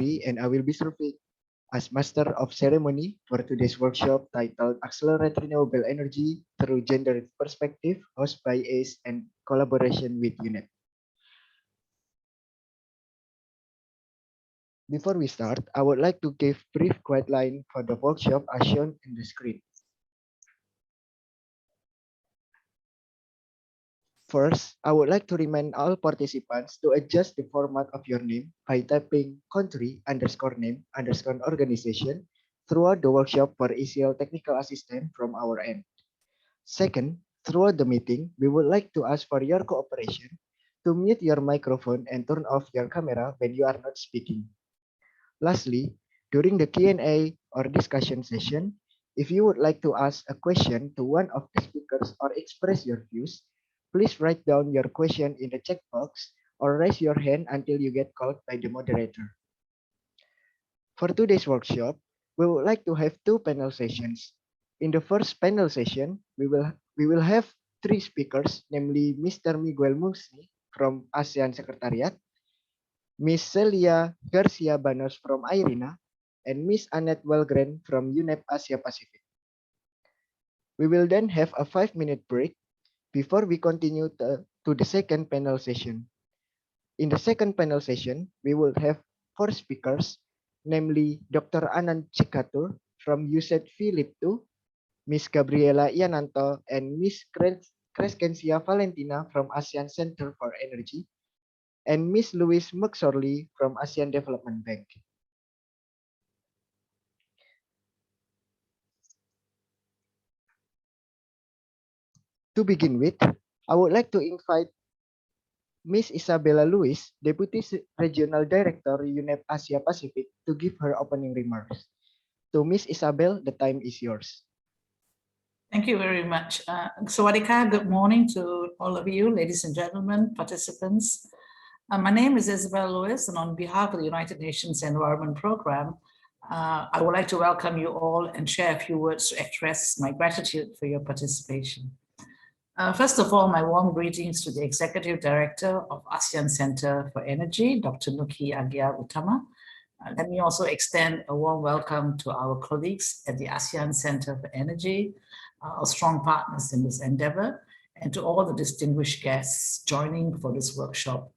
Beneficiary, and I will be serving as Master of Ceremony for today's workshop titled Accelerate Renewable Energy Through Gender Perspective, hosted by ACE and collaboration with UNEP. Before we start, I would like to give brief guideline for the workshop as shown in the screen. First, I would like to remind all participants to adjust the format of your name by typing country_name_organization throughout the workshop for easier technical assistance from our end. Second, throughout the meeting, we would like to ask for your cooperation to mute your microphone and turn off your camera when you are not speaking. Lastly, during the Q&A or discussion session, if you would like to ask a question to one of the speakers or express your views, please write down your question in the chat box or raise your hand until you get called by the moderator. For today's workshop, we would like to have two panel sessions. In the first panel session, we will have three speakers, namely Mr. Miguel Musni from ASEAN Secretariat, Ms. Celia Garcia Banos from IRINA, and Ms. Annette Wellgren from UNEP Asia Pacific. We will then have a 5-minute break before we continue to the second panel session. In the second panel session, we will have 4 speakers, namely Dr. Anand Chikatur from USED Philip II, Ms. Gabriela Iananto, and Ms. Crescencia Valentina from ASEAN Centre for Energy, and Ms. Louise McSorley from ASEAN Development Bank. To begin with, I would like to invite Ms. Isabella Luis, Deputy Regional Director, UNEP Asia Pacific, to give her opening remarks. To Ms. Isabel, the time is yours. Thank you very much. Sawadika, good morning to all of you, ladies and gentlemen, participants. My name is Isabel Lewis, and on behalf of the United Nations Environment Programme, I would like to welcome you all and share a few words to express my gratitude for your participation. First of all, my warm greetings to the Executive Director of ASEAN Centre for Energy, Dr. Nuki Agia Utama. Let me also extend a warm welcome to our colleagues at the ASEAN Centre for Energy, our strong partners in this endeavour, and to all the distinguished guests joining for this workshop,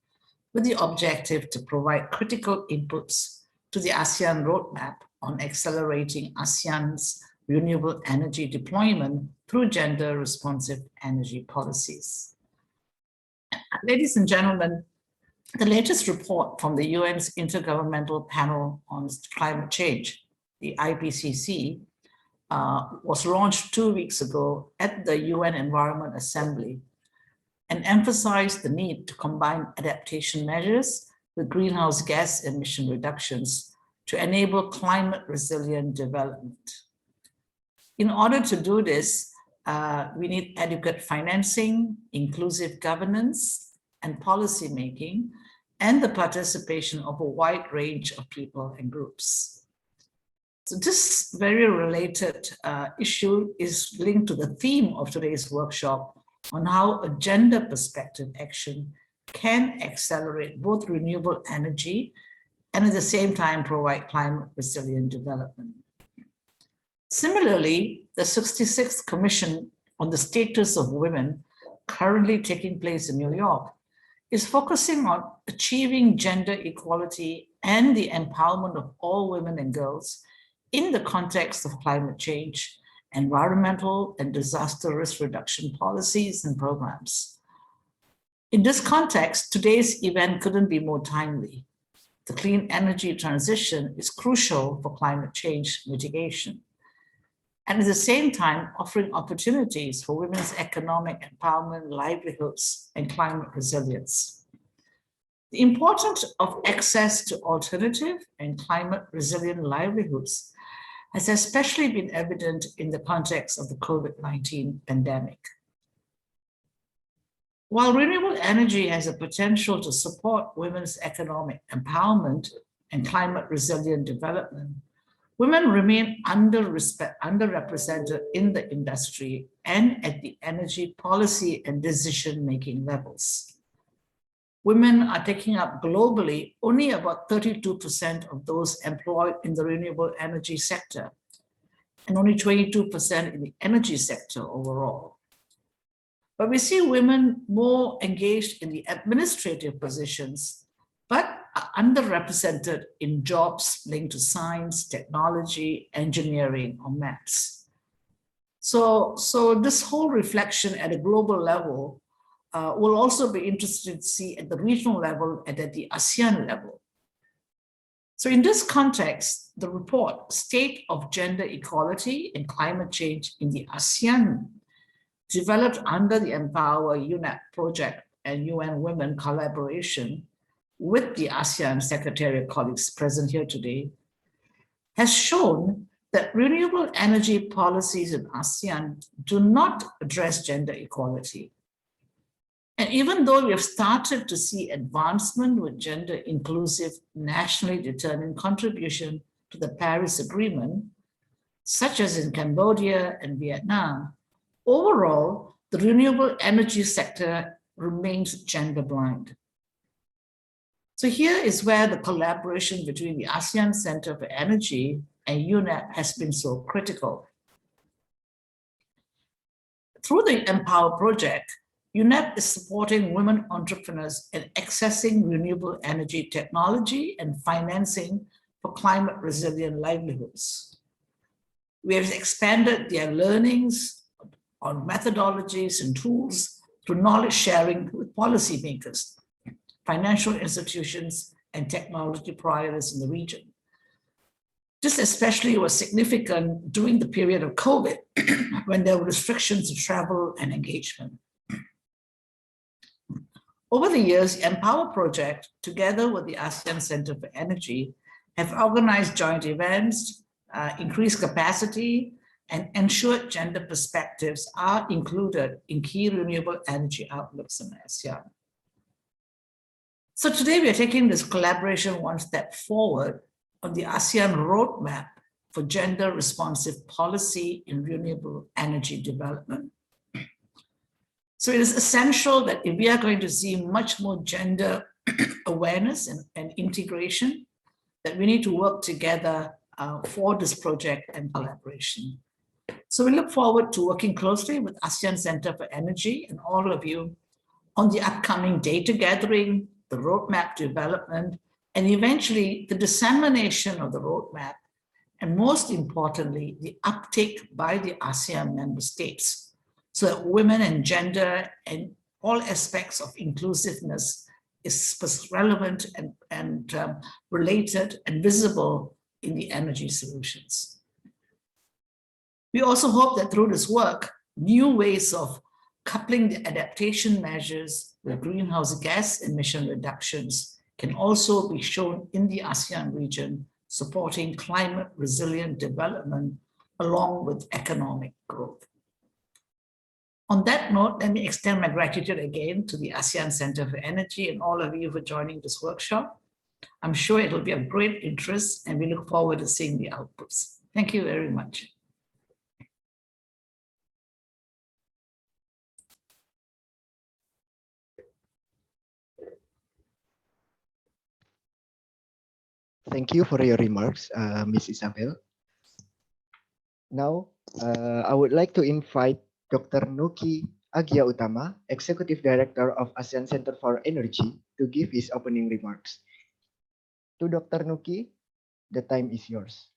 with the objective to provide critical inputs to the ASEAN roadmap on accelerating ASEAN's renewable energy deployment through gender-responsive energy policies. Ladies and gentlemen, the latest report from the UN's Intergovernmental Panel on Climate Change, the IPCC, was launched 2 weeks ago at the UN Environment Assembly and emphasized the need to combine adaptation measures with greenhouse gas emission reductions to enable climate-resilient development. In order to do this, we need adequate financing, inclusive governance, and policy making, and the participation of a wide range of people and groups. So this very related issue is linked to the theme of today's workshop on how a gender perspective action can accelerate both renewable energy and at the same time provide climate resilient development. Similarly, the 66th Commission on the Status of Women, currently taking place in New York, is focusing on achieving gender equality and the empowerment of all women and girls in the context of climate change, environmental and disaster risk reduction policies and programs. In this context, today's event couldn't be more timely. The clean energy transition is crucial for climate change mitigation, and at the same time offering opportunities for women's economic empowerment, livelihoods, and climate resilience. The importance of access to alternative and climate resilient livelihoods has especially been evident in the context of the COVID-19 pandemic. While renewable energy has a potential to support women's economic empowerment and climate resilient development, women remain underrepresented in the industry and at the energy policy and decision-making levels. women are taking up globally only about 32% of those employed in the renewable energy sector, and only 22% in the energy sector overall. But we see women more engaged in the administrative positions, but are underrepresented in jobs linked to science, technology, engineering, or maths. So this whole reflection at a global level will also be interested to see at the regional level and at the ASEAN level. So in this context, the report, State of Gender Equality and Climate Change in the ASEAN, developed under the Empower UNEP project and UN Women collaboration with the ASEAN Secretariat colleagues present here today, has shown that renewable energy policies in ASEAN do not address gender equality. And even though we have started to see advancement with gender-inclusive, nationally determined contribution to the Paris Agreement, such as in Cambodia and Vietnam, overall, the renewable energy sector remains gender blind. So here is where the collaboration between the ASEAN Centre for Energy and UNEP has been so critical. Through the Empower project, UNEP is supporting women entrepreneurs in accessing renewable energy technology and financing for climate resilient livelihoods. We have expanded their learnings on methodologies and tools through knowledge sharing with policymakers, financial institutions, and technology providers in the region. This especially was significant during the period of COVID, when there were restrictions to travel and engagement. Over the years, the Empower project, together with the ASEAN Centre for Energy, have organized joint events, increased capacity, and ensured gender perspectives are included in key renewable energy outlooks in ASEAN. So today we are taking this collaboration one step forward on the ASEAN roadmap for gender responsive policy in renewable energy development. So it is essential that if we are going to see much more gender awareness and integration, that we need to work together for this project and collaboration. So we look forward to working closely with ASEAN Centre for Energy and all of you on the upcoming data gathering, the roadmap development, and eventually the dissemination of the roadmap, and most importantly, the uptake by the ASEAN member states, so that women and gender and all aspects of inclusiveness is relevant and related and visible in the energy solutions. We also hope that through this work, new ways of coupling the adaptation measures with greenhouse gas emission reductions can also be shown in the ASEAN region, supporting climate resilient development along with economic growth. On that note, let me extend my gratitude again to the ASEAN Centre for Energy and all of you for joining this workshop. I'm sure it'll be of great interest and we look forward to seeing the outputs. Thank you very much. Thank you for your remarks, Ms. Isabel. Now, I would like to invite Dr. Nuki Agia Utama, Executive Director of ASEAN Centre for Energy, to give his opening remarks. To Dr. Nuki, the time is yours.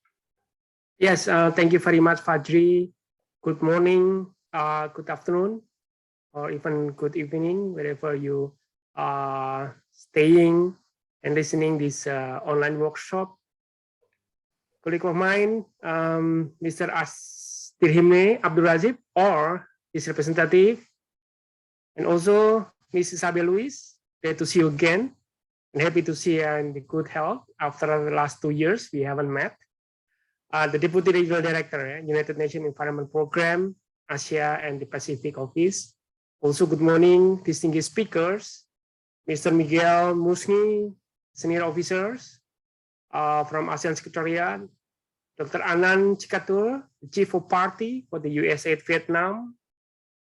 Yes, thank you very much, Fajri. Good morning, good afternoon, or even good evening, wherever you are staying and listening this online workshop. Colleague of mine, Mr. Astirhimne Abdulrazib, or his representative, and also Ms. Isabel Luis, glad to see you again, and happy to see you in the good health after the last 2 years we haven't met. The Deputy Regional Director, United Nations Environment Program, Asia and the Pacific Office. Also, good morning, distinguished speakers, Mr. Miguel Musni, Senior Officers from ASEAN Secretariat, Dr. Anand Chikatur, the Chief of Party for the USAID Vietnam,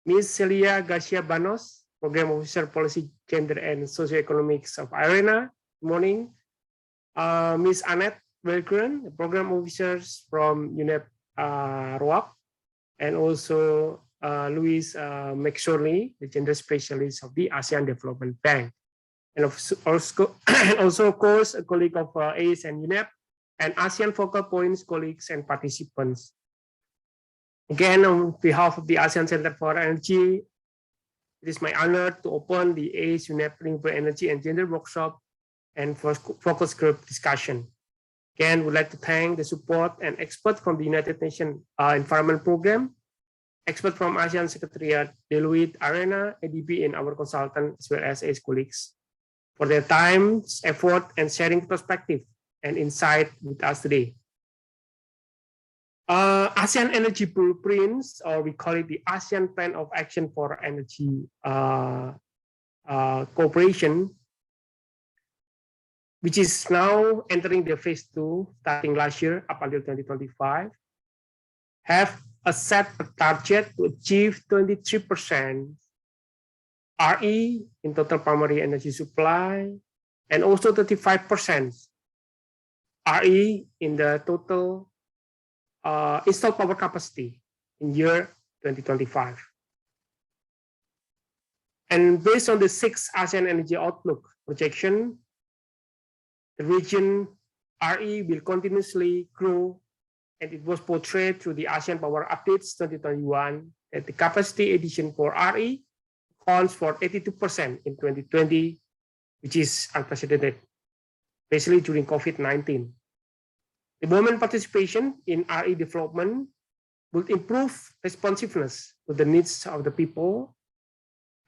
Ms. Celia Garcia Banos Program Officer Policy, Gender and Socioeconomics of ARENA. Good morning. Ms. Annette Belgren, Program Officers from UNEP ROAP, and also Louis McSorley, the Gender Specialist of the ASEAN Development Bank. And also, of course, a colleague of ASEAN UNEP and ASEAN Focal Points colleagues and participants. Again, on behalf of the ASEAN Center for Energy, it is my honor to open the ASEAN UNEP Renewable Energy and Gender Workshop and focus group discussion. Again, we'd like to thank the support and experts from the United Nations Environment Program, experts from ASEAN Secretariat, Deloitte, ARENA, ADB, and our consultant, as well as ACE colleagues, for their time, effort, and sharing perspective and insight with us today. ASEAN Energy Blueprints, or we call it the ASEAN Plan of Action for Energy Cooperation, which is now entering the phase 2, starting last year up until 2025, have a set target to achieve 23% RE in total primary energy supply, and also 35% RE in the total installed power capacity in year 2025. And based on the 6 ASEAN Energy Outlook projection, the region RE will continuously grow, and it was portrayed through the ASEAN Power Updates 2021 that the capacity addition for RE accounts for 82% in 2020, which is unprecedented, especially during COVID-19. The women participation in RE development will improve responsiveness to the needs of the people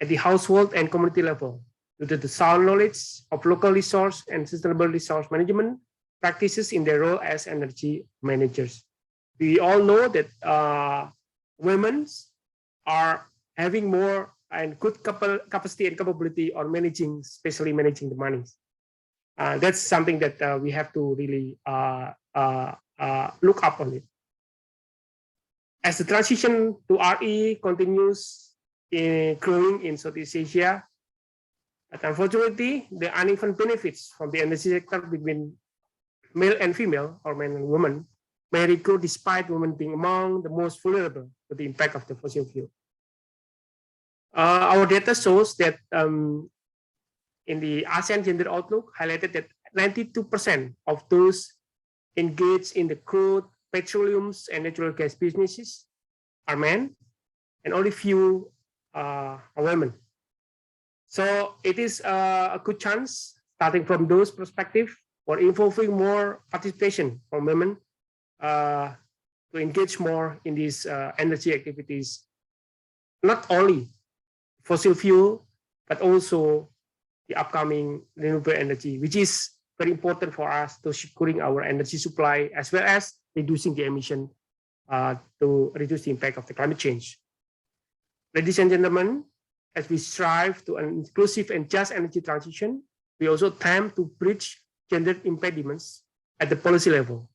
at the household and community level, due to the sound knowledge of local resource and sustainable resource management practices in their role as energy managers. We all know that women are having more and good capacity and capability on managing, especially managing the money. That's something that we have to really look up on it. As the transition to RE continues growing in Southeast Asia, but unfortunately, the uneven benefits from the energy sector between male and female, or men and women, may recur despite women being among the most vulnerable to the impact of the fossil fuel. Our data shows that in the ASEAN Gender Outlook highlighted that 92% of those engaged in the crude, petroleums, and natural gas businesses are men, and only few are women. So it is a good chance, starting from those perspectives, for involving more participation from women to engage more in these energy activities, not only fossil fuel, but also the upcoming renewable energy, which is very important for us to securing our energy supply, as well as reducing the emission to reduce the impact of the climate change. Ladies and gentlemen, as we strive to an inclusive and just energy transition, we also attempt to bridge gender impediments at the policy level,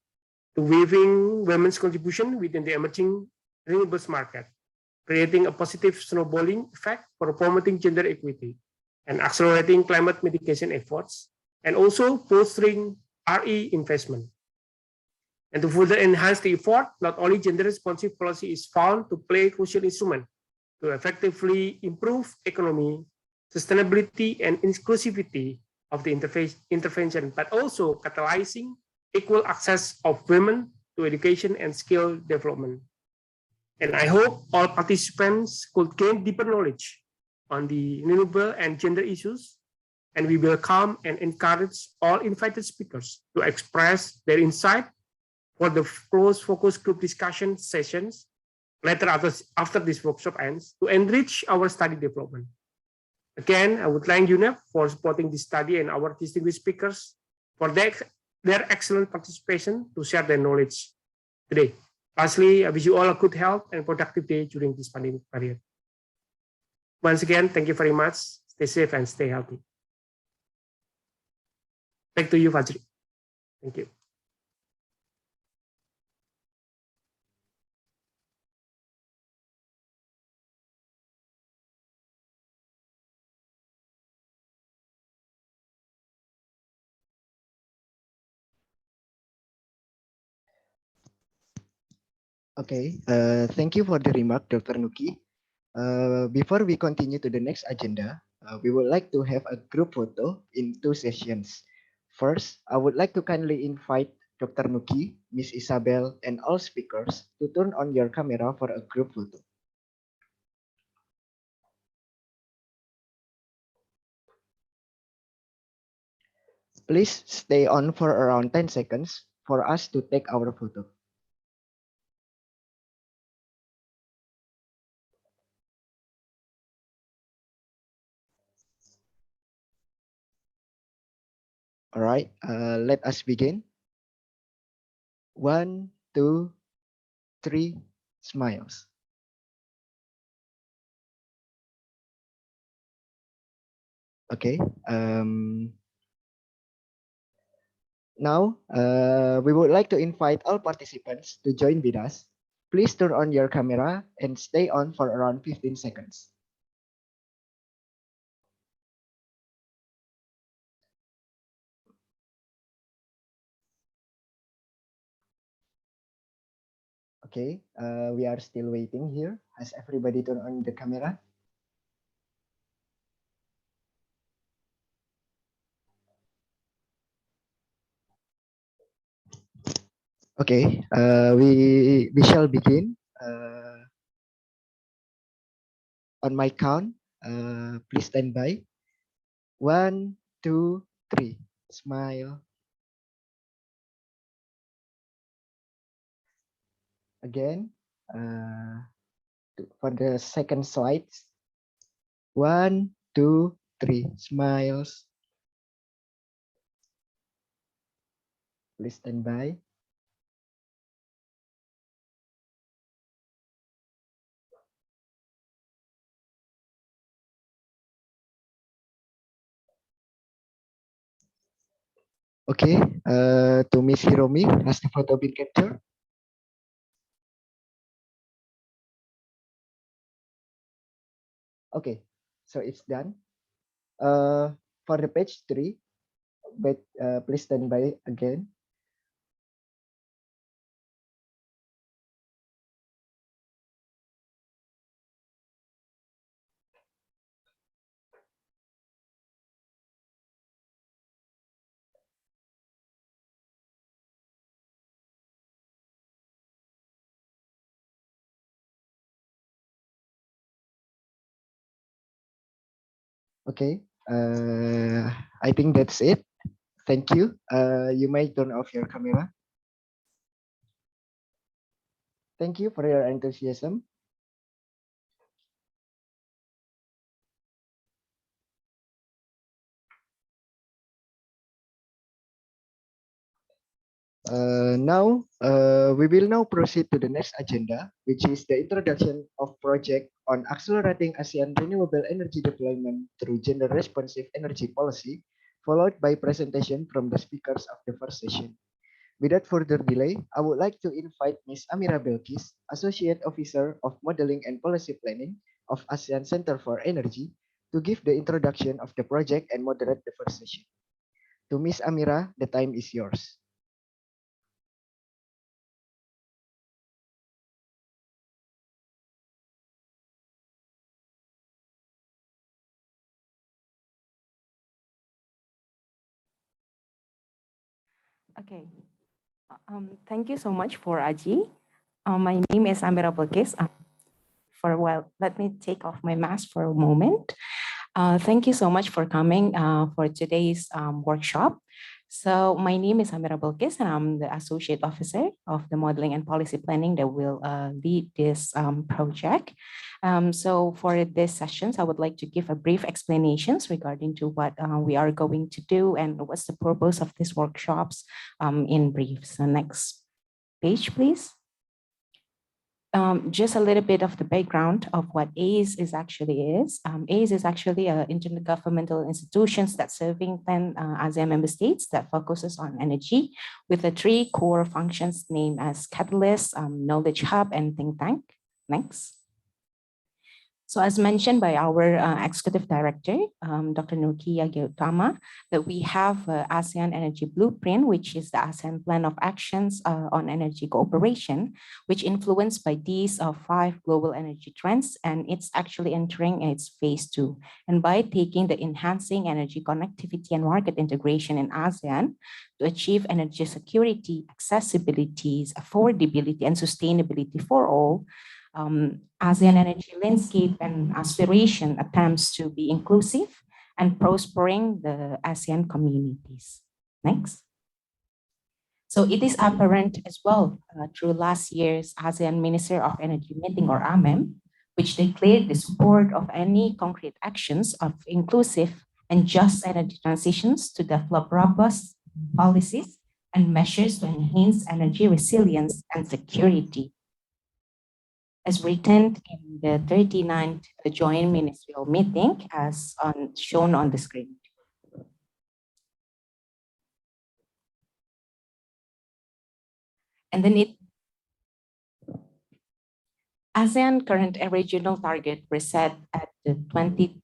to waiving women's contribution within the emerging renewables market, creating a positive snowballing effect for promoting gender equity and accelerating climate mitigation efforts, and also bolstering RE investment. And to further enhance the effort, not only gender-responsive policy is found to play a crucial instrument to effectively improve economy, sustainability, and inclusivity of the intervention, but also catalyzing equal access of women to education and skill development. And I hope all participants could gain deeper knowledge on the renewable and gender issues, and we welcome and encourage all invited speakers to express their insight for the close focus group discussion sessions later after this workshop ends, to enrich our study development. Again, I would thank UNEP for supporting this study and our distinguished speakers for their excellent participation to share their knowledge today. Lastly, I wish you all a good health and productive day during this pandemic period. Once again, thank you very much. Stay safe and stay healthy. Back to you, Fajri. Thank you. Okay, thank you for the remark, Dr. Nuki. Before we continue to the next agenda, we would like to have a group photo in 2 sessions. First, I would like to kindly invite Dr. Nuki, Miss Isabel, and all speakers to turn on your camera for a group photo. Please stay on for around 10 seconds for us to take our photo. All right, let us begin. 1, 2, 3, smiles. Okay. Now, we would like to invite all participants to join with us. Please turn on your camera and stay on for around 15 seconds. Okay, we are still waiting here. Has everybody turned on the camera? Okay, we shall begin. On my count, please stand by. 1, 2, 3. Smile. Again, for the second slide. 1, 2, 3. Smiles. Please stand by. Okay, to Miss Hiromi, has the photo been captured? Okay, so it's done. For the page 3, but please stand by again. Okay, I think that's it. Thank you. You may turn off your camera. Thank you for your enthusiasm. We will now proceed to the next agenda, which is the introduction of project on accelerating ASEAN renewable energy deployment through gender-responsive energy policy, followed by presentation from the speakers of the first session. Without further delay, I would like to invite Ms. Amira Belkis, Associate Officer of Modeling and Policy Planning of ASEAN Centre for Energy, to give the introduction of the project and moderate the first session. To Ms. Amira, the time is yours. Okay. Thank you so much for Aji. My name is Amira Belkis. For a while, let me take off my mask for a moment. Thank you so much for coming for today's workshop. So my name is Amira Belkis, and I'm the Associate Officer of the Modeling and Policy Planning that will lead this project. So for these sessions, I would like to give a brief explanations regarding to what we are going to do and what's the purpose of these workshops in brief. So next page, please. Just a little bit of the background of what ACE is actually is. ACE is actually an intergovernmental institutions that serving 10 ASEAN member states that focuses on energy with the 3 core functions named as catalyst, knowledge hub, and think tank. Next. So as mentioned by our Executive Director, Dr. Nukia Gautama, that we have ASEAN Energy Blueprint, which is the ASEAN Plan of Actions on Energy Cooperation, which influenced by these 5 global energy trends, and it's actually entering its phase 2. And by taking the enhancing energy connectivity and market integration in ASEAN to achieve energy security, accessibility, affordability, and sustainability for all, ASEAN energy landscape and aspiration attempts to be inclusive and prospering the ASEAN communities. Next. So it is apparent as well through last year's ASEAN Minister of Energy meeting, or AMEM, which declared the support of any concrete actions of inclusive and just energy transitions to develop robust policies and measures to enhance energy resilience and security, as written in the 39th Joint Ministerial Meeting, as shown on the screen. And then ASEAN current and regional target were set at the 23%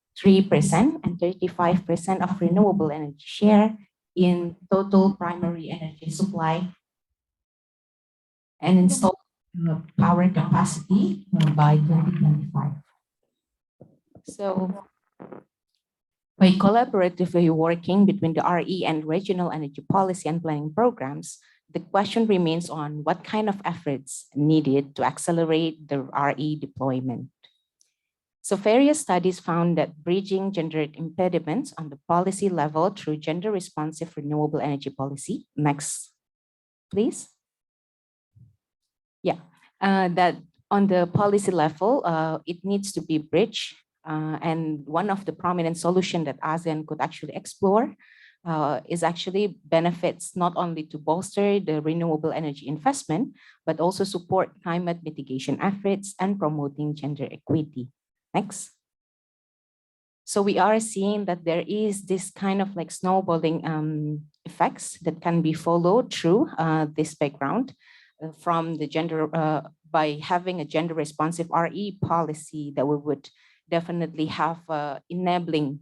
and 35% of renewable energy share in total primary energy supply and installed power capacity by 2025. So by collaboratively working between the RE and regional energy policy and planning programs, the question remains on what kind of efforts needed to accelerate the RE deployment. So various studies found that bridging gender impediments on the policy level through gender-responsive renewable energy policy. Next, please. Yeah, that on the policy level, it needs to be bridged. And one of the prominent solutions that ASEAN could actually explore is actually benefits not only to bolster the renewable energy investment, but also support climate mitigation efforts and promoting gender equity. Next. So we are seeing that there is this kind of like snowballing effects that can be followed through this background from the gender, by having a gender responsive RE policy that we would definitely have enabling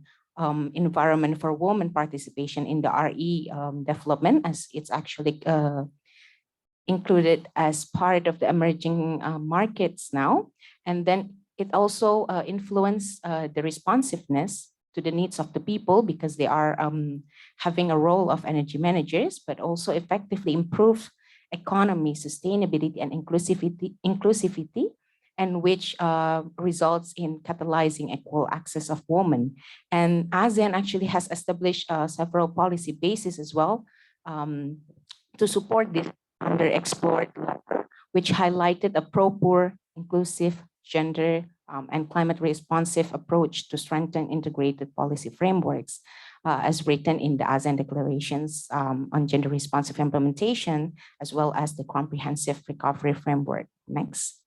environment for women participation in the RE development, as it's actually included as part of the emerging markets now. And then it also influences the responsiveness to the needs of the people, because they are having a role of energy managers, but also effectively improve economy, sustainability, and inclusivity, and which results in catalyzing equal access of women. And ASEAN actually has established several policy bases as well to support this underexplored lever, which highlighted a pro-poor, inclusive, gender, and climate responsive approach to strengthen integrated policy frameworks, as written in the ASEAN declarations on gender responsive implementation, as well as the comprehensive recovery framework. Next.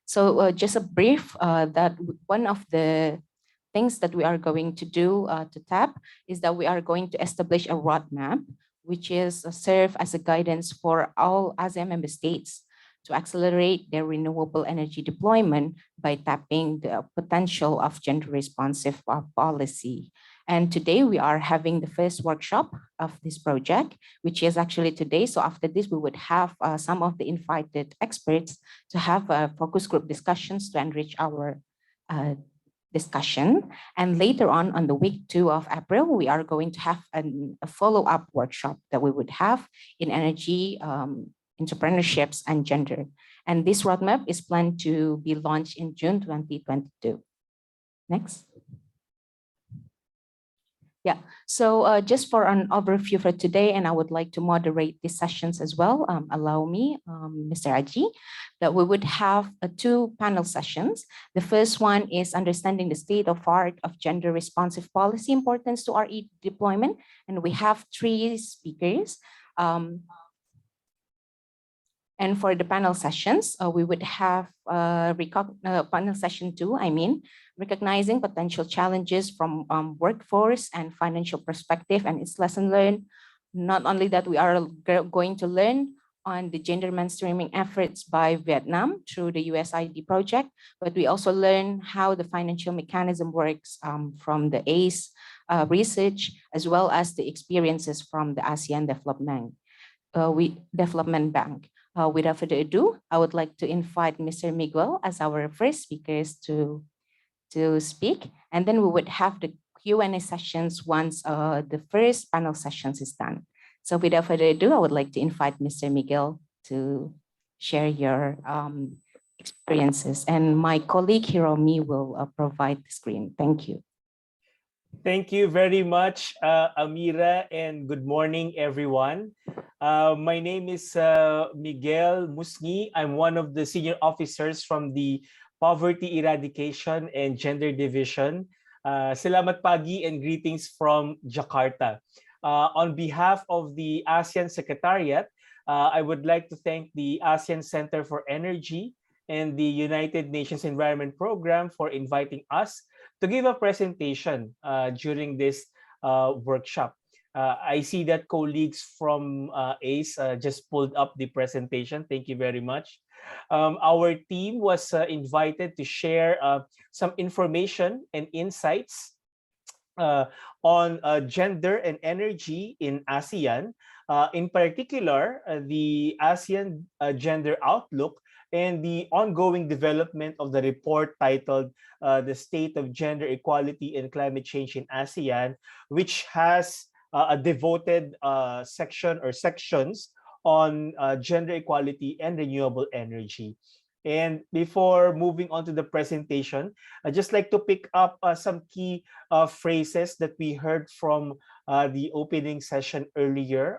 So just a brief that one of the things that we are going to do to tap is that we are going to establish a roadmap, which is serve as a guidance for all ASEAN member states to accelerate their renewable energy deployment by tapping the potential of gender responsive policy. And today we are having the first workshop of this project, which is actually today. So after this, we would have some of the invited experts to have focus group discussions to enrich our discussion. And later on the week 2 of April, we are going to have a follow-up workshop that we would have in energy, entrepreneurships, and gender. And this roadmap is planned to be launched in June 2022. Next. Yeah, so just for an overview for today, and I would like to moderate these sessions as well. Allow me, Mr. Aji, that we would have 2 panel sessions. The first one is understanding the state of art of gender responsive policy importance to RE deployment. And we have 3 speakers. And for the panel sessions, we would have panel session 2, recognizing potential challenges from workforce and financial perspective and its lesson learned. Not only that, we are going to learn on the gender mainstreaming efforts by Vietnam through the USID project, but we also learn how the financial mechanism works from the ACE research, as well as the experiences from the ASEAN Development Bank. Without further ado, I would like to invite Mr. Miguel as our first speakers to speak, and then we would have the Q&A sessions once the first panel sessions is done. So without further ado, I would like to invite Mr. Miguel to share your experiences, and my colleague Hiromi will provide the screen. Thank you. Thank you very much, Amira, and good morning, everyone. My name is Miguel Musni. I'm one of the senior officers from the Poverty Eradication and Gender Division. Salamat pagi and greetings from Jakarta. On behalf of the ASEAN Secretariat, I would like to thank the ASEAN Centre for Energy and the United Nations Environment Program for inviting us to give a presentation during this workshop. I see that colleagues from ACE just pulled up the presentation. Thank you very much. Our team was invited to share some information and insights on gender and energy in ASEAN, in particular, the ASEAN Gender Outlook and the ongoing development of the report titled The State of Gender Equality and Climate Change in ASEAN, which has a devoted section or sections on gender equality and renewable energy. And before moving on to the presentation, I'd just like to pick up some key phrases that we heard from the opening session earlier.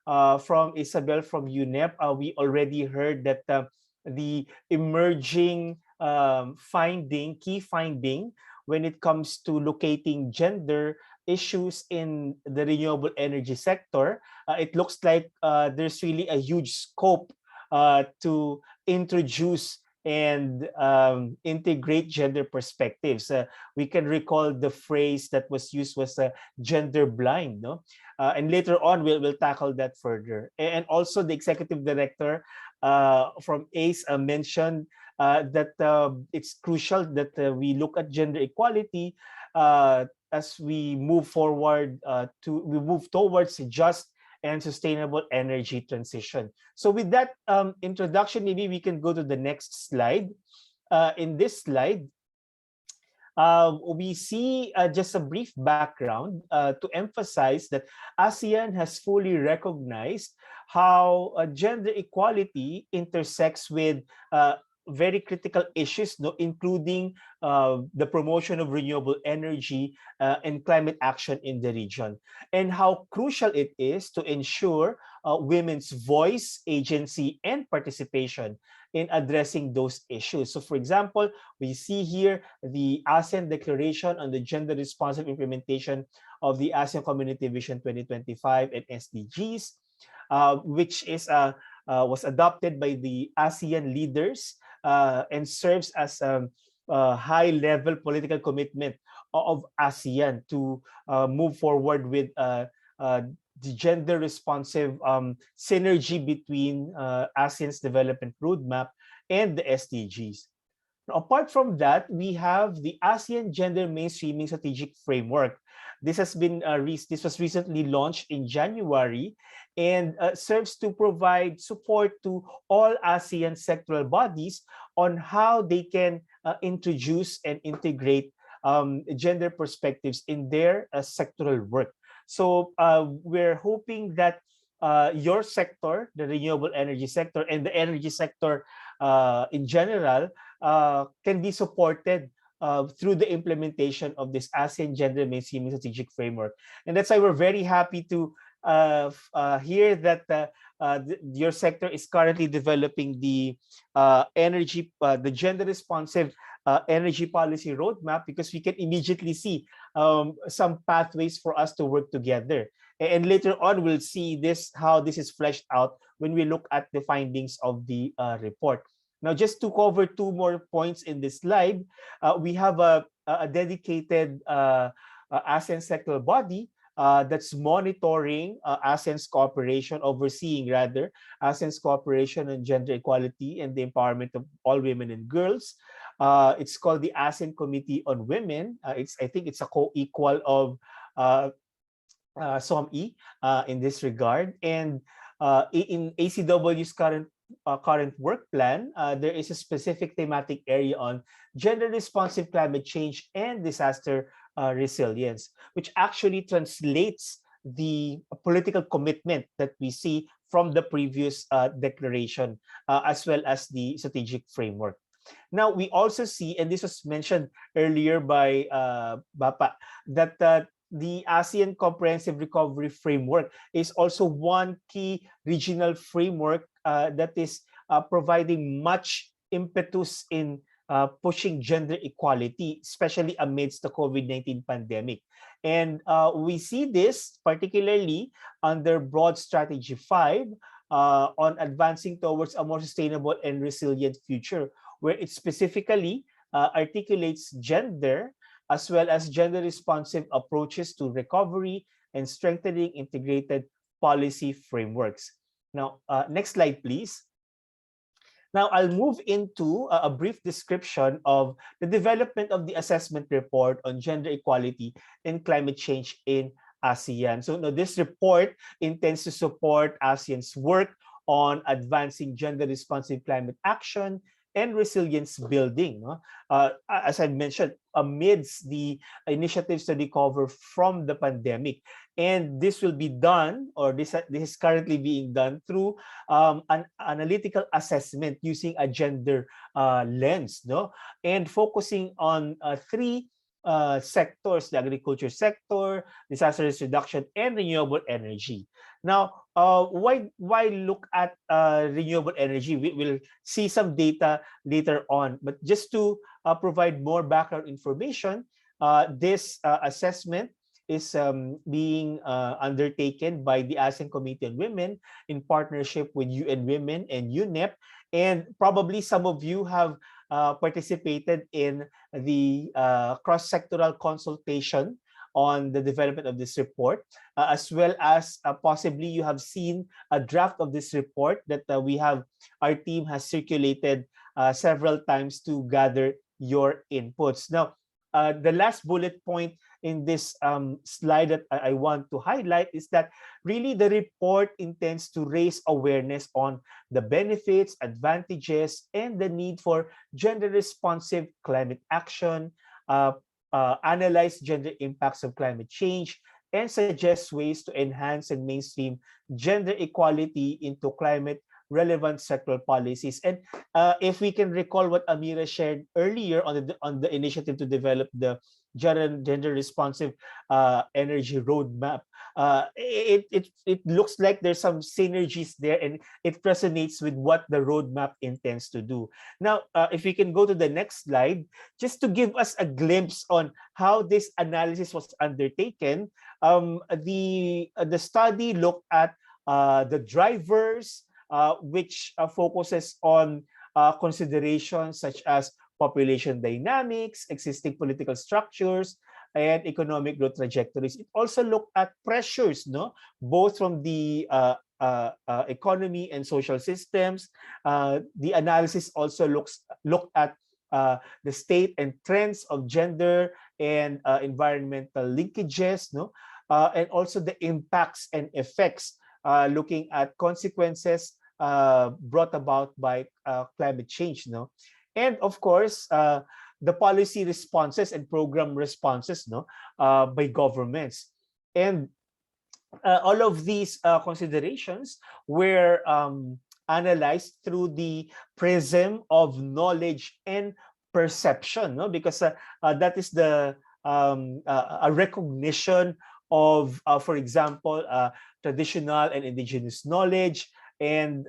From Isabel from UNEP, we already heard that the emerging key finding when it comes to locating gender issues in the renewable energy sector, it looks like there's really a huge scope to introduce and integrate gender perspectives. We can recall the phrase that was used was gender blind, no? And later on, we'll tackle that further. And also the executive director from ACE mentioned that it's crucial that we look at gender equality as we move forward we move towards a just and sustainable energy transition. So with that introduction, maybe we can go to the next slide. In this slide, we see just a brief background to emphasize that ASEAN has fully recognized how gender equality intersects with very critical issues, including the promotion of renewable energy and climate action in the region, and how crucial it is to ensure women's voice, agency, and participation in addressing those issues. So for example, we see here the ASEAN Declaration on the Gender Responsive Implementation of the ASEAN Community Vision 2025 and SDGs, which is was adopted by the ASEAN leaders and serves as a high-level political commitment of ASEAN to move forward with the gender-responsive synergy between ASEAN's development roadmap and the SDGs. Now, apart from that, we have the ASEAN Gender Mainstreaming Strategic Framework. This has been this was recently launched in January and serves to provide support to all ASEAN sectoral bodies on how they can introduce and integrate gender perspectives in their sectoral work. So we're hoping that your sector, the renewable energy sector, and the energy sector in general can be supported through the implementation of this ASEAN Gender Mainstreaming Strategic Framework. And that's why we're very happy to hear that your sector is currently developing the the gender responsive energy policy roadmap, because we can immediately see some pathways for us to work together. And later on, we'll see how this is fleshed out when we look at the findings of the report. Now, just to cover two more points in this slide, we have a dedicated ASEAN sectoral body, that's monitoring ASEAN's cooperation, overseeing rather ASEAN's cooperation on gender equality and the empowerment of all women and girls. It's called the ASEAN Committee on Women. I think it's a co-equal of SOME in this regard. And in ACW's current work plan, there is a specific thematic area on gender responsive climate change and disaster resilience, which actually translates the political commitment that we see from the previous declaration, as well as the strategic framework. Now, we also see, and this was mentioned earlier by Bapa, that the ASEAN Comprehensive Recovery Framework is also one key regional framework that is providing much impetus in pushing gender equality, especially amidst the COVID-19 pandemic. And we see this particularly under Broad Strategy 5 on advancing towards a more sustainable and resilient future, where it specifically articulates gender as well as gender-responsive approaches to recovery and strengthening integrated policy frameworks. Now, next slide, please. Now, I'll move into a brief description of the development of the assessment report on gender equality and climate change in ASEAN. So now this report intends to support ASEAN's work on advancing gender-responsive climate action and resilience building. As I mentioned, amidst the initiatives to recover from the pandemic. And this will be done, or this is currently being done through an analytical assessment using a gender lens, and focusing on three sectors: the agriculture sector, disaster risk reduction, and renewable energy. Now, why look at renewable energy? We will see some data later on, but just to provide more background information, this assessment is being undertaken by the ASEAN Committee on Women in partnership with UN Women and UNEP. And probably some of you have participated in the cross-sectoral consultation on the development of this report, as well as possibly you have seen a draft of this report that our team has circulated several times to gather your inputs. Now, the last bullet point in this slide that I want to highlight is that really the report intends to raise awareness on the benefits, advantages, and the need for gender-responsive climate action, analyze gender impacts of climate change, and suggest ways to enhance and mainstream gender equality into climate relevant sectoral policies. And if we can recall what Amira shared earlier on the initiative to develop the gender responsive energy roadmap, it looks like there's some synergies there, and it resonates with what the roadmap intends to do. Now, if we can go to the next slide, just to give us a glimpse on how this analysis was undertaken, the study looked at the drivers, which focuses on considerations such as population dynamics, existing political structures, and economic growth trajectories. It also looked at pressures, both from the economy and social systems. The analysis also looked at the state and trends of gender and environmental linkages, and also the impacts and effects, looking at consequences brought about by climate change, and of course the policy responses and program responses, by governments. And all of these considerations were analyzed through the prism of knowledge and perception, because that is the a recognition of, for example, traditional and indigenous knowledge, and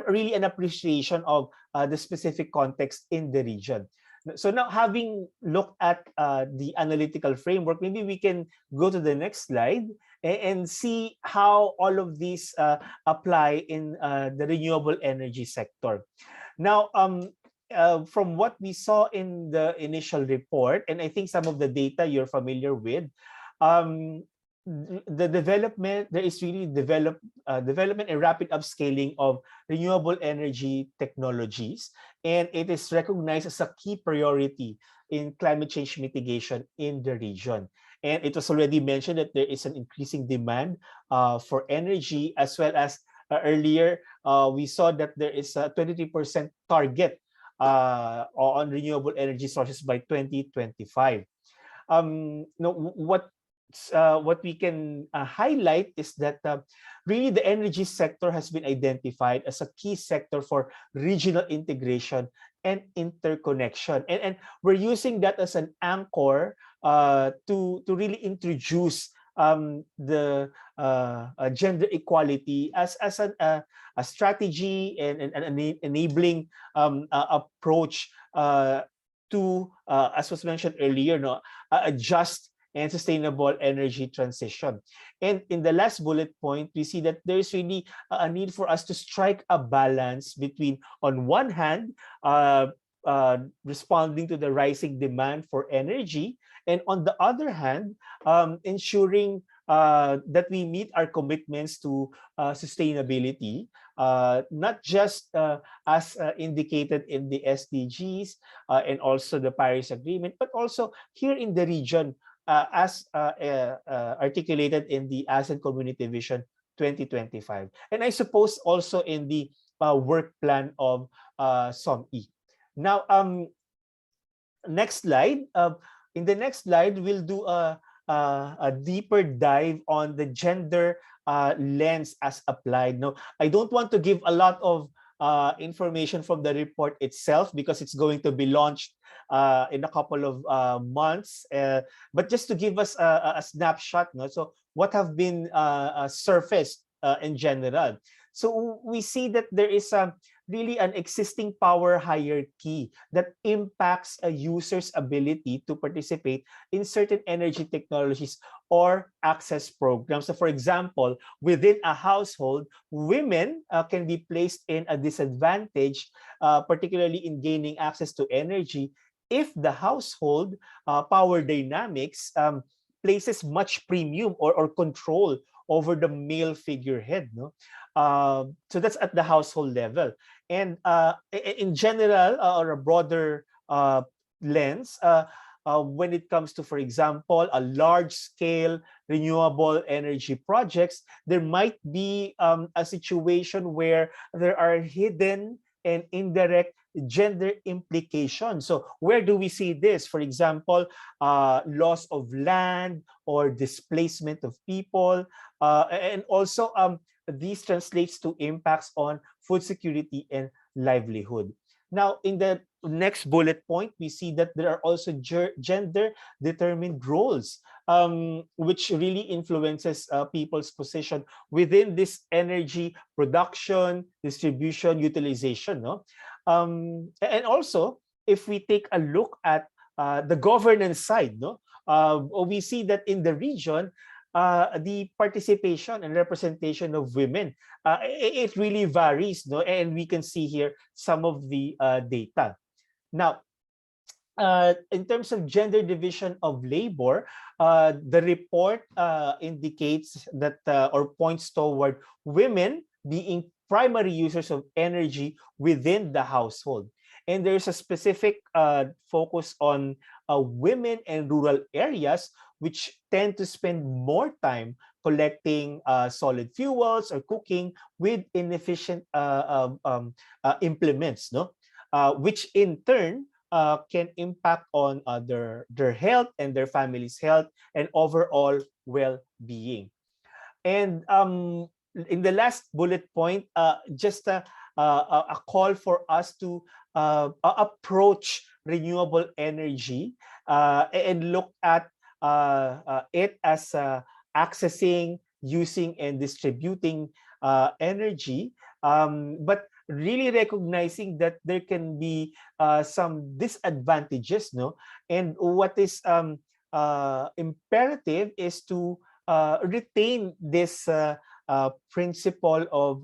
really an appreciation of the specific context in the region. So now, having looked at the analytical framework, maybe we can go to the next slide and see how all of these apply in the renewable energy sector. Now, from what we saw in the initial report, and I think some of the data you're familiar with, the development, there is really development and rapid upscaling of renewable energy technologies, and it is recognized as a key priority in climate change mitigation in the region. And it was already mentioned that there is an increasing demand for energy, as well as earlier we saw that there is a 23% target on renewable energy sources by 2025. What we can highlight is that really the energy sector has been identified as a key sector for regional integration and interconnection, and we're using that as an anchor to really introduce the gender equality as a strategy and an enabling approach to, as was mentioned earlier, no, a just and sustainable energy transition. And in the last bullet point, we see that there's really a need for us to strike a balance between, on one hand, responding to the rising demand for energy, and on the other hand, ensuring that we meet our commitments to sustainability, not just as indicated in the SDGs and also the Paris Agreement, but also here in the region as articulated in the ASEAN Community Vision 2025. And I suppose also in the work plan of SOME. Now, next slide. In the next slide, we'll do a deeper dive on the gender lens as applied. No, I don't want to give a lot of information from the report itself because it's going to be launched in a couple of months, but just to give us a snapshot. No? So what have been surfaced in general. So we see that there is really an existing power hierarchy that impacts a user's ability to participate in certain energy technologies or access programs. So for example, within a household, women can be placed in a disadvantage, particularly in gaining access to energy, if the household power dynamics places much premium or control over the male figurehead. No? So that's at the household level. And in general, or a broader lens, when it comes to, for example, a large-scale renewable energy projects, there might be a situation where there are hidden and indirect gender implications. So where do we see this? For example, loss of land or displacement of people, and also these translates to impacts on food security and livelihood. Now, in the next bullet point, we see that there are also gender-determined roles, which really influences people's position within this energy production, distribution, utilization. No? And also, if we take a look at the governance side, no, we see that in the region, the participation and representation of women, it really varies, no? And we can see here some of the data. Now, in terms of gender division of labor, the report indicates that or points toward women being primary users of energy within the household. And there's a specific focus on women in rural areas, which tend to spend more time collecting solid fuels or cooking with inefficient implements, no? Which in turn can impact on their health and their family's health and overall well-being. And in the last bullet point, just a call for us to approach renewable energy and look at it as accessing, using, and distributing energy, but really recognizing that there can be some disadvantages, no? And what is imperative is to retain this principle of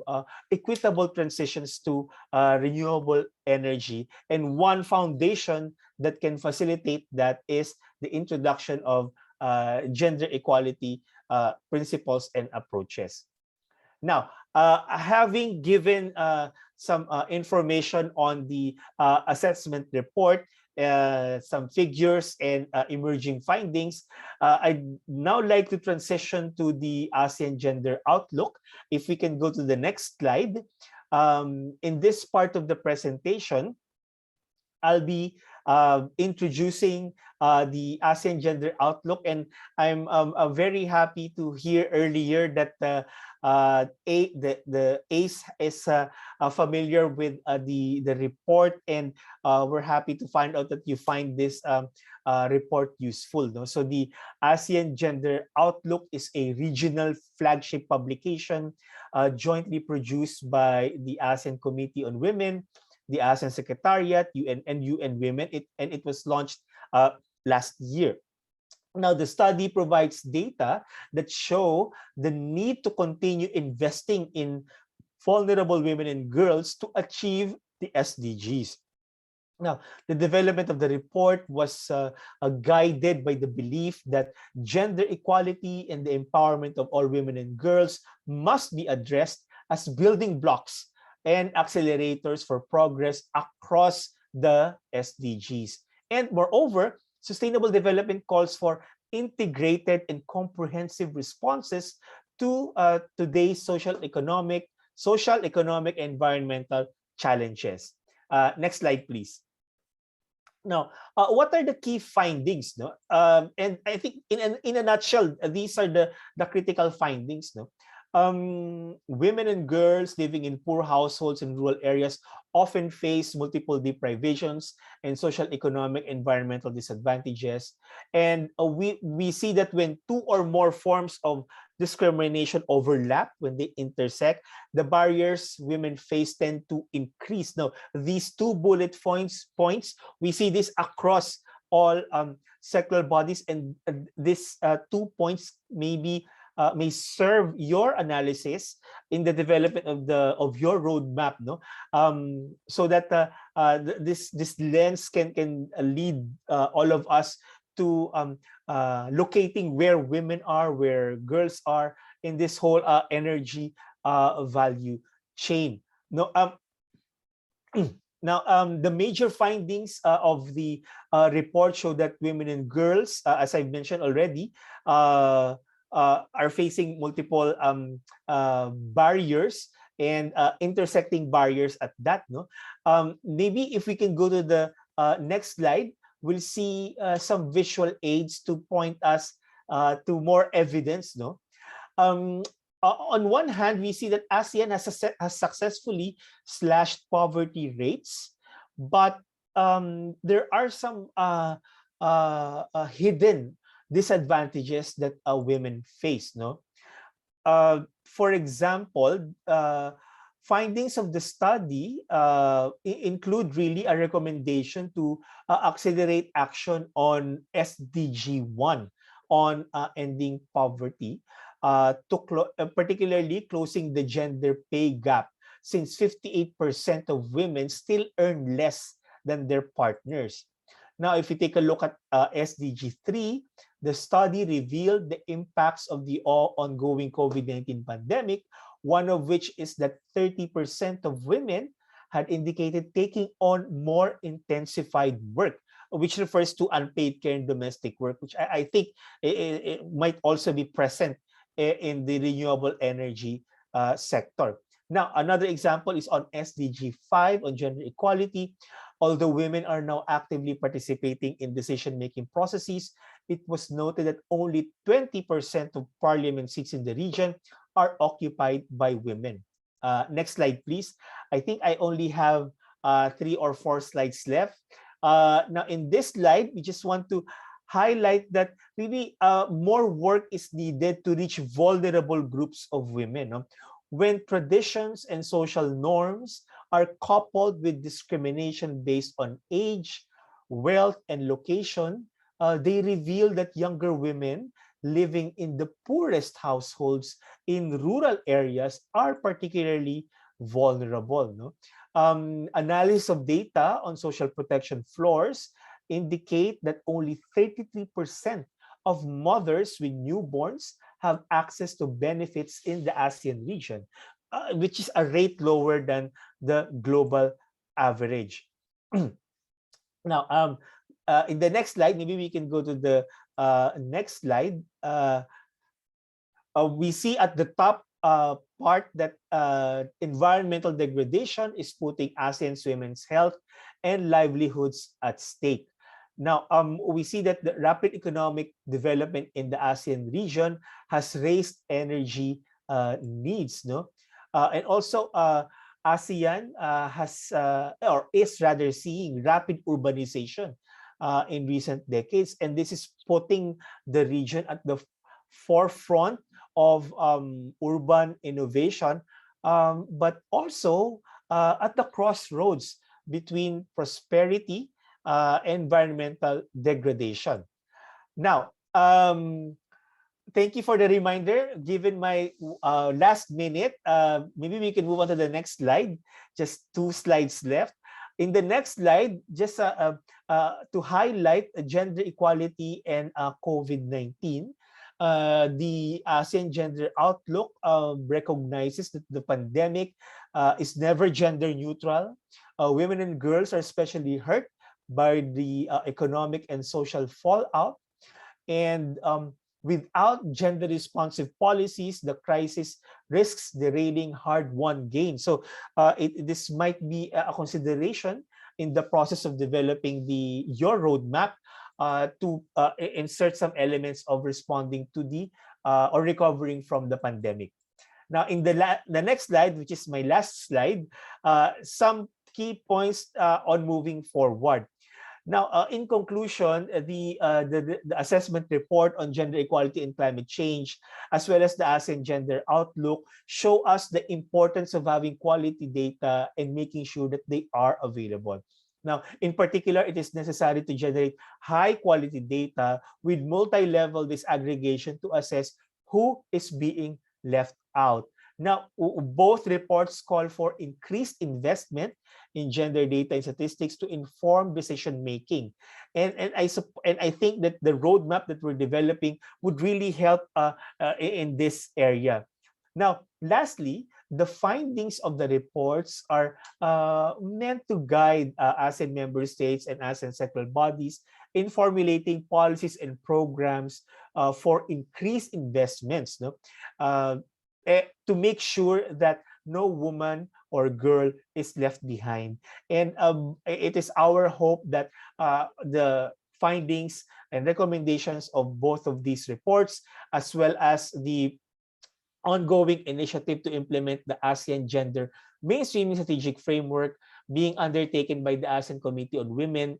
equitable transitions to renewable energy. And one foundation that can facilitate that is the introduction of gender equality principles and approaches. Now, having given some information on the assessment report, some figures and emerging findings, I'd now like to transition to the ASEAN Gender Outlook. If we can go to the next slide. In this part of the presentation, I'll be introducing the ASEAN Gender Outlook, and I'm very happy to hear earlier that the ACE is familiar with the report, and we're happy to find out that you find this report useful. No? So the ASEAN Gender Outlook is a regional flagship publication jointly produced by the ASEAN Committee on Women, the ASEAN Secretariat, UN, and UN Women, and it was launched last year. Now, the study provides data that show the need to continue investing in vulnerable women and girls to achieve the SDGs. Now, the development of the report was guided by the belief that gender equality and the empowerment of all women and girls must be addressed as building blocks and accelerators for progress across the SDGs. And moreover, sustainable development calls for integrated and comprehensive responses to today's social, economic, environmental challenges. Next slide, please. Now, what are the key findings? No? And I think in a nutshell, these are the critical findings. No? Women and girls living in poor households in rural areas often face multiple deprivations and social, economic, environmental disadvantages. And we see that when two or more forms of discrimination overlap, when they intersect, the barriers women face tend to increase. Now, these two bullet points, we see this across all secular bodies, and these 2 points may serve your analysis in the development of your roadmap, no? So that this lens can lead all of us to locating where women are, where girls are in this whole energy value chain. No, now, the major findings of the report show that women and girls, as I've mentioned already, are facing multiple barriers and intersecting barriers at that. No, maybe if we can go to the next slide, we'll see some visual aids to point us to more evidence. No, on one hand, we see that ASEAN has successfully slashed poverty rates, but there are some hidden disadvantages that women face. No, for example, findings of the study include really a recommendation to accelerate action on SDG 1 on ending poverty, particularly closing the gender pay gap, since 58% of women still earn less than their partners. Now, if you take a look at SDG 3, the study revealed the impacts of the ongoing COVID-19 pandemic, one of which is that 30% of women had indicated taking on more intensified work, which refers to unpaid care and domestic work, which I think it might also be present in the renewable energy sector. Now, another example is on SDG 5 on gender equality. Although women are now actively participating in decision-making processes, it was noted that only 20% of parliament seats in the region are occupied by women. Next slide, please. I think I only have 3 or 4 slides left. Now, in this slide, we just want to highlight that really more work is needed to reach vulnerable groups of women. No? When traditions and social norms are coupled with discrimination based on age, wealth, and location, they reveal that younger women living in the poorest households in rural areas are particularly vulnerable. No? Analysis of data on social protection floors indicate that only 33% of mothers with newborns have access to benefits in the ASEAN region, which is a rate lower than the global average. Now, in the next slide, maybe we can go to the next slide. We see at the top part that environmental degradation is putting ASEAN's women's health and livelihoods at stake. Now, we see that the rapid economic development in the ASEAN region has raised energy needs, no? And also, ASEAN has or is rather seeing rapid urbanization in recent decades, and this is putting the region at the forefront of urban innovation, but also at the crossroads between prosperity and environmental degradation. Now, thank you for the reminder. Given my last minute, maybe we can move on to the next slide. Just 2 slides left. In the next slide, just to highlight gender equality and COVID-19, the ASEAN Gender Outlook recognizes that the pandemic is never gender neutral. Women and girls are especially hurt by the economic and social fallout. And without gender-responsive policies, the crisis risks derailing hard-won gains. So this might be a consideration in the process of developing your roadmap to insert some elements of responding to the or recovering from the pandemic. Now, in the next slide, which is my last slide, some key points on moving forward. Now, in conclusion, the assessment report on gender equality and climate change, as well as the ASEAN Gender Outlook, show us the importance of having quality data and making sure that they are available. Now, in particular, it is necessary to generate high-quality data with multi-level disaggregation to assess who is being left out. Now, both reports call for increased investment in gender data and statistics to inform decision-making. And I think that the roadmap that we're developing would really help in this area. Now, lastly, the findings of the reports are meant to guide ASEAN member states and ASEAN sectoral bodies in formulating policies and programs for increased investments, no? To make sure that no woman or girl is left behind. And it is our hope that the findings and recommendations of both of these reports, as well as the ongoing initiative to implement the ASEAN Gender Mainstreaming Strategic Framework being undertaken by the ASEAN Committee on Women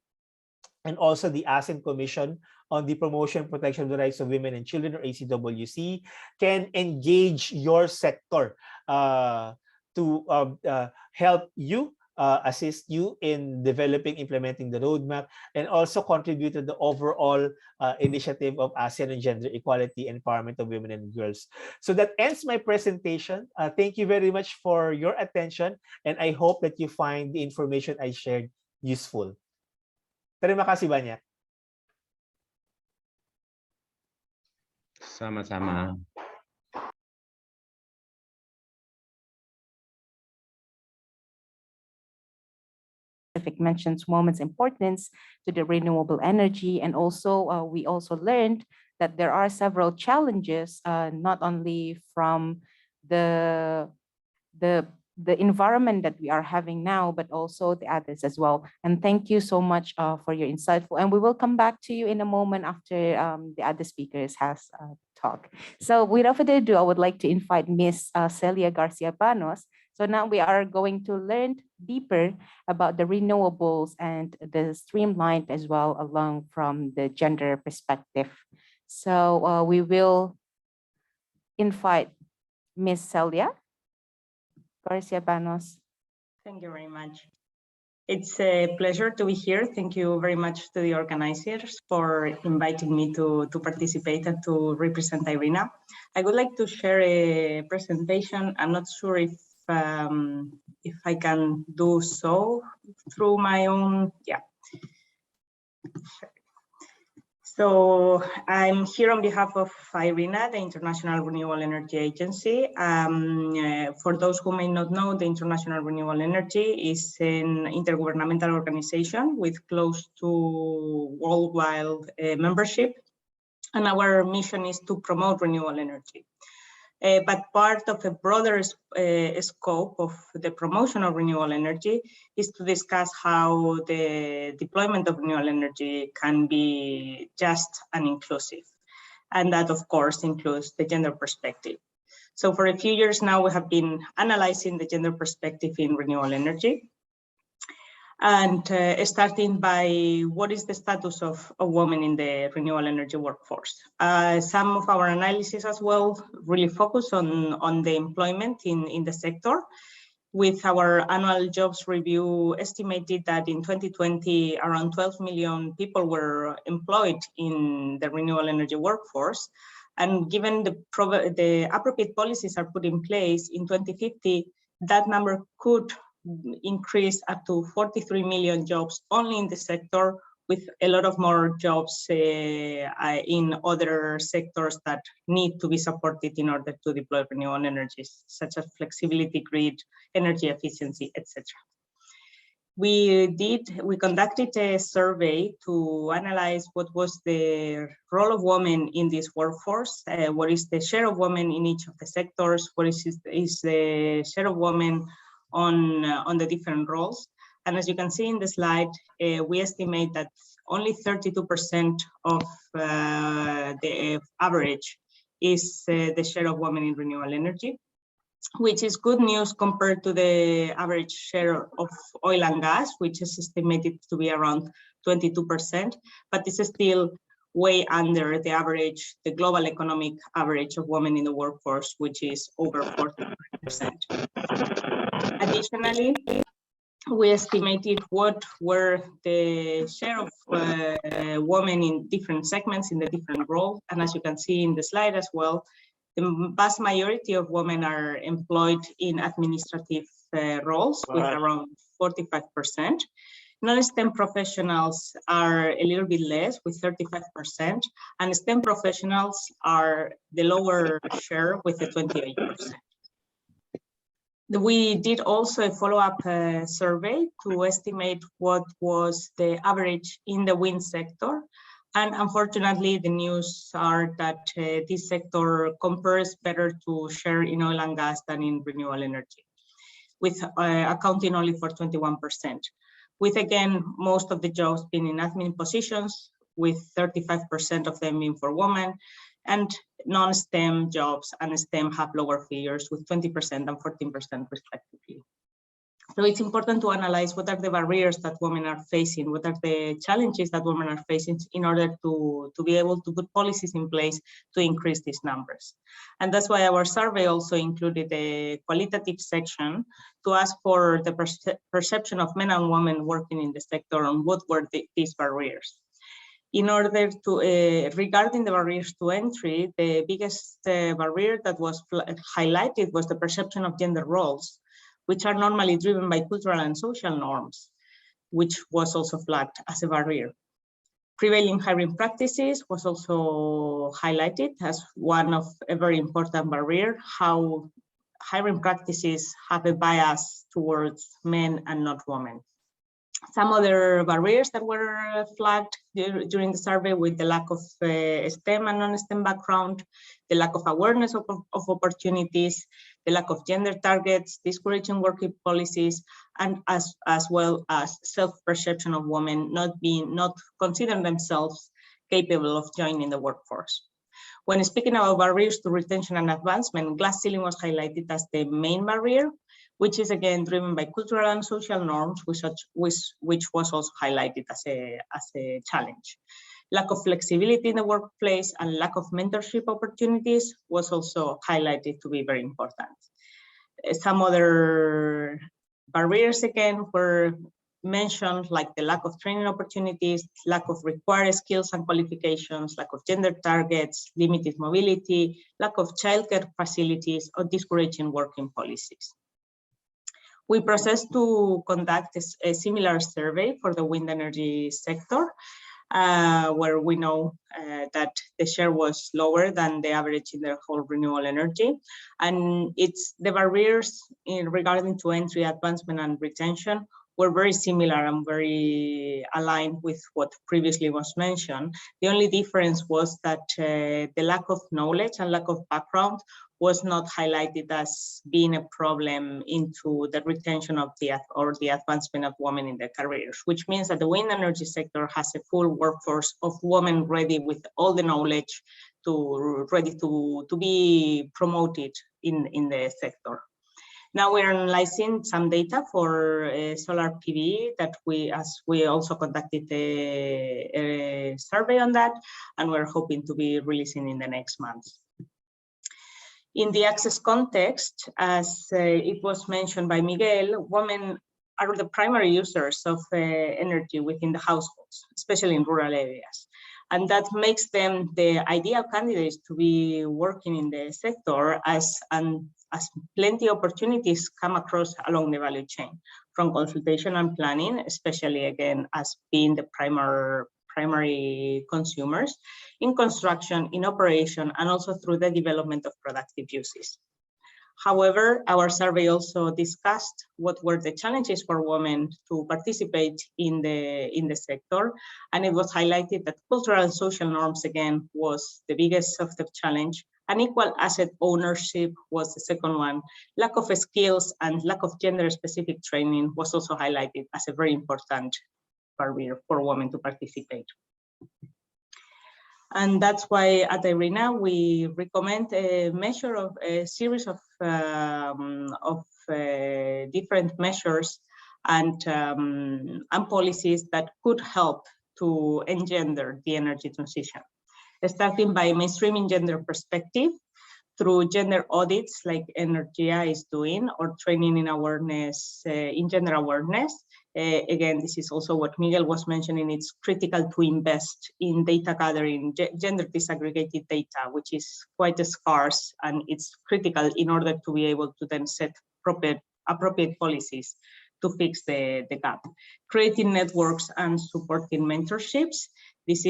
and also the ASEAN Commission on the Promotion and Protection of the Rights of Women and Children, or ACWC, can engage your sector to help you, assist you in developing, implementing the roadmap, and also contribute to the overall initiative of ASEAN on gender equality and empowerment of women and girls. So that ends my presentation. Thank you very much for your attention, and I hope that you find the information I shared useful. Terima kasih banyak. Sama-sama. Mentions women's importance to the renewable energy, and also we also learned that there are several challenges, not only from the environment that we are having now, but also the others as well. And thank you so much for your insightful, and we will come back to you in a moment after the other speakers has talked. So without further ado, I would like to invite Ms. Celia Garcia-Banos. So now we are going to learn deeper about the renewables and the streamlined as well, along from the gender perspective. So we will invite Ms. Celia Garcia-Banos. Thank you very much. It's a pleasure to be here. Thank you very much to the organizers for inviting me to participate and to represent IRENA. I would like to share a presentation. I'm not sure if I can do so through my own, yeah. So I'm here on behalf of IRENA, the International Renewable Energy Agency. For those who may not know, the International Renewable Energy is an intergovernmental organization with close to worldwide membership. And our mission is to promote renewable energy. But part of a broader scope of the promotion of renewable energy is to discuss how the deployment of renewable energy can be just and inclusive. And that, of course, includes the gender perspective. So for a few years now, we have been analyzing the gender perspective in renewable energy. And starting by what is the status of women in the renewable energy workforce. Some of our analysis as well really focus on the employment in the sector, with our annual jobs review estimated that in 2020, around 12 million people were employed in the renewable energy workforce. And given the appropriate policies are put in place in 2050, that number could increase up to 43 million jobs only in the sector, with a lot of more jobs in other sectors that need to be supported in order to deploy renewable energies, such as flexibility grid, energy efficiency, etc. We conducted a survey to analyze what was the role of women in this workforce, what is the share of women in each of the sectors, what is the share of women on the different roles. And as you can see in the slide, we estimate that only 32% of the average is the share of women in renewable energy, which is good news compared to the average share of oil and gas, which is estimated to be around 22%, but this is still way under the average, the global economic average of women in the workforce, which is over 40%. Additionally, we estimated what were the share of women in different segments, in the different roles. And as you can see in the slide as well, the vast majority of women are employed in administrative roles, with around 45%. Non-STEM professionals are a little bit less, with 35%, and STEM professionals are the lower share, with the 28%. We did also a follow-up survey to estimate what was the average in the wind sector. And unfortunately, the news are that this sector compares better to share in oil and gas than in renewable energy, with accounting only for 21%. With, again, most of the jobs being in admin positions, with 35% of them being for women, and non-STEM jobs and STEM have lower figures, with 20% and 14% respectively. So it's important to analyze what are the barriers that women are facing, what are the challenges that women are facing in order to be able to put policies in place to increase these numbers. And that's why our survey also included a qualitative section to ask for the perception of men and women working in the sector and what were these barriers. In order to, regarding the barriers to entry, the biggest barrier that was highlighted was the perception of gender roles, which are normally driven by cultural and social norms, which was also flagged as a barrier. Prevailing hiring practices was also highlighted as one of a very important barrier, how hiring practices have a bias towards men and not women. Some other barriers that were flagged during the survey, with the lack of STEM and non-STEM background, the lack of awareness of opportunities, the lack of gender targets, discouraging working policies, and as well as self-perception of women not considering themselves capable of joining the workforce. When speaking about barriers to retention and advancement, glass ceiling was highlighted as the main barrier, which is again driven by cultural and social norms, which was also highlighted as a challenge. Lack of flexibility in the workplace and lack of mentorship opportunities was also highlighted to be very important. Some other barriers again were mentioned, like the lack of training opportunities, lack of required skills and qualifications, lack of gender targets, limited mobility, lack of childcare facilities, or discouraging working policies. We processed to conduct a similar survey for the wind energy sector. where we know that the share was lower than the average in the whole renewable energy. And it's the barriers regarding to entry, advancement, and retention were very similar and very aligned with what previously was mentioned. The only difference was that the lack of knowledge and lack of background was not highlighted as being a problem into the retention of the advancement of women in their careers, which means that the wind energy sector has a full workforce of women ready with all the knowledge ready to be promoted in the sector. Now we're analyzing some data for solar PV that we also conducted a survey on that, and we're hoping to be releasing in the next months. In the access context, as it was mentioned by Miguel, women are the primary users of energy within the households, especially in rural areas. And that makes them the ideal candidates to be working in the sector as plenty of opportunities come across along the value chain, from consultation and planning, especially again as being the primary consumers, in construction, in operation, and also through the development of productive uses. However, our survey also discussed what were the challenges for women to participate in the sector, and it was highlighted that cultural and social norms again was the biggest of the challenge. Unequal asset ownership was the second one. Lack of skills and lack of gender-specific training was also highlighted as a very important barrier for women to participate. And that's why at IRENA we recommend a series of different measures and policies that could help to engender the energy transition. Starting by mainstreaming gender perspective through gender audits like Energia is doing, or training in awareness, in gender awareness. Again, this is also what Miguel was mentioning. It's critical to invest in data gathering, gender disaggregated data, which is quite scarce, and it's critical in order to be able to then set appropriate policies to fix the gap. Creating networks and supporting mentorships. This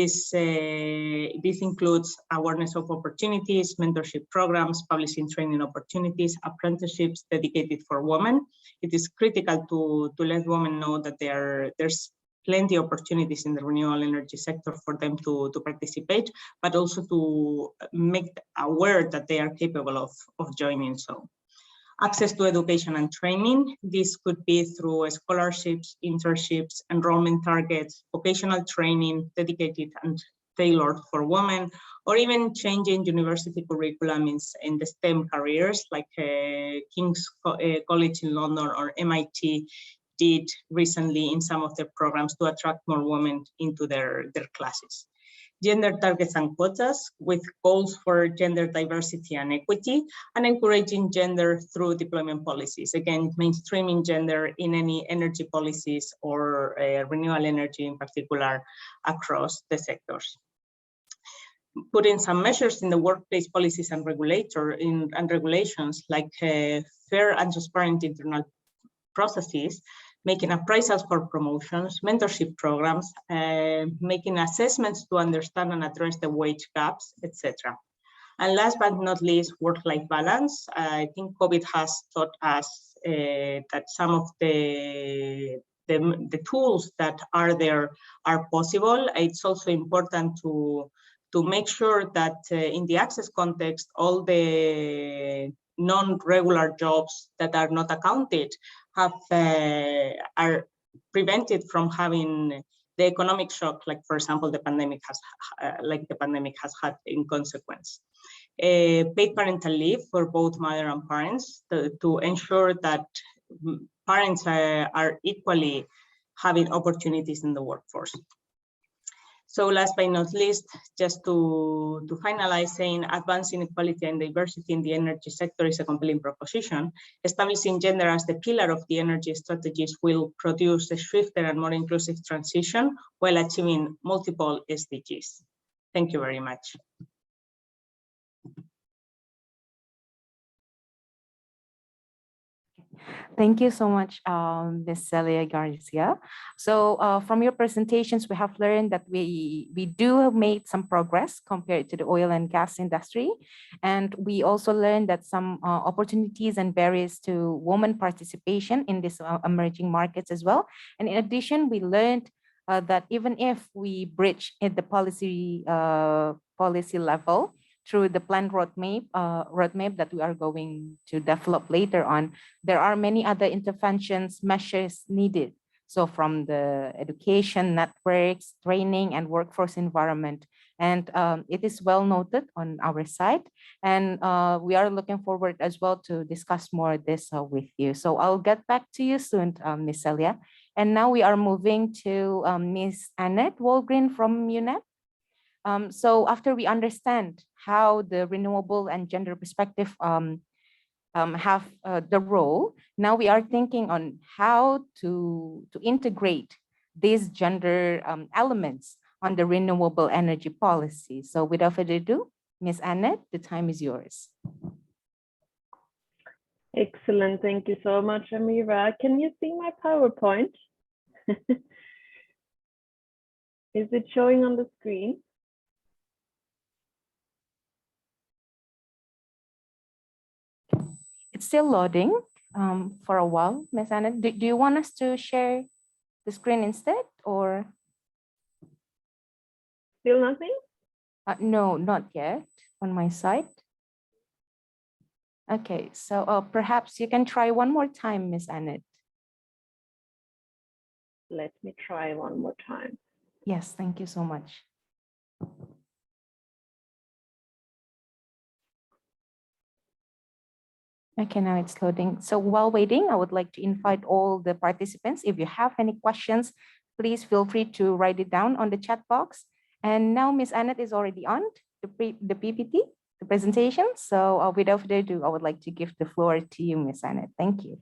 includes awareness of opportunities, mentorship programs, publishing training opportunities, apprenticeships dedicated for women. It is critical to let women know that there's plenty of opportunities in the renewable energy sector for them to participate, but also to make aware that they are capable of joining so. Access to education and training. This could be through scholarships, internships, enrollment targets, vocational training dedicated and tailored for women, or even changing university curriculum in the STEM careers like King's College in London or MIT did recently in some of their programs to attract more women into their classes. Gender targets and quotas with goals for gender diversity and equity, and encouraging gender through deployment policies. Again, mainstreaming gender in any energy policies or renewable energy in particular across the sectors. Putting some measures in the workplace policies and regulations like fair and transparent internal processes, making appraisals for promotions, mentorship programs, making assessments to understand and address the wage gaps, etc. And last but not least, work-life balance. I think COVID has taught us that some of the tools that are there are possible. It's also important to make sure that in the access context, all the non-regular jobs that are not accounted are prevented from having the economic shock, like for example the pandemic has had in consequence. Paid parental leave for both mother and parents to ensure that parents are equally having opportunities in the workforce. So last but not least, just to finalize, saying advancing equality and diversity in the energy sector is a compelling proposition. Establishing gender as the pillar of the energy strategies will produce a swifter and more inclusive transition while achieving multiple SDGs. Thank you very much. Thank you so much, Ms. Celia Garcia. So from your presentations, we have learned that we do have made some progress compared to the oil and gas industry. And we also learned that some opportunities and barriers to women participation in these emerging markets as well. And in addition, we learned that even if we bridge at the policy level, through the planned roadmap that we are going to develop later on, there are many other interventions, measures needed. So from the education, networks, training, and workforce environment. And it is well noted on our side. And we are looking forward as well to discuss more of this with you. So I'll get back to you soon, Ms. Celia. And now we are moving to Ms. Annette Walgreen from UNEP. So after we understand how the renewable and gender perspective have the role, now we are thinking on how to integrate these gender elements on the renewable energy policy. So without further ado, Ms. Annette, the time is yours. Excellent. Thank you so much, Amira. Can you see my PowerPoint? Is it showing on the screen? It's still loading for a while, Ms. Anna. Do you want us to share the screen instead, or? Still nothing? No, not yet on my side. Okay, so perhaps you can try one more time, Ms. Annette. Let me try one more time. Yes, thank you so much. Okay, now it's loading. So while waiting, I would like to invite all the participants. If you have any questions, please feel free to write it down on the chat box. And now Ms. Annette is already on the PPT, the presentation. So without further ado, I would like to give the floor to you, Ms. Annette. Thank you.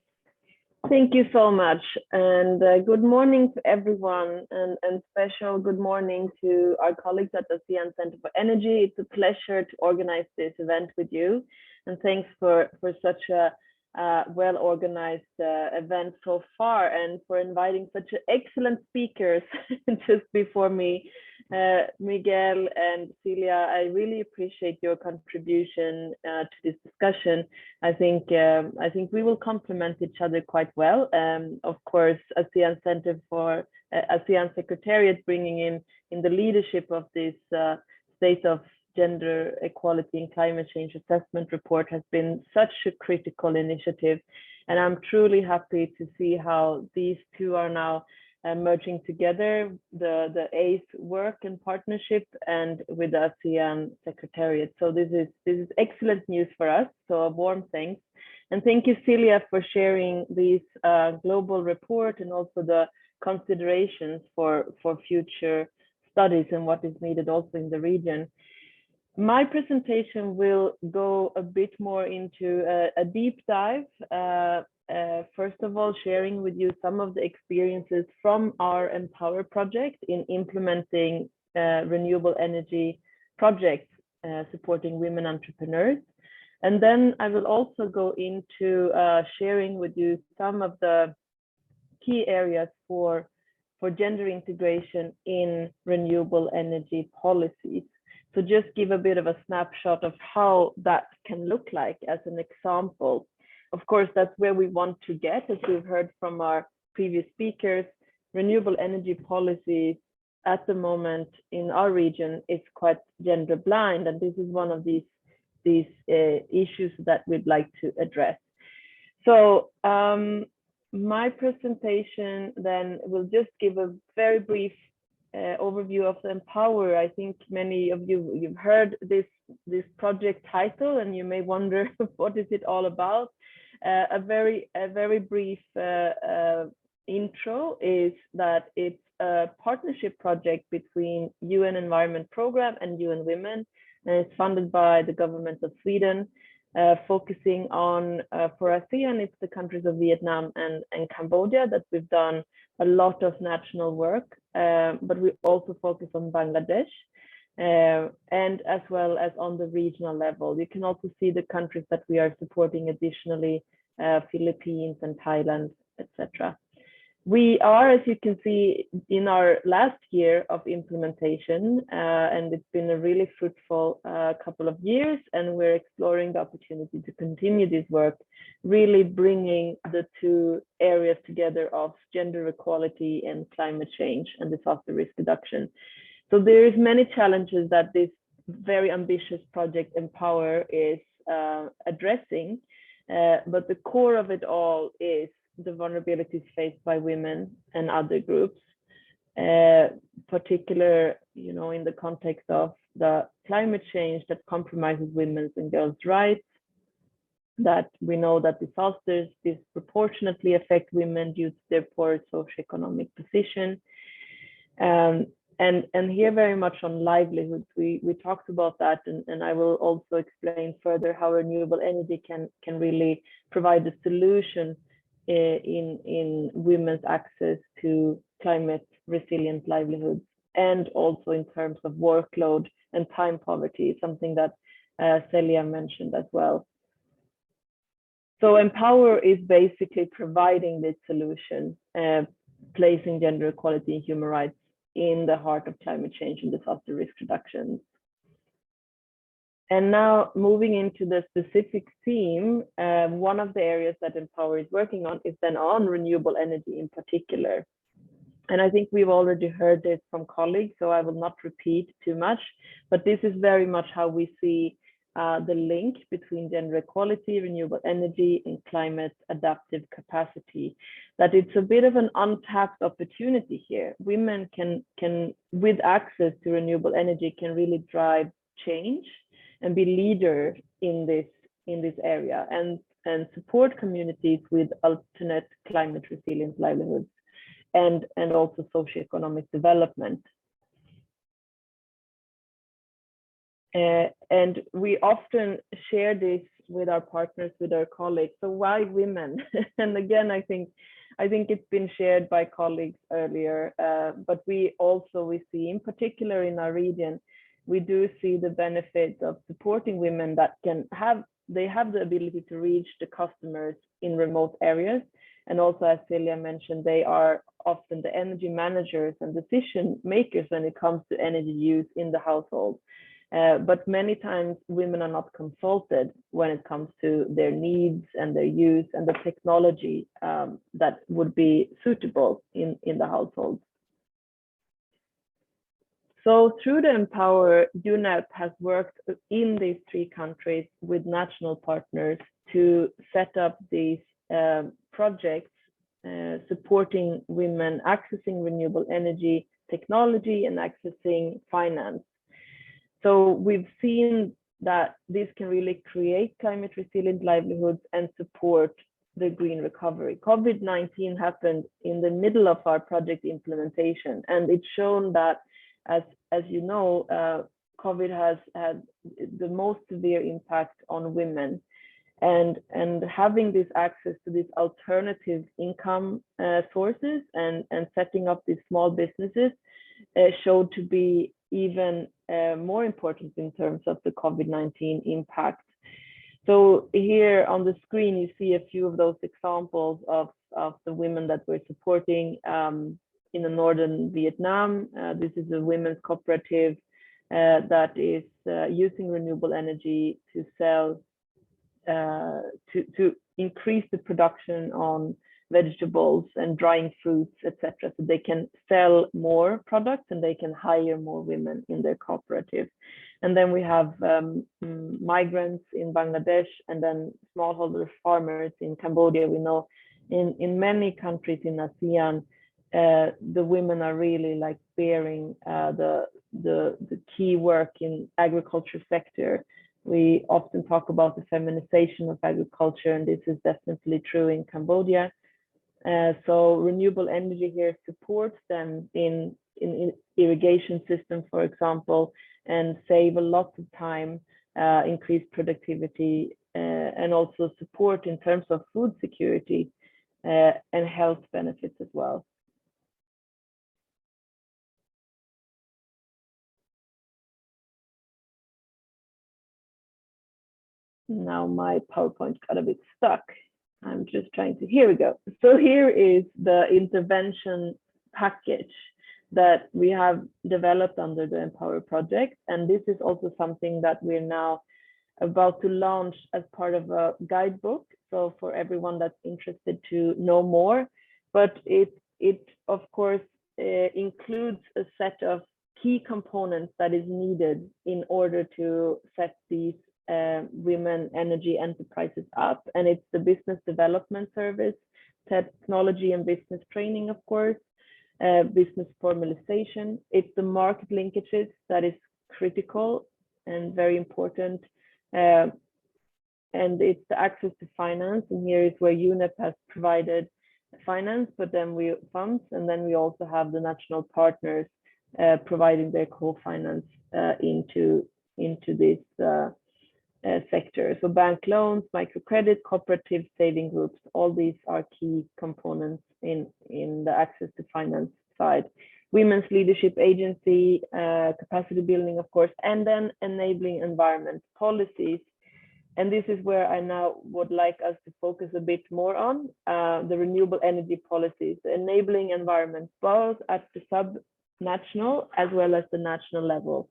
Thank you so much. And good morning to everyone, and special good morning to our colleagues at the ASEAN Centre for Energy. It's a pleasure to organize this event with you. And thanks for such a well-organized event so far, and for inviting such excellent speakers just before me. Miguel and Celia, I really appreciate your contribution to this discussion. I think we will complement each other quite well. Of course, ASEAN Centre for ASEAN Secretariat bringing in the leadership of this State of Gender Equality and Climate Change Assessment Report has been such a critical initiative. And I'm truly happy to see how these two are now merging together, the ACE work and partnership and with the ASEAN Secretariat. So this is excellent news for us. So a warm thanks. And thank you, Celia, for sharing this global report and also the considerations for future studies and what is needed also in the region. My presentation will go a bit more into a deep dive. First of all, sharing with you some of the experiences from our Empower project in implementing renewable energy projects supporting women entrepreneurs. And then I will also go into sharing with you some of the key areas for gender integration in renewable energy policies. So just give a bit of a snapshot of how that can look like as an example. Of course, that's where we want to get, as we've heard from our previous speakers. Renewable energy policies at the moment in our region is quite gender blind, and this is one of these issues that we'd like to address. So my presentation then will just give a very brief overview of the Empower. I think many of you've heard this project title, and you may wonder what is it all about. A very brief intro is that it's a partnership project between UN Environment Programme and UN Women, and it's funded by the government of Sweden, focusing on for ASEAN, it's the countries of Vietnam and Cambodia that we've done a lot of national work, but we also focus on Bangladesh, and as well as on the regional level. You can also see the countries that we are supporting additionally Philippines and Thailand, etc. We are, as you can see, in our last year of implementation, and it's been a really fruitful couple of years, and we're exploring the opportunity to continue this work, really bringing the two areas together of gender equality and climate change and disaster risk reduction. So there is many challenges that this very ambitious project Empower is addressing, but the core of it all is the vulnerabilities faced by women and other groups, particular, in the context of the climate change that compromises women's and girls' rights, that we know that disasters disproportionately affect women due to their poor socioeconomic position. And here very much on livelihoods, we talked about that, and I will also explain further how renewable energy can really provide a solution in women's access to climate resilient livelihoods, and also in terms of workload and time poverty, something that Celia mentioned as well. So Empower is basically providing this solution, placing gender equality and human rights in the heart of climate change and disaster risk reduction. And now moving into the specific theme, one of the areas that Empower is working on is then on renewable energy in particular. And I think we've already heard this from colleagues, so I will not repeat too much, but this is very much how we see the link between gender equality, renewable energy, and climate adaptive capacity, that it's a bit of an untapped opportunity here. Women can with access to renewable energy, can really drive change and be leaders in this area, and support communities with alternate climate resilient livelihoods, and also socioeconomic development. And we often share this with our partners, with our colleagues. So why women? And again, I think it's been shared by colleagues earlier, but we see, in particular in our region, we do see the benefit of supporting women that they have the ability to reach the customers in remote areas. And also, as Celia mentioned, they are often the energy managers and decision makers when it comes to energy use in the household. But many times women are not consulted when it comes to their needs and their use and the technology that would be suitable in the household. So through the Empower, UNEP has worked in these three countries with national partners to set up these projects supporting women accessing renewable energy technology and accessing finance. So we've seen that this can really create climate resilient livelihoods and support the green recovery. COVID-19 happened in the middle of our project implementation, and it's shown that, as you know, COVID has had the most severe impact on women, and having this access to these alternative income sources and setting up these small businesses showed to be even more important in terms of the COVID-19 impact. So here on the screen, you see a few of those examples of the women that we're supporting in the northern Vietnam. This is a women's cooperative that is using renewable energy to sell, to increase the production on vegetables and drying fruits, etc. So they can sell more products and they can hire more women in their cooperative. And then we have migrants in Bangladesh, and then smallholder farmers in Cambodia. We know in many countries in ASEAN, the women are really like bearing the key work in agriculture sector. We often talk about the feminization of agriculture, and this is definitely true in Cambodia. So renewable energy here supports them in irrigation system, for example, and save a lot of time, increase productivity, and also support in terms of food security and health benefits as well. Now my PowerPoint got a bit stuck. I'm just trying to, here we go. So here is the intervention package that we have developed under the Empower project. And this is also something that we're now about to launch as part of a guidebook. So for everyone that's interested to know more, but it of course includes a set of key components that is needed in order to set these women energy enterprises up. And it's the business development service, technology and business training, of course, business formalization. It's the market linkages that is critical and very important. And it's the access to finance. And here is where UNEP has provided finance, but then we funds, and then we also have the national partners providing their co-finance into this sector. So bank loans, microcredit, cooperative saving groups, all these are key components in the access to finance side. Women's leadership agency, capacity building, of course, and then enabling environment policies. And this is where I now would like us to focus a bit more on the renewable energy policies, enabling environment, both at the sub-national as well as the national level.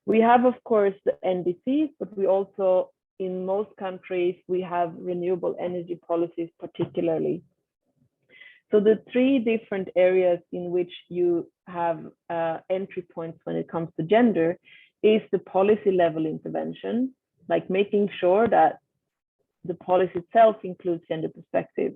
We have, of course, the NDCs, but we also, in most countries, we have renewable energy policies particularly. So the three different areas in which you have entry points when it comes to gender is the policy level intervention, like making sure that the policy itself includes gender perspective.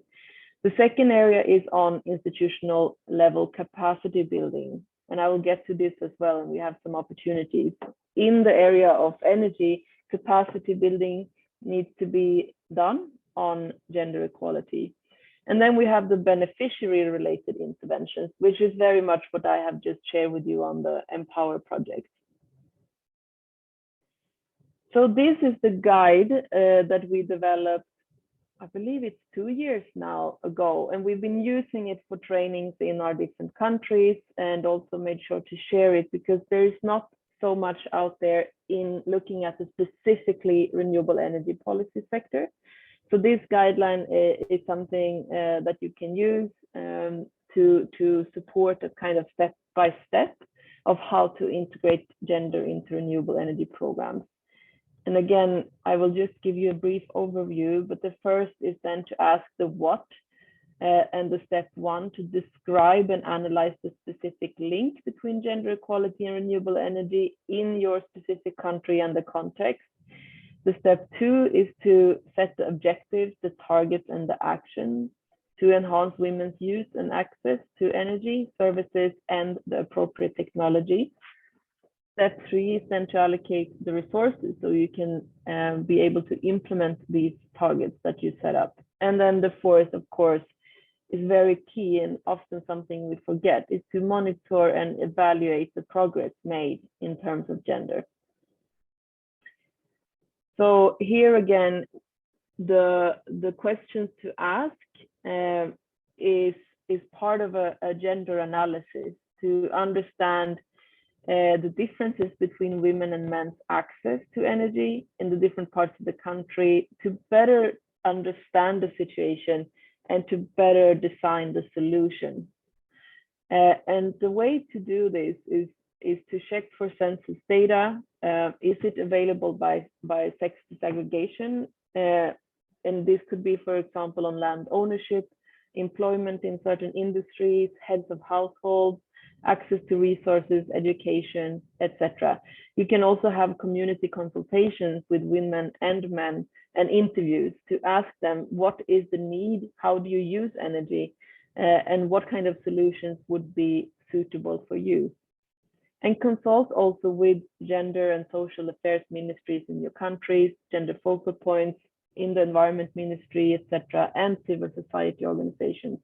The second area is on institutional level capacity building. And I will get to this as well, and we have some opportunities. In the area of energy, capacity building needs to be done on gender equality. And then we have the beneficiary related interventions, which is very much what I have just shared with you on the Empower project. So this is the guide that we developed, I believe it's 2 years now ago, and we've been using it for trainings in our different countries, and also made sure to share it because there is not so much out there in looking at the specifically renewable energy policy sector. So this guideline is something that you can use to support a kind of step-by-step of how to integrate gender into renewable energy programs. And again, I will just give you a brief overview, but the first is then to ask the what, and the step one to describe and analyze the specific link between gender equality and renewable energy in your specific country and the context. The step two is to set the objectives, the targets, and the actions to enhance women's use and access to energy, services, and the appropriate technology. Step three is then to allocate the resources so you can be able to implement these targets that you set up. And then the fourth, of course, is very key and often something we forget, is to monitor and evaluate the progress made in terms of gender. So here again, the questions to ask is part of a gender analysis to understand the differences between women and men's access to energy in the different parts of the country, to better understand the situation and to better design the solution. And the way to do this is to check for census data. Is it available by sex disaggregation? And this could be, for example, on land ownership, employment in certain industries, heads of households, access to resources, education, etc. You can also have community consultations with women and men and interviews to ask them what is the need, how do you use energy, and what kind of solutions would be suitable for you. And consult also with gender and social affairs ministries in your countries, gender focal points in the environment ministry, etc., and civil society organizations.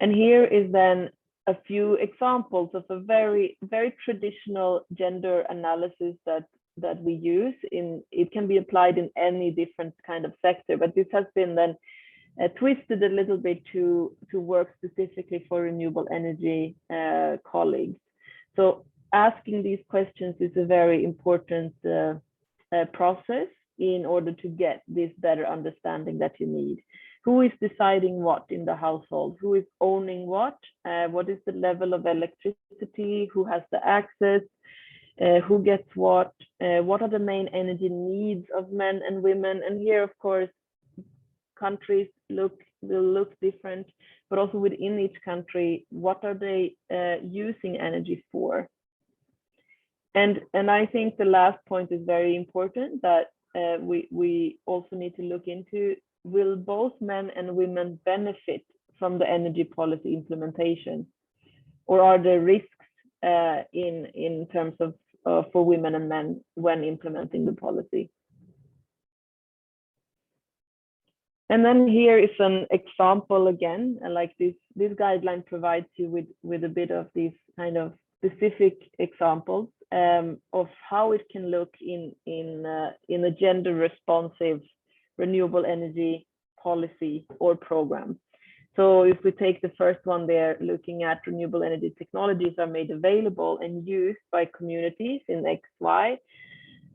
And here is then a few examples of a very, very traditional gender analysis that we use. It can be applied in any different kind of sector, but this has been then twisted a little bit to work specifically for renewable energy colleagues. So asking these questions is a very important process in order to get this better understanding that you need. Who is deciding what in the household? Who is owning what? What is the level of electricity? Who has the access? Who gets what? What are the main energy needs of men and women? And here, of course, countries will look different, but also within each country, what are they using energy for? And I think the last point is very important, that we also need to look into, will both men and women benefit from the energy policy implementation? Or are there risks in terms of for women and men when implementing the policy? And then here is an example again, like this guideline provides you with a bit of these kind of specific examples of how it can look in a gender responsive renewable energy policy or program. So if we take the first one there, looking at renewable energy technologies are made available and used by communities in XY.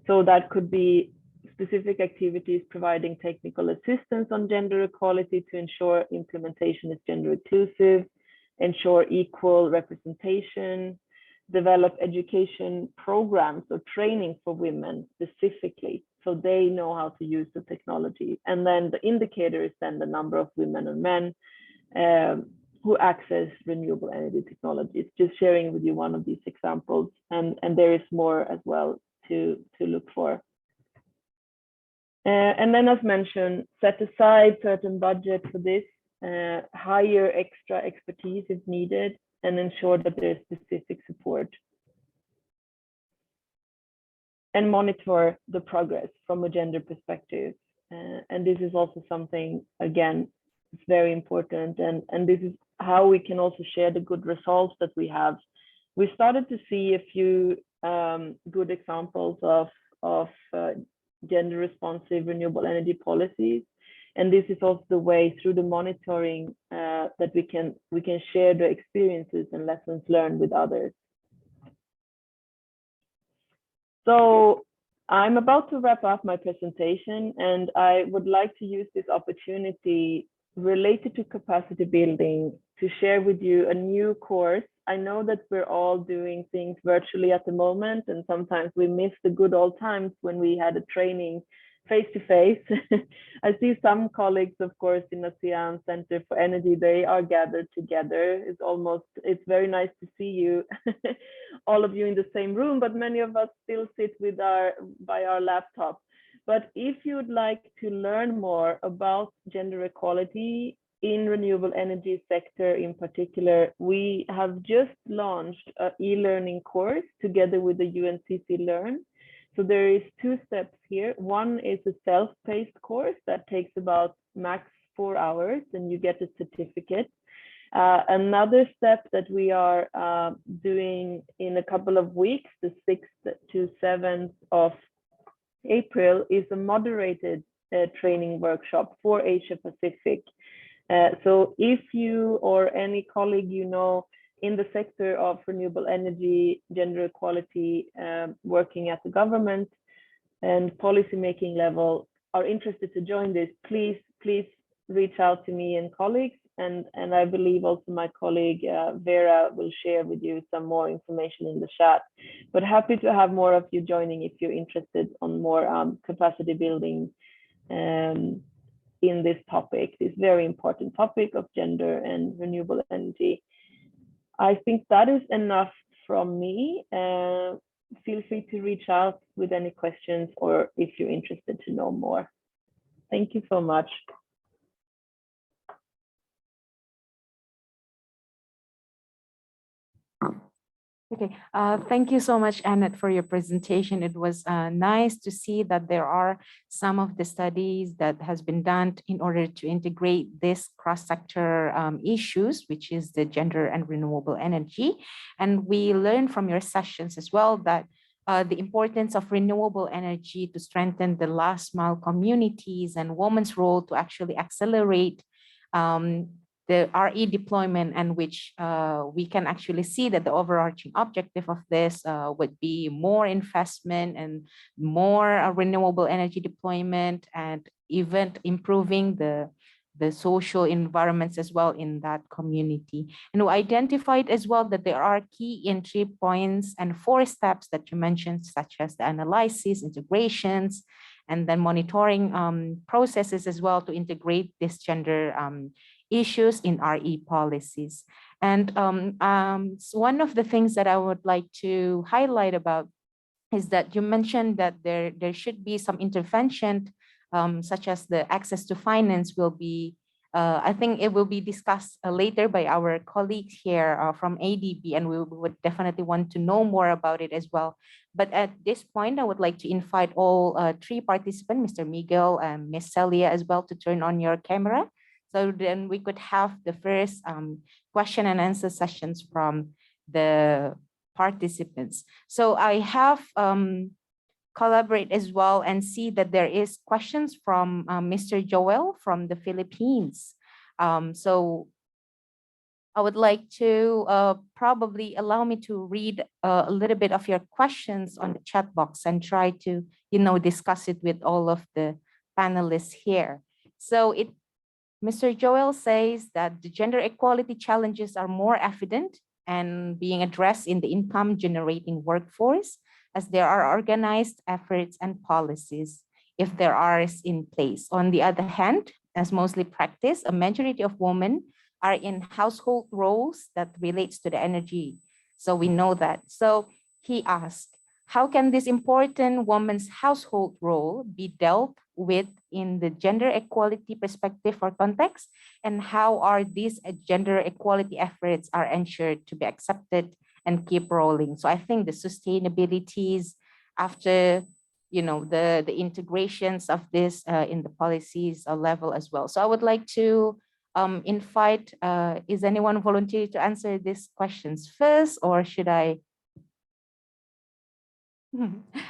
So that could be specific activities providing technical assistance on gender equality to ensure implementation is gender inclusive, ensure equal representation, develop education programs or training for women specifically, so they know how to use the technology. And then the indicator is then the number of women and men who access renewable energy technologies. Just sharing with you one of these examples, and there is more as well to look for. And then, as mentioned, set aside certain budget for this, hire extra expertise if needed, and ensure that there is specific support. And monitor the progress from a gender perspective. And this is also something, again, it's very important. And this is how we can also share the good results that we have. We started to see a few good examples of gender responsive renewable energy policies. And this is also the way through the monitoring that we can share the experiences and lessons learned with others. So I'm about to wrap up my presentation, and I would like to use this opportunity related to capacity building to share with you a new course. I know that we're all doing things virtually at the moment, and sometimes we miss the good old times when we had a training face-to-face. I see some colleagues, of course, in ASEAN Centre for Energy, they are gathered together. It's very nice to see you, all of you in the same room, but many of us still sit by our laptop. But if you would like to learn more about gender equality in renewable energy sector in particular, we have just launched an e-learning course together with the UNCC Learn. So there is 2 steps here. One is a self-paced course that takes about max 4 hours, and you get a certificate. Another step that we are doing in a couple of weeks, the 6th to 7th of April, is a moderated training workshop for Asia Pacific. So if you or any colleague you know in the sector of renewable energy, gender equality, working at the government and policy making level are interested to join this, please reach out to me and colleagues. And I believe also my colleague Vera will share with you some more information in the chat. But happy to have more of you joining if you're interested on more capacity building in this topic, this very important topic of gender and renewable energy. I think that is enough from me. Feel free to reach out with any questions or if you're interested to know more. Thank you so much. Okay, thank you so much, Annette, for your presentation. It was nice to see that there are some of the studies that has been done in order to integrate this cross-sector issues, which is the gender and renewable energy. And we learned from your sessions as well that the importance of renewable energy to strengthen the last mile communities and women's role to actually accelerate the RE deployment, and which we can actually see that the overarching objective of this would be more investment and more renewable energy deployment, and even improving the social environments as well in that community. And we identified as well that there are key entry points and 4 steps that you mentioned, such as the analysis, integrations, and then monitoring processes as well to integrate this gender issues in RE policies. And so one of the things that I would like to highlight about is that you mentioned that there should be some intervention, such as the access to finance will be, I think it will be discussed later by our colleagues here from ADB, and we would definitely want to know more about it as well. But at this point, I would like to invite all 3 participants, Mr. Miguel and Ms. Celia as well, to turn on your camera. So then we could have the first question and answer sessions from the participants. So I have collaborate as well and see that there is questions from Mr. Joel from the Philippines. So I would like to probably allow me to read a little bit of your questions on the chat box and try to, discuss it with all of the panelists here. So Mr. Joel says that the gender equality challenges are more evident and being addressed in the income generating workforce, as there are organized efforts and policies, if there are in place. On the other hand, as mostly practice, a majority of women are in household roles that relates to the energy. So we know that. So he asked, how can this important woman's household role be dealt with in the gender equality perspective or context? And how are these gender equality efforts are ensured to be accepted and keep rolling? So I think the sustainabilities after, the integrations of this in the policies level as well. So I would like to invite, is anyone volunteering to answer these questions first, or should I?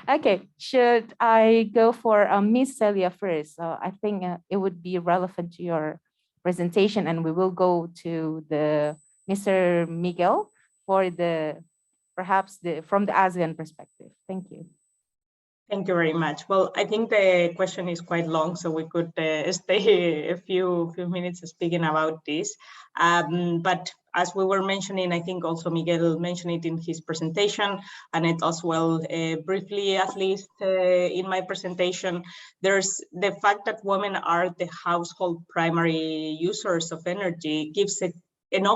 Okay, should I go for Ms. Celia first? I think it would be relevant to your presentation, and we will go to the Mr. Miguel for perhaps from the ASEAN perspective. Thank you. Thank you very much. Well, I think the question is quite long, so we could stay a few minutes speaking about this. But as we were mentioning, I think also Miguel mentioned it in his presentation, and it as well briefly, at least in my presentation, there's the fact that women are the household primary users of energy gives an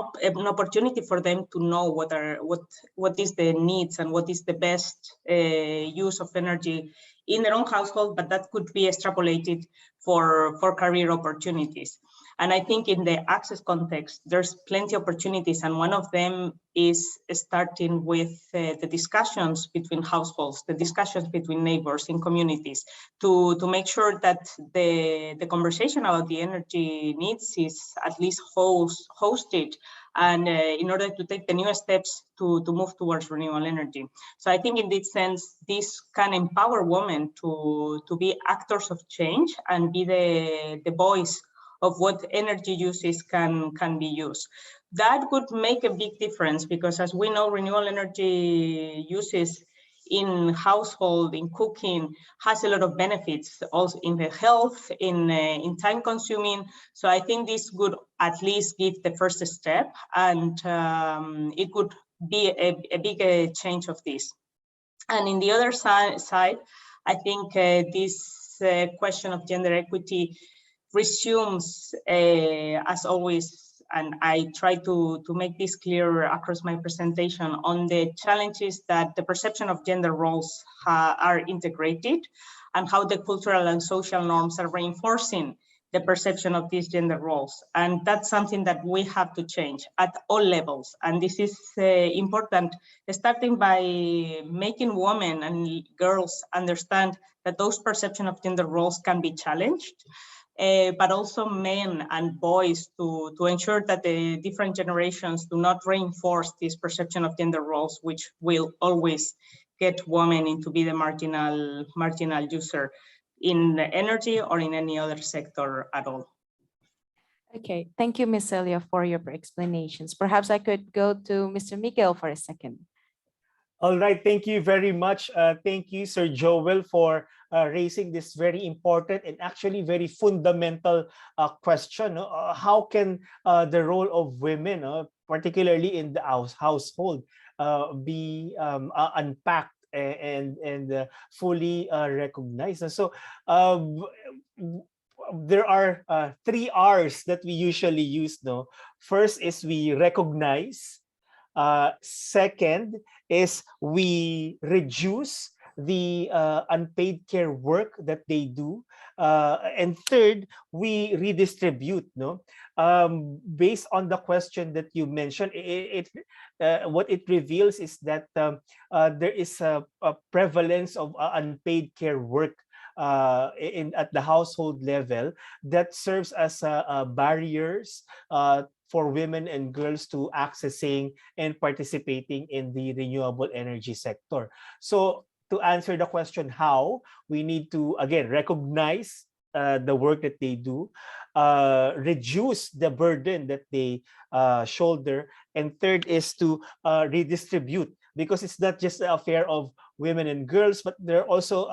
opportunity for them to know what is the needs and what is the best use of energy in their own household, but that could be extrapolated for career opportunities. And I think in the access context, there's plenty of opportunities, and one of them is starting with the discussions between households, the discussions between neighbors in communities, to make sure that the conversation about the energy needs is at least hosted, and in order to take the newest steps to move towards renewable energy. So I think in this sense, this can empower women to be actors of change and be the voice of what energy uses can be used. That could make a big difference, because as we know, renewable energy uses in household, in cooking, has a lot of benefits, also in the health, in time consuming. So I think this would at least give the first step, and it could be a big change of this. And in the other side, I think this question of gender equity resumes, as always, and I try to make this clear across my presentation, on the challenges that the perception of gender roles are integrated, and how the cultural and social norms are reinforcing the perception of these gender roles. And that's something that we have to change at all levels. And this is important, starting by making women and girls understand that those perception of gender roles can be challenged, but also men and boys to ensure that the different generations do not reinforce this perception of gender roles, which will always get women into be the marginal user in energy or in any other sector at all. Okay, thank you, Ms. Celia, for your explanations. Perhaps I could go to Mr. Miguel for a second. All right, thank you very much. Thank you, Sir Joel, for raising this very important and actually very fundamental question. How can the role of women, particularly in the household, be unpacked and fully recognized? And so there are 3 R's that we usually use. No, first is we recognize. Second is we reduce the unpaid care work that they do. And third, we redistribute. No, based on the question that you mentioned, what it reveals is that there is a prevalence of unpaid care work at the household level that serves as barriers for women and girls to accessing and participating in the renewable energy sector. So to answer the question how, we need to, again, recognize the work that they do, reduce the burden that they shoulder, and third is to redistribute, because it's not just an affair of women and girls, but there are also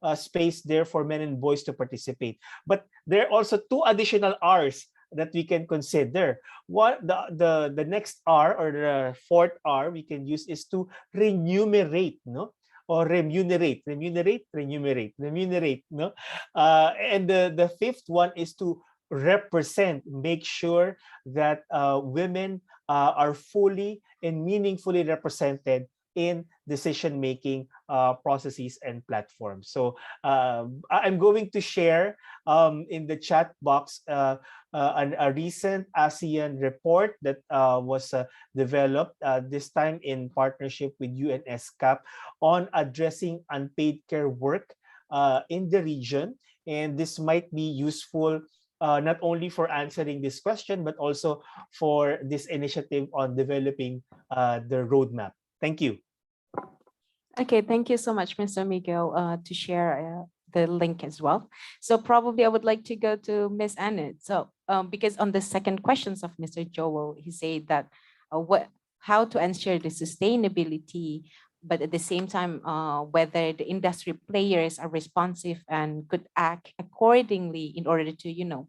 a space there for men and boys to participate. But there are also 2 additional R's that we can consider. What the next R, or the 4th R we can use, is to remunerate, no? Or remunerate, no? And the 5th one is to represent, make sure that women are fully and meaningfully represented in decision-making processes and platforms. So I'm going to share in the chat box a recent ASEAN report that was developed, this time in partnership with UNESCAP, on addressing unpaid care work in the region. And this might be useful not only for answering this question, but also for this initiative on developing the roadmap. Thank you. Okay, thank you so much, Mr. Miguel, to share the link as well. So probably I would like to go to Ms. Annette. So because on the second questions of Mr. Joel, he said that how to ensure the sustainability, but at the same time, whether the industry players are responsive and could act accordingly in order to,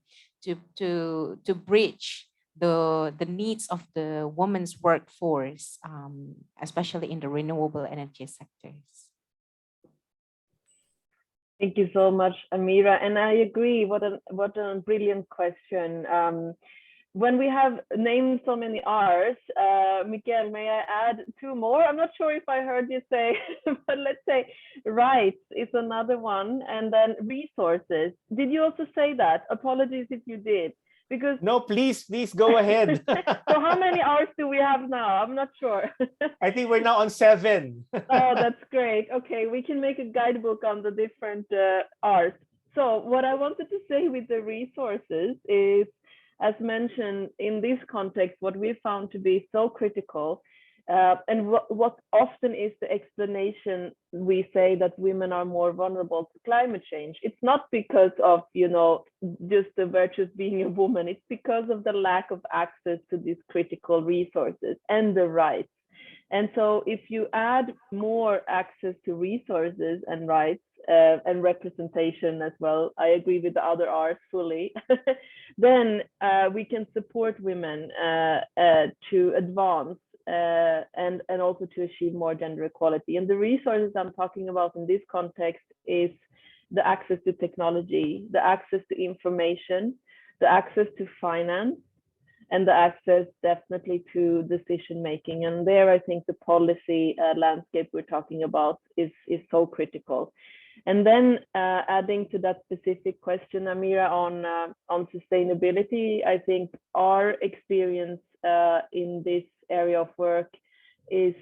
to bridge the needs of the women's workforce, especially in the renewable energy sectors. Thank you so much, Amira. And I agree, what a brilliant question. When we have named so many R's, Miguel, may I add 2 more? I'm not sure if I heard you say, but let's say rights is another one, and then resources. Did you also say that? Apologies if you did. Because no, please go ahead. So how many R's do we have now? I'm not sure. I think we're now on 7. Oh, that's great. Okay, we can make a guidebook on the different R's. So what I wanted to say with the resources is, as mentioned, in this context, what we found to be so critical, and what often is the explanation, we say that women are more vulnerable to climate change. It's not because of, just the virtues being a woman. It's because of the lack of access to these critical resources and the rights. And so if you add more access to resources and rights, and representation as well, I agree with the other R's fully, then we can support women to advance and also to achieve more gender equality. And the resources I'm talking about in this context is the access to technology, the access to information, the access to finance, and the access definitely to decision making. And there, I think the policy landscape we're talking about is so critical. And then adding to that specific question, Amira, on sustainability, I think our experience in this area of work is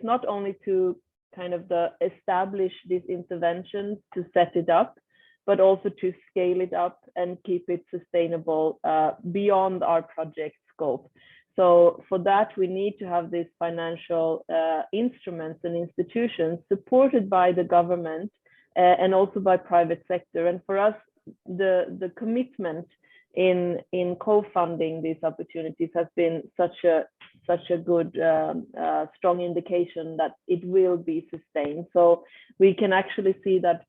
not only to kind of establish these interventions, to set it up, but also to scale it up and keep it sustainable beyond our project scope. So for that, we need to have these financial instruments and institutions supported by the government and also by private sector. And for us, the commitment in co-funding these opportunities has been such a good strong indication that it will be sustained. So we can actually see that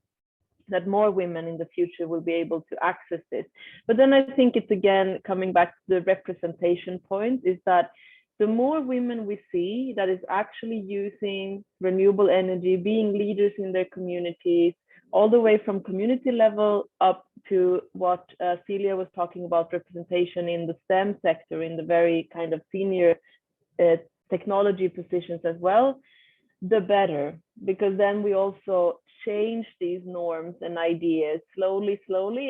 more women in the future will be able to access this. But then I think it's again coming back to the representation point, is that the more women we see that is actually using renewable energy, being leaders in their communities, all the way from community level up to what Celia was talking about, representation in the STEM sector, in the very kind of senior technology positions as well, the better, because then we also change these norms and ideas slowly,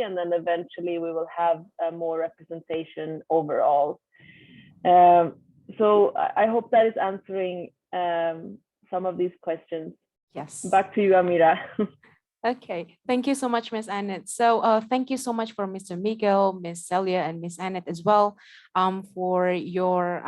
and then eventually we will have more representation overall. So I hope that is answering some of these questions. Yes. Back to you, Amira. Okay, thank you so much, Ms. Annette. So thank you so much for Mr. Miguel, Ms. Celia, and Ms. Annette as well for your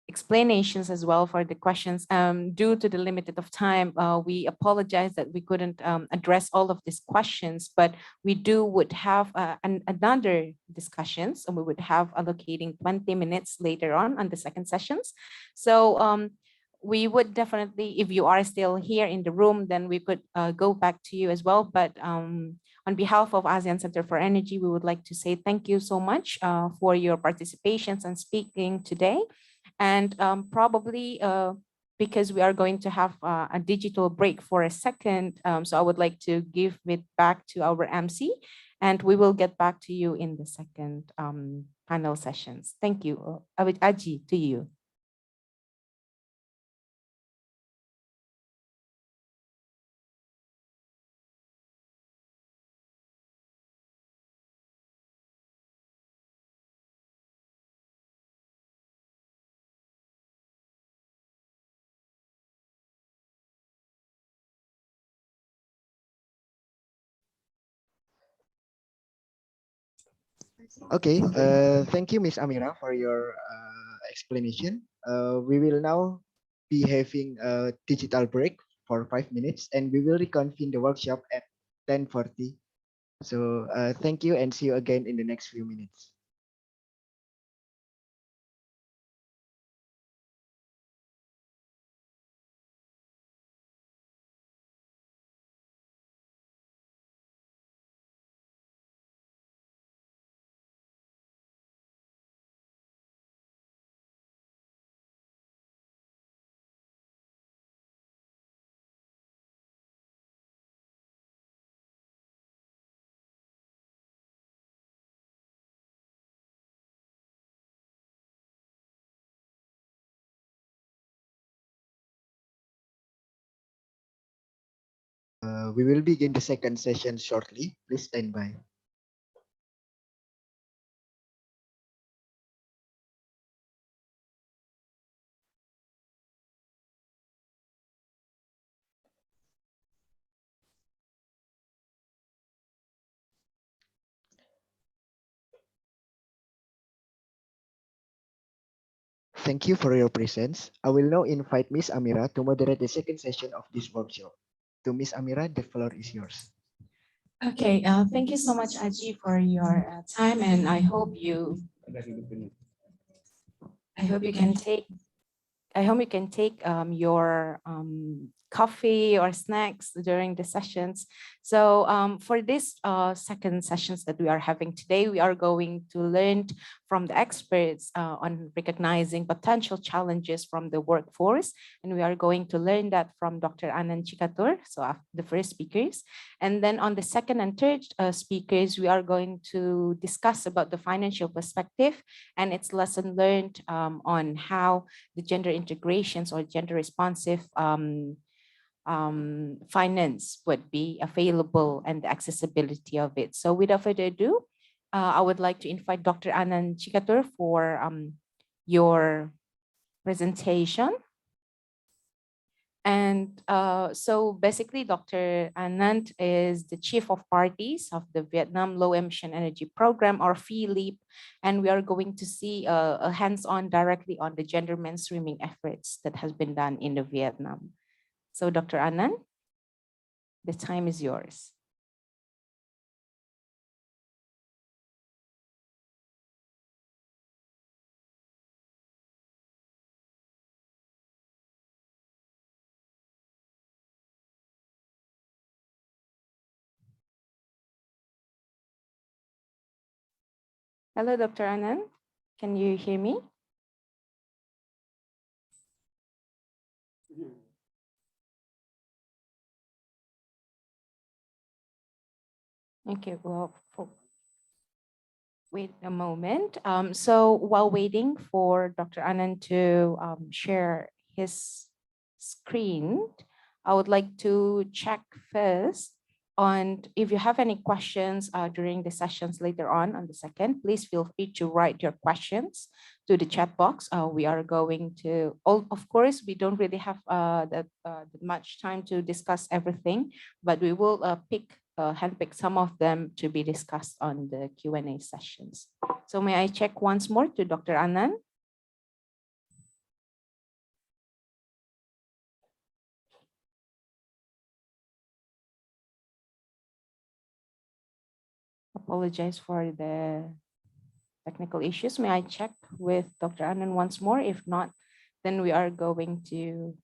explanations as well for the questions. Due to the limited of time, we apologize that we couldn't address all of these questions, but we would have another discussions, and we would have allocating 20 minutes later on the second sessions. So we would definitely, if you are still here in the room, then we could go back to you as well. But on behalf of ASEAN Center for Energy, we would like to say thank you so much for your participations and speaking today. And probably because we are going to have a digital break for a second, so I would like to give it back to our MC, and we will get back to you in the second panel sessions. Thank you. Aji, to you. Okay, thank you, Miss Amira, for your explanation. We will now be having a digital break for 5 minutes, and we will reconvene the workshop at 10:40. So thank you, and see you again in the next few minutes. We will begin the second session shortly. Please stand by. Thank you for your presence. I will now invite Miss Amira to moderate the second session of this workshop. To Miss Amira, the floor is yours. Okay, thank you so much, Aji, for your time, and I hope you can take your coffee or snacks during the sessions. So for this second sessions that we are having today, we are going to learn from the experts on recognizing potential challenges from the workforce. And we are going to learn that from Dr. Anand Chikatur, so the first speakers. And then on the second and third speakers, we are going to discuss about the financial perspective and its lesson learned on how the gender integrations or gender responsive finance would be available and the accessibility of it. So without further ado, I would like to invite Dr. Anand Chikatur for your presentation. And so basically, Dr. Anand is the Chief of Parties of the Vietnam Low Emission Energy Program, or VLEP, and we are going to see a hands-on directly on the gender mainstreaming efforts that has been done in the Vietnam. So Dr. Anand, the time is yours. Hello, Dr. Anand. Can you hear me? Okay, well, wait a moment. So while waiting for Dr. Anand to share his screen, I would like to check first on if you have any questions during the sessions later on the second, please feel free to write your questions to the chat box. We are going to, of course, we don't really have that much time to discuss everything, but we will handpick some of them to be discussed on the Q&A sessions. So may I check once more to Dr. Anand? Apologize for the technical issues. May I check with Dr. Anand once more? If not, then we are going to.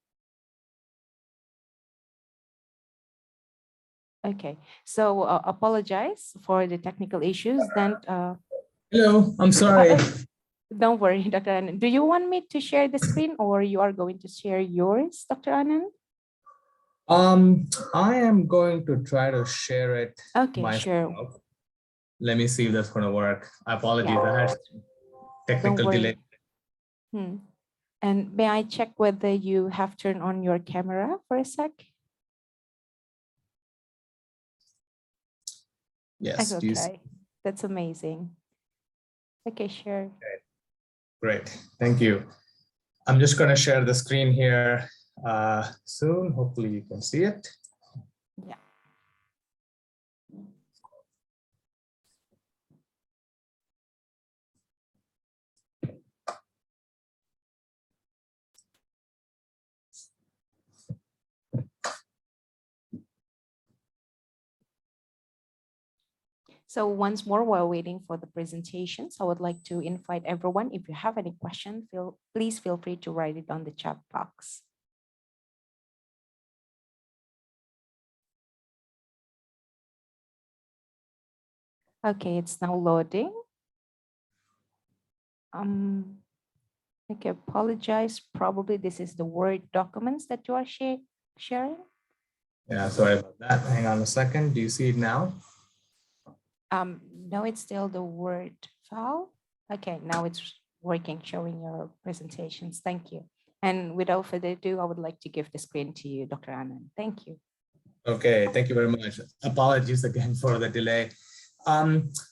Okay, so apologize for the technical issues. Then. Hello, I'm sorry. Don't worry, Dr. Anand. Do you want me to share the screen or you are going to share yours, Dr. Anand? I am going to try to share it myself. Sure. Let me see if that's going to work. I apologize. Yeah. I had technical delay. And may I check whether you have turned on your camera for a sec? Yes. Okay, that's amazing. Okay, sure. Okay. Great, thank you. I'm just going to share the screen here soon. Hopefully you can see it. Yeah. So once more, while waiting for the presentations, I would like to invite everyone, if you have any question, please feel free to write it on the chat box. Okay, it's now loading. Okay, apologize. Probably this is the Word documents that you are sharing. Yeah, sorry about that. Hang on a second. Do you see it now? No, it's still the Word file. Okay, now it's working, showing your presentations. Thank you. And without further ado, I would like to give the screen to you, Dr. Anand. Thank you. Okay, thank you very much. Apologies again for the delay.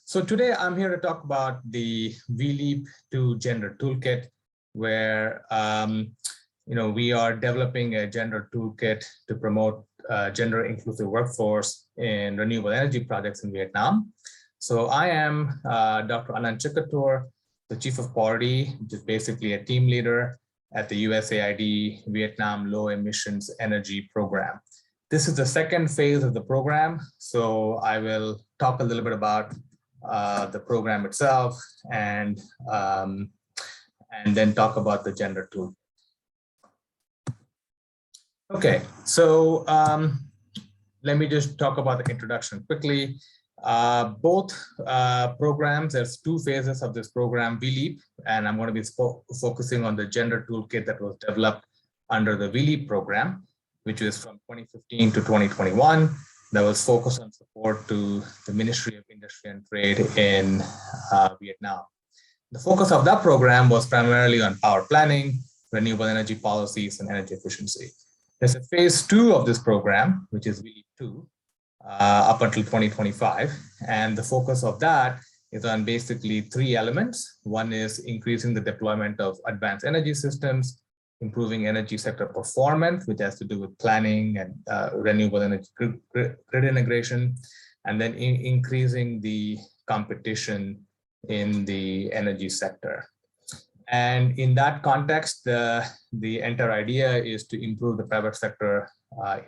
So today I'm here to talk about the VLEAP to Gender Toolkit, where we are developing a gender toolkit to promote gender inclusive workforce in renewable energy projects in Vietnam. So I am Dr. Anand Chikatur, the Chief of Quality, which is basically a team leader at the USAID Vietnam Low Emissions Energy Program. This is the second phase of the program, so I will talk a little bit about the program itself and then talk about the gender tool. Okay, so let me just talk about the introduction quickly. Both programs, there's two phases of this program, VLEAP, and I'm going to be focusing on the gender toolkit that was developed under the VLEAP program, which is from 2015 to 2021, that was focused on support to the Ministry of Industry and Trade in Vietnam. The focus of that program was primarily on power planning, renewable energy policies, and energy efficiency. There's a phase 2 of this program, which is VLEAP 2, up until 2025. And the focus of that is on basically 3 elements. One is increasing the deployment of advanced energy systems, improving energy sector performance, which has to do with planning and renewable energy grid integration, and then increasing the competition in the energy sector. And in that context, the entire idea is to improve the private sector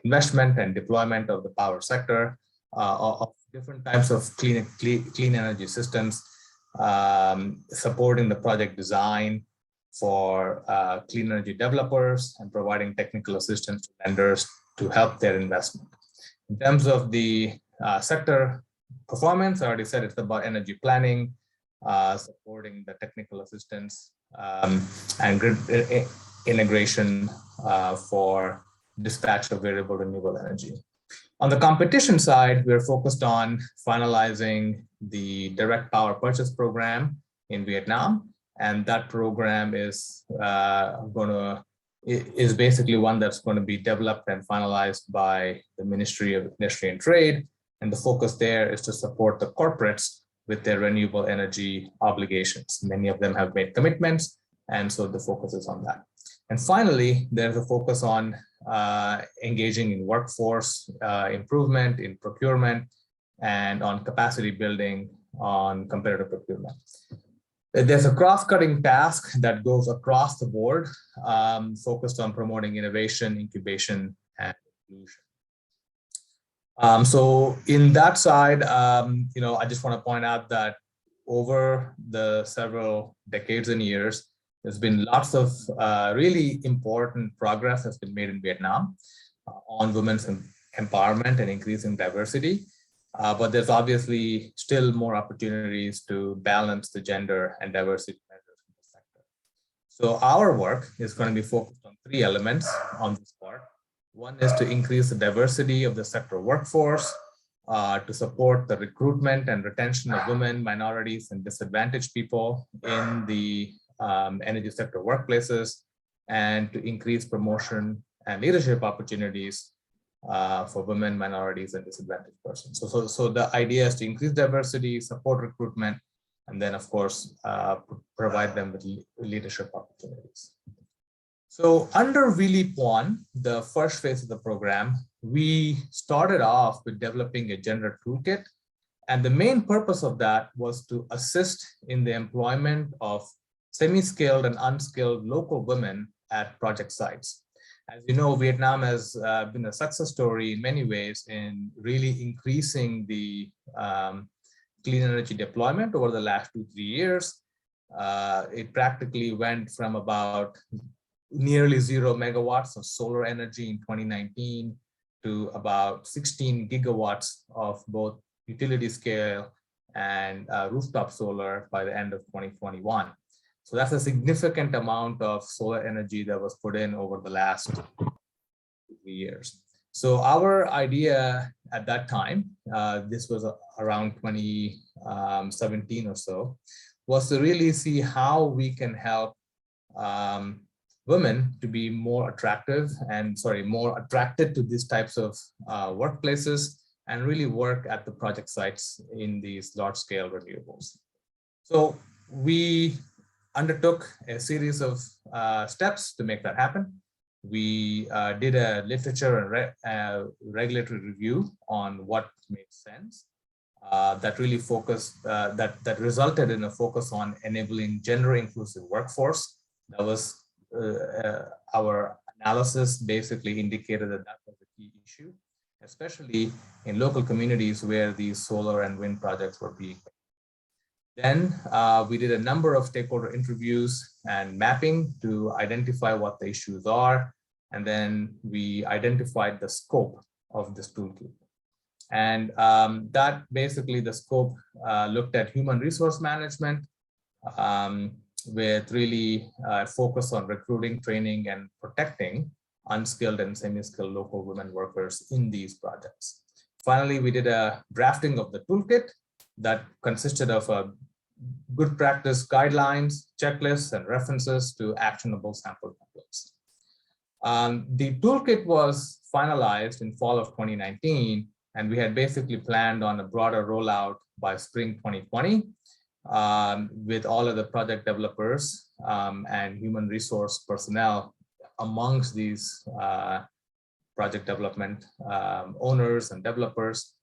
investment and deployment of the power sector of different types of clean energy systems, supporting the project design for clean energy developers and providing technical assistance to lenders to help their investment. In terms of the sector performance, I already said it's about energy planning, supporting the technical assistance and grid integration for dispatch of variable renewable energy. On the competition side, we're focused on finalizing the direct power purchase program in Vietnam, and that program is basically one that's going to be developed and finalized by the Ministry of Industry and Trade, and the focus there is to support the corporates with their renewable energy obligations. Many of them have made commitments, and so the focus is on that. And finally, there's a focus on engaging in workforce improvement, in procurement, and on capacity building on competitive procurement. There's a cross-cutting task that goes across the board, focused on promoting innovation, incubation, and inclusion. So in that side, I just want to point out that over the several decades and years, there's been lots of really important progress that's been made in Vietnam on women's empowerment and increasing diversity. But there's obviously still more opportunities to balance the gender and diversity measures in the sector. So our work is going to be focused on 3 elements on this part. One is to increase the diversity of the sector workforce, to support the recruitment and retention of women, minorities, and disadvantaged people in the energy sector workplaces, and to increase promotion and leadership opportunities for women, minorities, and disadvantaged persons. So the idea is to increase diversity, support recruitment, and then, of course, provide them with leadership opportunities. So under VLEAP 1, the first phase of the program, we started off with developing a gender toolkit. And the main purpose of that was to assist in the employment of semi-skilled and unskilled local women at project sites. As you know, Vietnam has been a success story in many ways in really increasing the clean energy deployment over the last 2-3 years. It practically went from about nearly 0 megawatts of solar energy in 2019 to about 16 gigawatts of both utility scale and rooftop solar by the end of 2021. So that's a significant amount of solar energy that was put in over the last 3 years. So our idea at that time, this was around 2017 or so, was to really see how we can help women to be more attracted to these types of workplaces and really work at the project sites in these large-scale renewables. So we undertook a series of steps to make that happen. We did a literature and regulatory review on what made sense. That really focused, that resulted in a focus on enabling gender-inclusive workforce. That was our analysis basically indicated that that was a key issue, especially in local communities where these solar and wind projects were being made. Then we did a number of stakeholder interviews and mapping to identify what the issues are. And then we identified the scope of this toolkit. And that basically the scope looked at human resource management, with really focus on recruiting, training, and protecting unskilled and semi-skilled local women workers in these projects. Finally, we did a drafting of the toolkit that consisted of good practice guidelines, checklists, and references to actionable sample templates. The toolkit was finalized in fall of 2019, and we had basically planned on a broader rollout by spring 2020. With all of the project developers and human resource personnel amongst these project development owners and developers.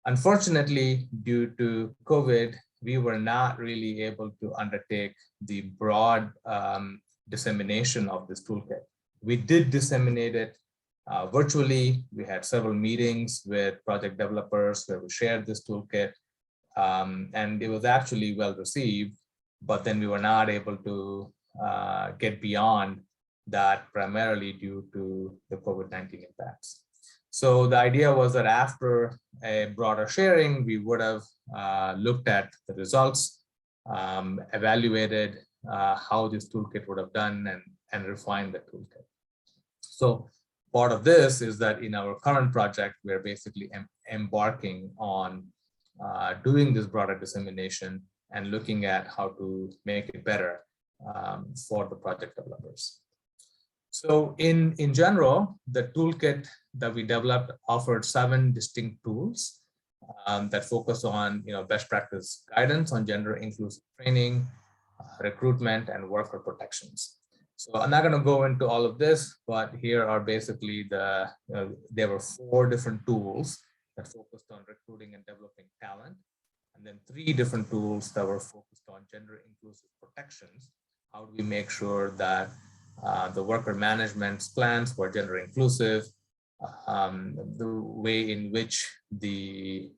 Unfortunately, due to COVID, we were not really able to undertake the broad dissemination of this toolkit. We did disseminate it virtually. We had several meetings with project developers where we shared this toolkit. And it was actually well received, but then we were not able to get beyond that, primarily due to the COVID-19 impacts. So the idea was that after a broader sharing, we would have looked at the results evaluated how this toolkit would have done and refined the toolkit. So part of this is that in our current project, we're basically embarking on doing this broader dissemination and looking at how to make it better for the project developers. So in general, the toolkit that we developed offered 7 distinct tools that focus on best practice guidance on gender inclusive training, recruitment, and worker protections. So I'm not going to go into all of this, but here are basically there were 4 different tools that focused on recruiting and developing talent, and then 3 different tools that were focused on gender inclusive protections. How do we make sure that the worker management plans were gender inclusive, the way in which the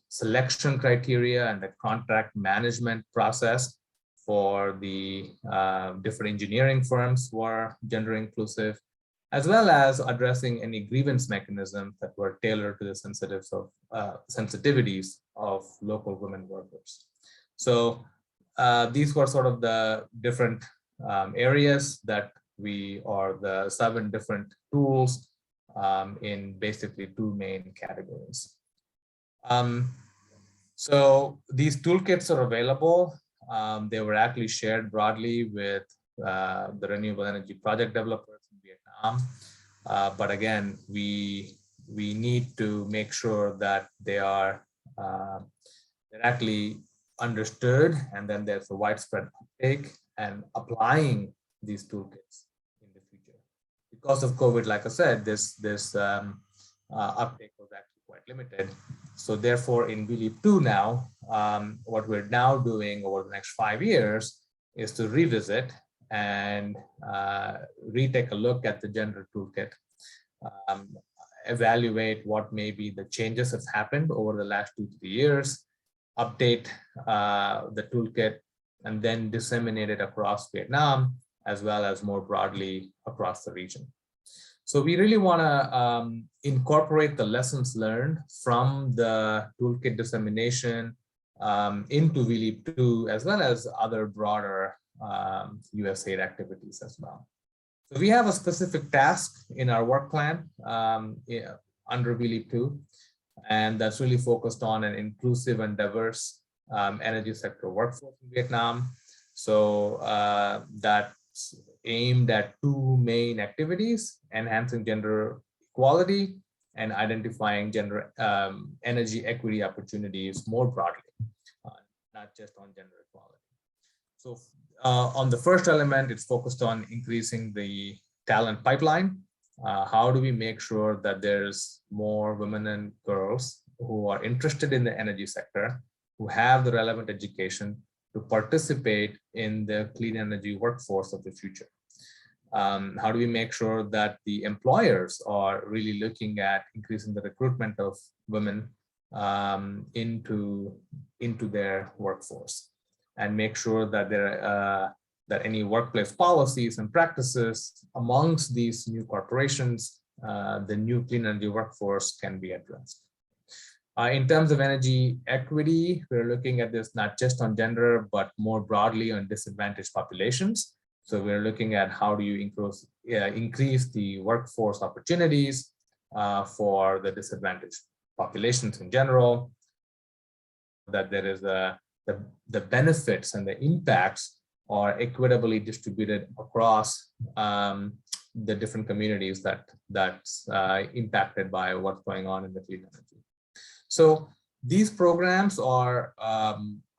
selection criteria and the contract management process for the different engineering firms were gender inclusive, as well as addressing any grievance mechanisms that were tailored to the sensitivities of local women workers. So these were sort of the different areas that the 7 different tools in basically 2 main categories. So these toolkits are available. They were actually shared broadly with the renewable energy project developers in Vietnam. But again, we need to make sure that they're actually understood, and then there's a widespread uptake and applying these toolkits in the future. Because of COVID, like I said, this uptake was actually quite limited. So therefore, in VLEAP 2 now, what we're now doing over the next 5 years is to revisit and retake a look at the gender toolkit, evaluate what maybe the changes have happened over the last 2 to 3 years, update the toolkit, and then disseminate it across Vietnam, as well as more broadly across the region. So we really want to incorporate the lessons learned from the toolkit dissemination into VLEAP 2, as well as other broader USAID activities as well. So we have a specific task in our work plan under VLEAP 2, and that's really focused on an inclusive and diverse energy sector workforce in Vietnam. So that's aimed at 2 main activities: enhancing gender equality and identifying gender energy equity opportunities more broadly, not just on gender equality. So on the first element, it's focused on increasing the talent pipeline. How do we make sure that there's more women and girls who are interested in the energy sector, who have the relevant education to participate in the clean energy workforce of the future? How do we make sure that the employers are really looking at increasing the recruitment of women into their workforce, and make sure that that any workplace policies and practices amongst these new corporations, the new clean energy workforce, can be addressed. In terms of energy equity, we're looking at this not just on gender, but more broadly on disadvantaged populations. So we're looking at how do you increase the workforce opportunities for the disadvantaged populations in general, that there is the benefits and the impacts are equitably distributed across the different communities that's impacted by what's going on in the clean energy. So these programs are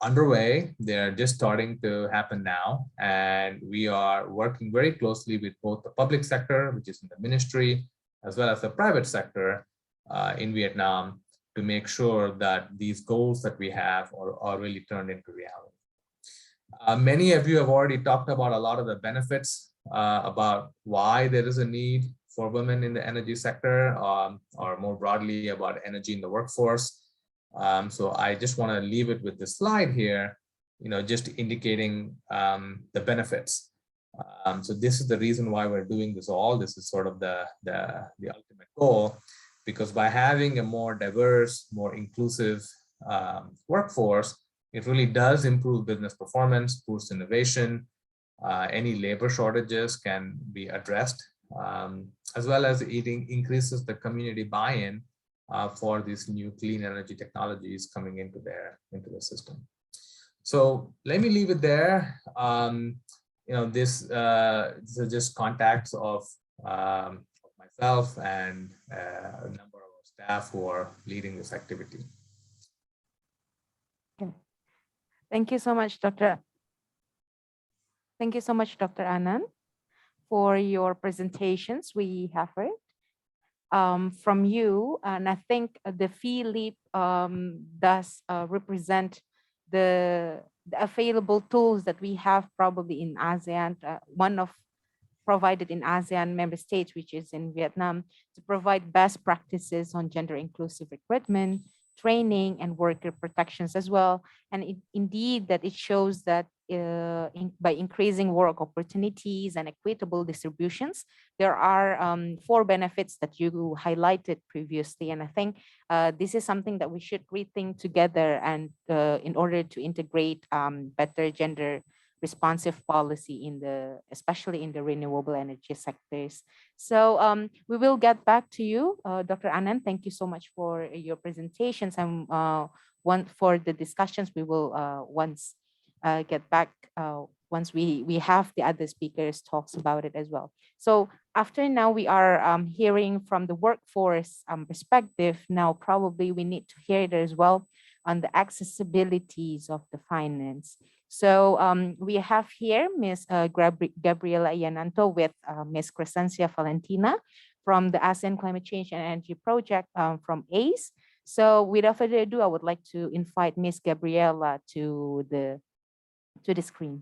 underway. They're just starting to happen now, and we are working very closely with both the public sector, which is in the ministry, as well as the private sector in Vietnam, to make sure that these goals that we have are really turned into reality. Many of you have already talked about a lot of the benefits about why there is a need for women in the energy sector, or more broadly about energy in the workforce. So I just want to leave it with this slide here, just indicating the benefits. So this is the reason why we're doing this all. This is sort of the ultimate goal, because by having a more diverse, more inclusive workforce, It really does improve business performance, boosts innovation. Any labor shortages can be addressed, as well as it increases the community buy-in for these new clean energy technologies coming into the system. So let me leave it there. These are just contacts of myself and a number of staff who are leading this activity. Thank you so much, Dr. Thank you so much, Dr. Anand, for your presentations we have heard from you. And I think the FELIP does represent the available tools that we have probably in ASEAN, one of provided in ASEAN member states, which is in Vietnam, to provide best practices on gender inclusive recruitment, training, and worker protections as well. And indeed that it shows that by increasing work opportunities and equitable distributions, there are 4 benefits that you highlighted previously. And I think this is something that we should rethink together, and in order to integrate better gender responsive policy especially in the renewable energy sectors. So we will get back to you, Dr. Anand. Thank you so much for your presentations, and for the discussions we will once get back once we have the other speakers talks about it as well. So after now we are hearing from the workforce perspective. Now probably we need to hear it as well on the accessibilities of the finance. So we have here Ms. Gabriela Iananto with Ms. Crescencia Valentina from the ASEAN Climate Change and Energy Project from ACE. So without further ado, I would like to invite Ms. Gabriela to the screen.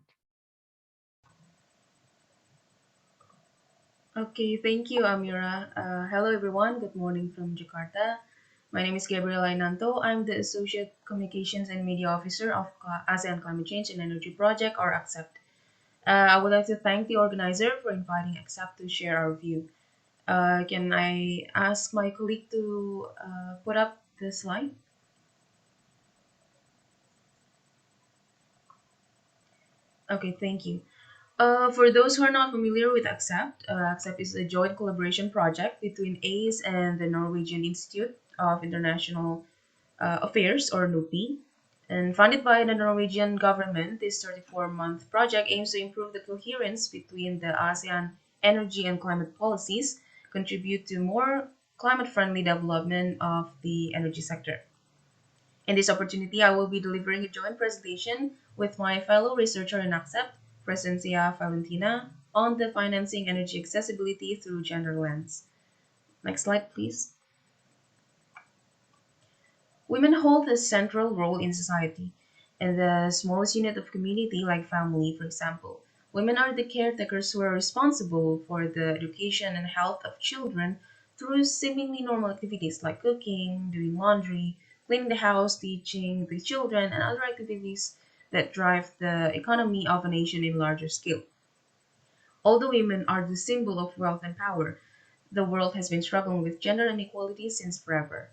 Okay, thank you, Amira. Hello, everyone. Good morning from Jakarta. My name is Gabriela Inanto. I'm the Associate Communications and Media Officer of ASEAN Climate Change and Energy Project, or ACCEPT. I would like to thank the organizer for inviting ACCEPT to share our view. Can I ask my colleague to put up the slide? Okay, thank you. For those who are not familiar with ACCEPT, ACCEPT is a joint collaboration project between ACE and the Norwegian Institute of International Affairs, or NUPI. And funded by the Norwegian government, this 34-month project aims to improve the coherence between the ASEAN energy and climate policies, contribute to more climate-friendly development of the energy sector. In this opportunity, I will be delivering a joint presentation with my fellow researcher in ACCEPT, Crescencia Valentina, on the financing energy accessibility through gender lens. Next slide, please. Women hold a central role in society. In the smallest unit of community, like family, for example, women are the caretakers who are responsible for the education and health of children through seemingly normal activities like cooking, doing laundry, cleaning the house, teaching the children, and other activities that drive the economy of a nation in larger scale. Although women are the symbol of wealth and power, the world has been struggling with gender inequality since forever.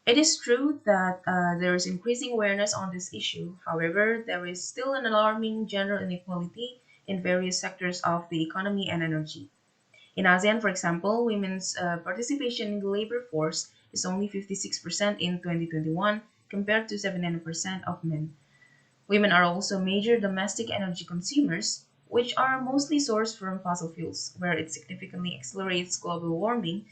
It is true that there is increasing awareness on this issue. However, there is still an alarming gender inequality in various sectors of the economy and energy. In ASEAN, for example, women's participation in the labor force is only 56% in 2021 compared to 79% of men. Women are also major domestic energy consumers, which are mostly sourced from fossil fuels, where it significantly accelerates global warming.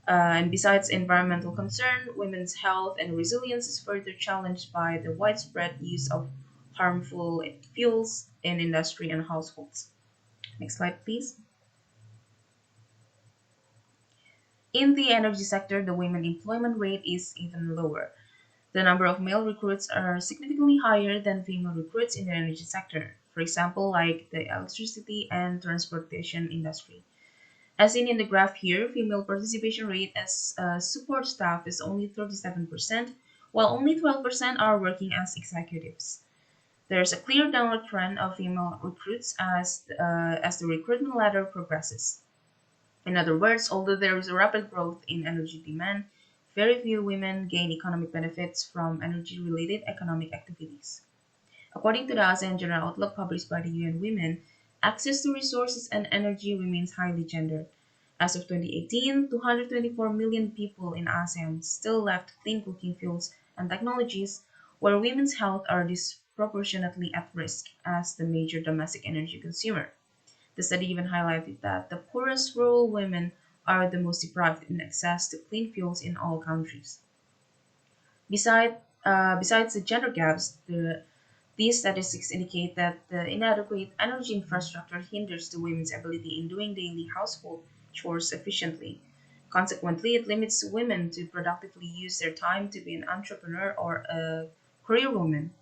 And besides environmental concern, women's health and resilience is further challenged by the widespread use of harmful fuels in industry and households. Next slide, please. In the energy sector, the women employment rate is even lower. The number of male recruits are significantly higher than female recruits in the energy sector, for example, like the electricity and transportation industry. As seen in the graph here, female participation rate as support staff is only 37%, while only 12% are working as executives. There is a clear downward trend of female recruits as the recruitment ladder progresses. In other words, although there is a rapid growth in energy demand, very few women gain economic benefits from energy-related economic activities. According to the ASEAN General Outlook published by the UN Women, access to resources and energy remains highly gendered. As of 2018, 224 million people in ASEAN still lacked clean cooking fuels and technologies, where women's health are disproportionately at risk as the major domestic energy consumer. The study even highlighted that the poorest rural women are the most deprived in access to clean fuels in all countries. Besides the gender gaps, these statistics indicate that the inadequate energy infrastructure hinders the women's ability in doing daily household chores efficiently. Consequently, it limits women to productively use their time to be an entrepreneur or a career woman.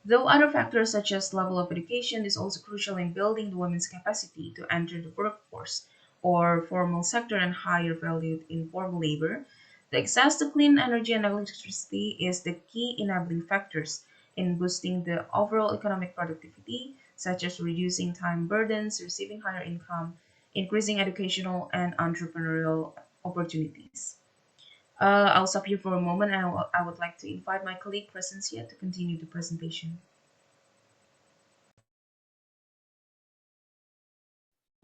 Though other factors such as level of education is also crucial in building the women's capacity to enter the workforce or formal sector and higher valued informal labor, the access to clean energy and electricity is the key enabling factors in boosting the overall economic productivity, such as reducing time burdens, receiving higher income, increasing educational and entrepreneurial opportunities. I'll stop here for a moment and I would like to invite my colleague Presencia to continue the presentation.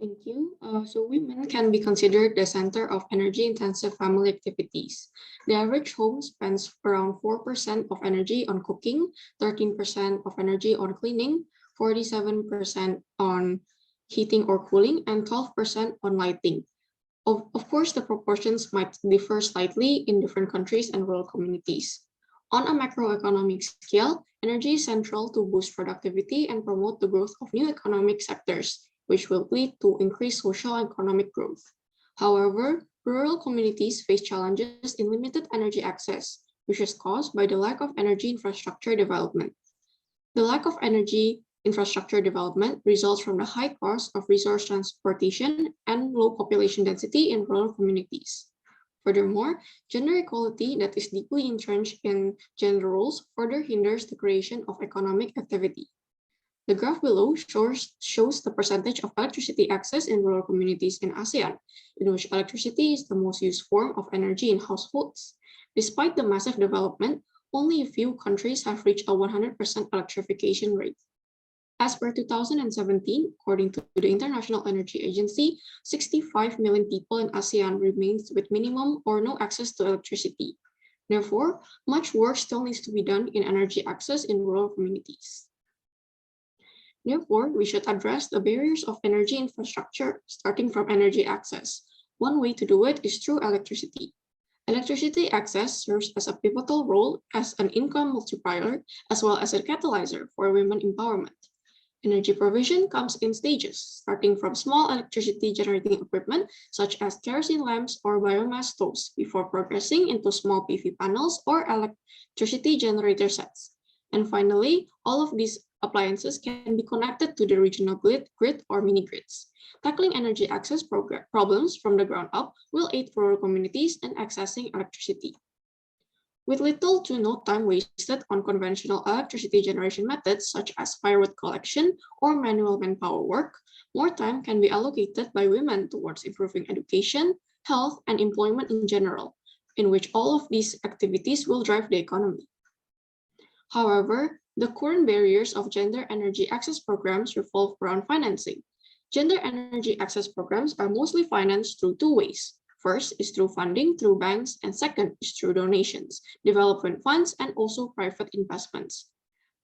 Thank you. So women can be considered the center of energy-intensive family activities. The average home spends around 4% of energy on cooking, 13% of energy on cleaning, 47% on heating or cooling, and 12% on lighting. Of course, the proportions might differ slightly in different countries and rural communities. On a macroeconomic scale, energy is central to boost productivity and promote the growth of new economic sectors, which will lead to increased social and economic growth. However, rural communities face challenges in limited energy access, which is caused by the lack of energy infrastructure development. The lack of energy infrastructure development results from the high cost of resource transportation and low population density in rural communities. Furthermore, gender equality that is deeply entrenched in gender roles further hinders the creation of economic activity. The graph below shows the percentage of electricity access in rural communities in ASEAN, in which electricity is the most used form of energy in households. Despite the massive development, only a few countries have reached a 100% electrification rate. As per 2017, according to the International Energy Agency, 65 million people in ASEAN remains with minimum or no access to electricity. Therefore, much work still needs to be done in energy access in rural communities. Therefore, we should address the barriers of energy infrastructure, starting from energy access. One way to do it is through electricity. Electricity access serves as a pivotal role as an income multiplier, as well as a catalyzer for women empowerment. Energy provision comes in stages, starting from small electricity generating equipment, such as kerosene lamps or biomass stoves, before progressing into small PV panels or electricity generator sets. And finally, all of these appliances can be connected to the regional grid or mini-grids. Tackling energy access problems from the ground up will aid rural communities in accessing electricity. With little to no time wasted on conventional electricity generation methods such as firewood collection or manual manpower work, more time can be allocated by women towards improving education, health, and employment in general, in which all of these activities will drive the economy. However, the current barriers of gender energy access programs revolve around financing. Gender energy access programs are mostly financed through two ways. First is through funding through banks, and second is through donations, development funds, and also private investments.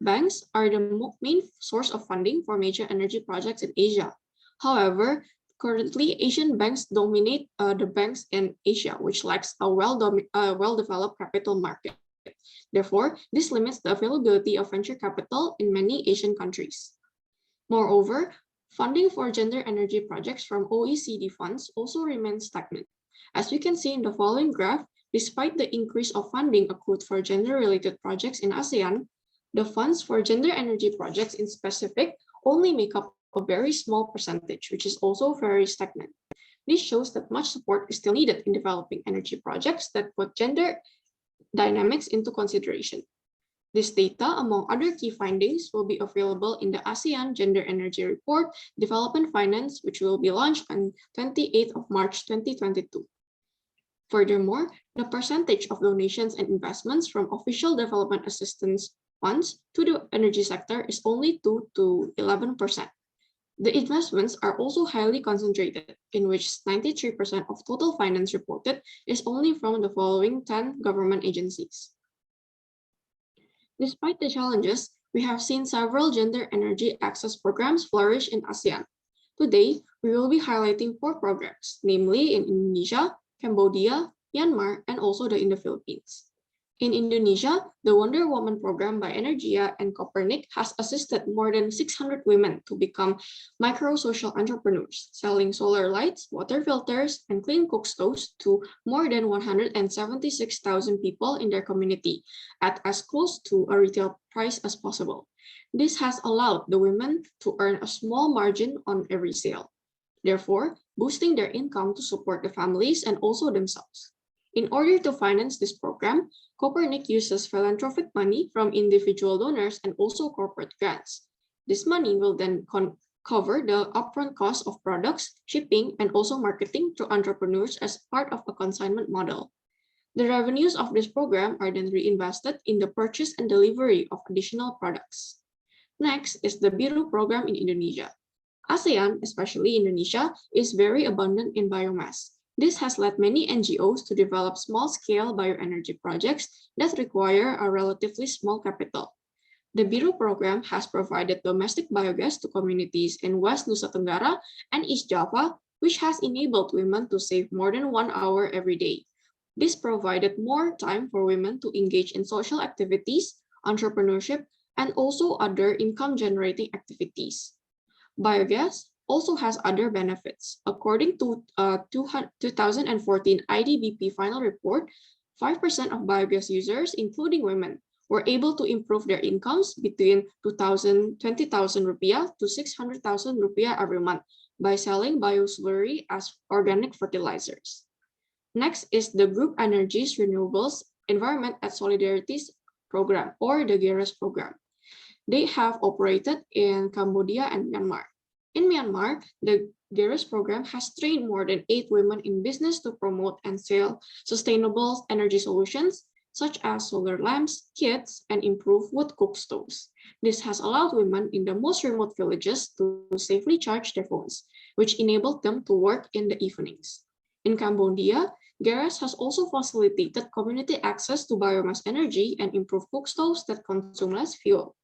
Banks are the main source of funding for major energy projects in Asia. However, currently Asian banks dominate the banks in Asia, which lacks a well-developed capital market. Therefore, this limits the availability of venture capital in many Asian countries. Moreover, funding for gender energy projects from OECD funds also remains stagnant. As we can see in the following graph, despite the increase of funding accrued for gender-related projects in ASEAN, the funds for gender energy projects in specific only make up a very small percentage, which is also very stagnant. This shows that much support is still needed in developing energy projects that put gender dynamics into consideration. This data, among other key findings, will be available in the ASEAN Gender Energy Report, Development Finance, which will be launched on 28th of March 2022. Furthermore, the percentage of donations and investments from official development assistance funds to the energy sector is only 2 to 11%. The investments are also highly concentrated, in which 93% of total finance reported is only from the following 10 government agencies. Despite the challenges, we have seen several gender energy access programs flourish in ASEAN. Today, we will be highlighting 4 programs, namely in Indonesia, Cambodia, Myanmar, and also in the Philippines. In Indonesia, the Wonder Woman program by Energia and Copernic has assisted more than 600 women to become micro-social entrepreneurs, selling solar lights, water filters, and clean cook stoves to more than 176,000 people in their community at as close to a retail price as possible. This has allowed the women to earn a small margin on every sale, therefore boosting their income to support the families and also themselves. In order to finance this program, Copernic uses philanthropic money from individual donors and also corporate grants. This money will then cover the upfront cost of products, shipping, and also marketing to entrepreneurs as part of a consignment model. The revenues of this program are then reinvested in the purchase and delivery of additional products. Next is the Biru program in Indonesia. ASEAN, especially Indonesia, is very abundant in biomass. This has led many NGOs to develop small-scale bioenergy projects that require a relatively small capital. The Biru program has provided domestic biogas to communities in West Nusa Tenggara and East Java, which has enabled women to save more than 1 hour every day. This provided more time for women to engage in social activities, entrepreneurship, and also other income-generating activities. Biogas also has other benefits. According to 2014 IDBP final report, 5% of biogas users, including women, were able to improve their incomes between 20,000 rupiah to 600,000 rupiah every month by selling bioslurry as organic fertilizers. Next is the Group Energies Renewables Environment at Solidarities program, or the GERES program. They have operated in Cambodia and Myanmar. In Myanmar, the GERES program has trained more than 8 women in business to promote and sell sustainable energy solutions, such as solar lamps, kits, and improved wood cook stoves. This has allowed women in the most remote villages to safely charge their phones, which enabled them to work in the evenings. In Cambodia, GERES has also facilitated community access to biomass energy and improved cook stoves that consume less fuel.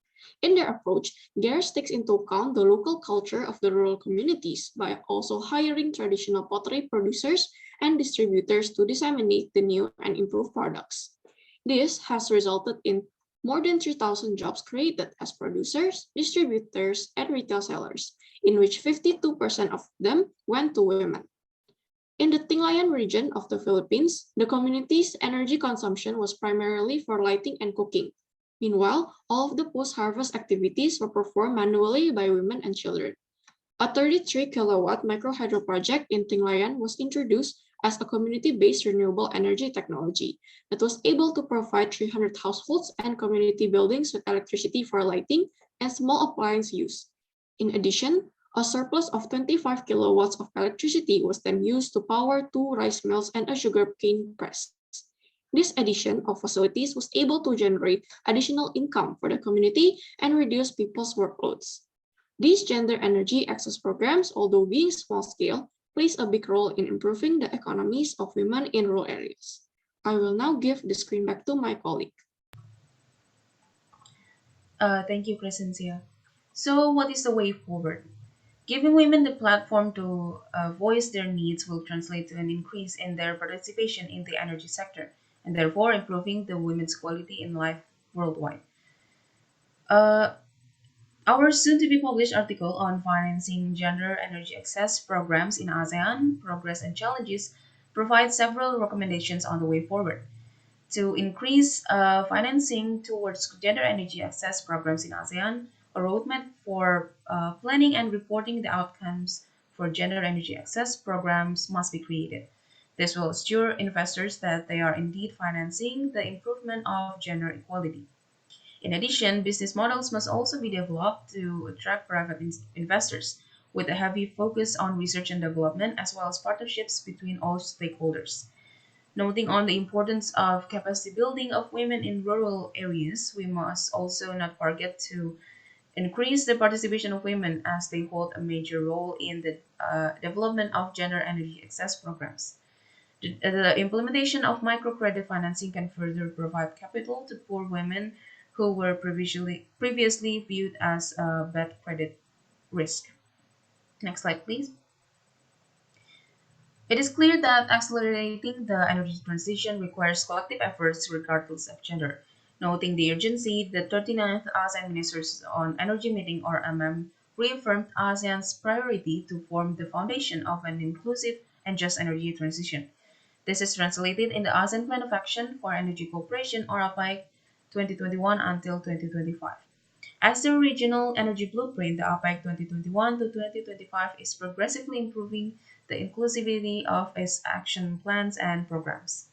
In their approach, GERES takes into account the local culture of the rural communities by also hiring traditional pottery producers and distributors to disseminate the new and improved products. This has resulted in more than 3,000 jobs created as producers, distributors, and retail sellers, in which 52% of them went to women. In the Tinglayan region of the Philippines, the community's energy consumption was primarily for lighting and cooking. Meanwhile, all of the post-harvest activities were performed manually by women and children. A 33-kilowatt microhydro project in Tinglayan was introduced as a community-based renewable energy technology that was able to provide 300 households and community buildings with electricity for lighting and small appliance use. In addition, a surplus of 25 kilowatts of electricity was then used to power 2 rice mills and a sugarcane press. This addition of facilities was able to generate additional income for the community and reduce people's workloads. These gender energy access programs, although being small-scale, plays a big role in improving the economies of women in rural areas. I will now give the screen back to my colleague. Thank you, Crescencia. So what is the way forward? Giving women the platform to voice their needs will translate to an increase in their participation in the energy sector, and therefore improving the women's quality in life worldwide. Our soon-to-be published article on financing gender energy access programs in ASEAN, progress and challenges, provides several recommendations on the way forward. To increase financing towards gender energy access programs in ASEAN, a roadmap for planning and reporting the outcomes for gender energy access programs must be created. This will assure investors that they are indeed financing the improvement of gender equality. In addition, business models must also be developed to attract private investors, with a heavy focus on research and development as well as partnerships between all stakeholders. Noting on the importance of capacity building of women in rural areas, we must also not forget to increase the participation of women as they hold a major role in the development of gender energy access programs. The implementation of microcredit financing can further provide capital to poor women who were previously viewed as a bad credit risk. Next slide, please. It is clear that accelerating the energy transition requires collective efforts regardless of gender. Noting the urgency, the 39th ASEAN Ministers on Energy meeting, or reaffirmed ASEAN's priority to form the foundation of an inclusive and just energy transition. This is translated in the ASEAN Plan of Action for Energy Cooperation, or APEC 2021 until 2025. As the regional energy blueprint, the APEC 2021 to 2025 is progressively improving the inclusivity of its action plans and programs.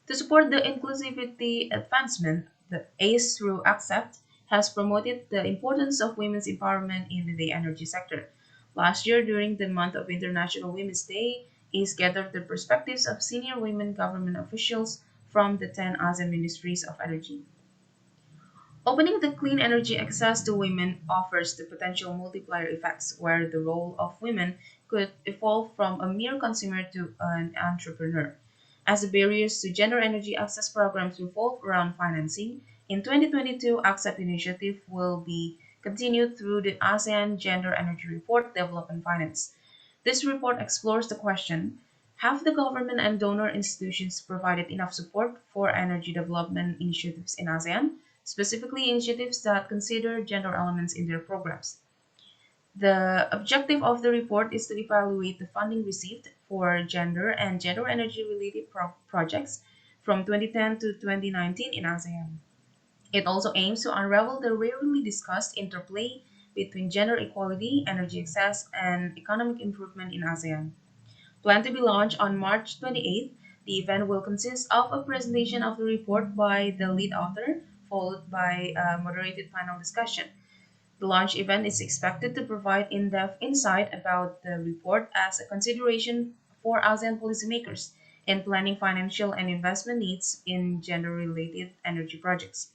To support the inclusivity advancement, the ACE through ACCEPT has promoted the importance of women's empowerment in the energy sector. Last year, during the month of International Women's Day, ACE gathered the perspectives of senior women government officials from the 10 ASEAN Ministries of Energy. Opening the clean energy access to women offers the potential multiplier effects where the role of women could evolve from a mere consumer to an entrepreneur. As the barriers to gender energy access programs revolve around financing, in 2022, ACCEPT initiative will be continued through the ASEAN Gender Energy Report Development Finance. This report explores the question, have the government and donor institutions provided enough support for energy development initiatives in ASEAN? Specifically initiatives that consider gender elements in their programs. The objective of the report is to evaluate the funding received for gender and gender energy related projects from 2010 to 2019 in ASEAN. It also aims to unravel the rarely discussed interplay between gender equality, energy access, and economic improvement in ASEAN. Planned to be launched on March 28th, the event will consist of a presentation of the report by the lead author, followed by a moderated panel discussion. The launch event is expected to provide in-depth insight about the report as a consideration for ASEAN policymakers in planning financial and investment needs in gender-related energy projects.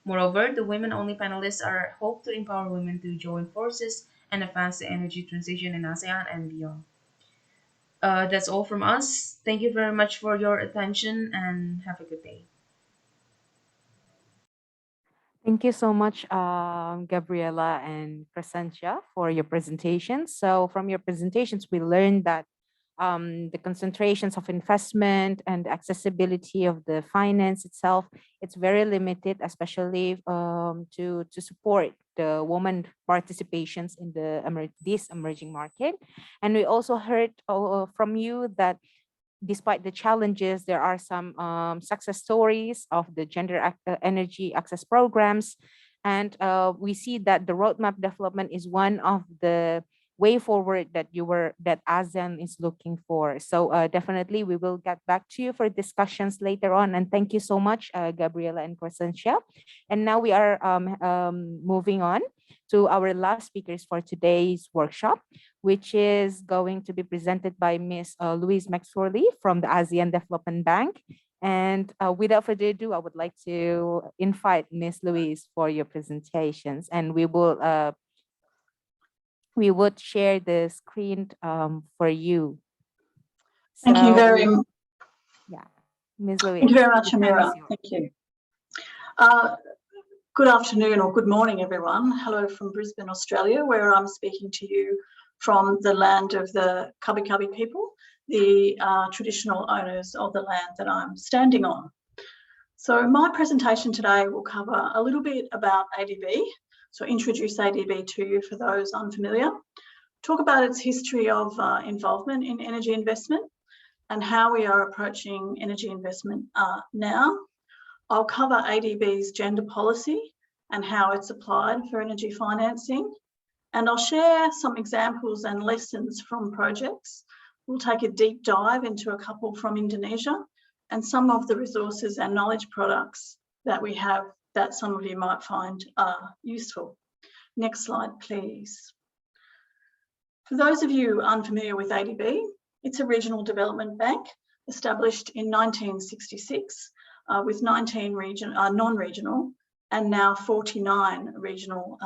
Moreover, the women-only panelists are hoped to empower women to join forces and advance the energy transition in ASEAN and beyond. That's all from us. Thank you very much for your attention and have a good day. Thank you so much, Gabriela and Crescentia, for your presentations. So from your presentations, we learned that the concentrations of investment and accessibility of the finance itself, it's very limited, especially to support the woman participations in this emerging market. And we also heard from you that despite the challenges, there are some success stories of the gender energy access programs. And we see that the roadmap development is one of the way forward that ASEAN is looking for. So definitely we will get back to you for discussions later on. And thank you so much, Gabriela and Crescentia. And now we are moving on to our last speakers for today's workshop, which is going to be presented by Ms. Louise McSorley from the ASEAN Development Bank. And without further ado, I would like to invite Ms. Louise for your presentations, and we would share the screen for you. Thank you very much. Yeah, Ms. Louise. Thank you very much, Amira. Thank you. Good afternoon or good morning, everyone. Hello from Brisbane, Australia, where I'm speaking to you from the land of the Kabi Kabi people, the traditional owners of the land that I'm standing on. So my presentation today will cover a little bit about ADB, so introduce ADB to you for those unfamiliar, talk about its history of involvement in energy investment and how we are approaching energy investment now. I'll cover ADB's gender policy and how it's applied for energy financing. And I'll share some examples and lessons from projects. We'll take a deep dive into a couple from Indonesia and some of the resources and knowledge products that we have that some of you might find useful. Next slide, please. For those of you unfamiliar with ADB, it's a regional development bank established in 1966 with 19 non-regional and now 49 regional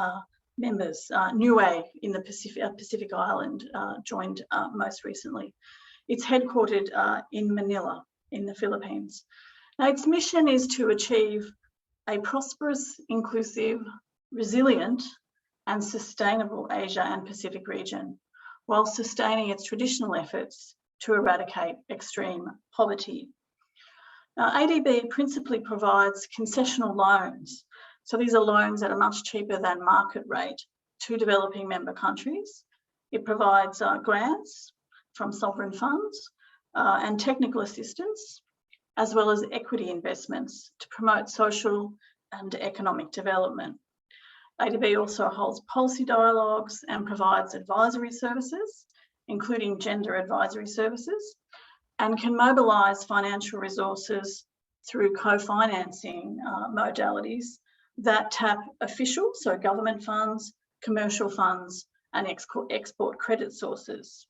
members. Niue in the Pacific Island joined most recently. It's headquartered in Manila in the Philippines. Now, its mission is to achieve a prosperous, inclusive, resilient and sustainable Asia and Pacific region, while sustaining its traditional efforts to eradicate extreme poverty. Now, ADB principally provides concessional loans. So these are loans that are much cheaper than market rate to developing member countries. It provides grants from sovereign funds and technical assistance, as well as equity investments to promote social and economic development. ADB also holds policy dialogues and provides advisory services, including gender advisory services, and can mobilise financial resources through co-financing modalities that tap official, so government funds, commercial funds, and export credit sources.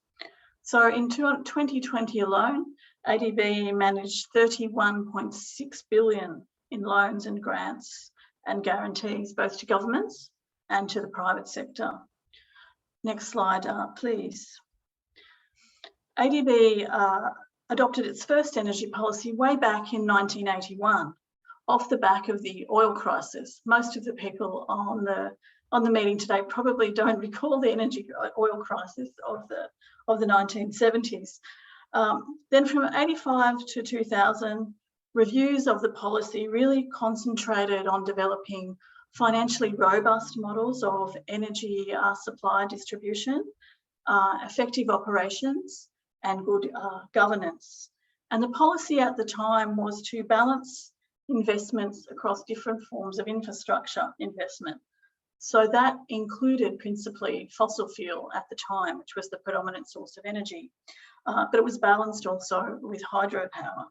So in 2020 alone, ADB managed 31.6 billion in loans and grants and guarantees, both to governments and to the private sector. Next slide, please. ADB adopted its first energy policy way back in 1981, off the back of the oil crisis. Most of the people on the meeting today probably don't recall the oil crisis of the 1970s. Then from 85 to 2000, reviews of the policy really concentrated on developing financially robust models of energy supply distribution, effective operations, and good governance. And the policy at the time was to balance investments across different forms of infrastructure investment. So that included principally fossil fuel at the time, which was the predominant source of energy, but it was balanced also with hydropower.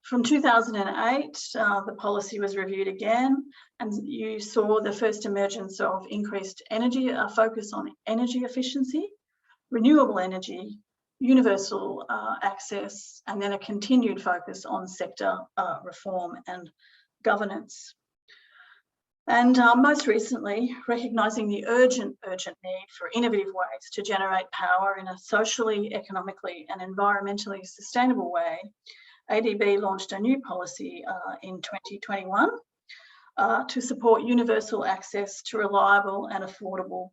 From 2008, the policy was reviewed again, and you saw the first emergence of increased energy, a focus on energy efficiency, renewable energy, universal access, and then a continued focus on sector reform and governance. And most recently, recognising the urgent need for innovative ways to generate power in a socially, economically and environmentally sustainable way, ADB launched a new policy in 2021 to support universal access to reliable and affordable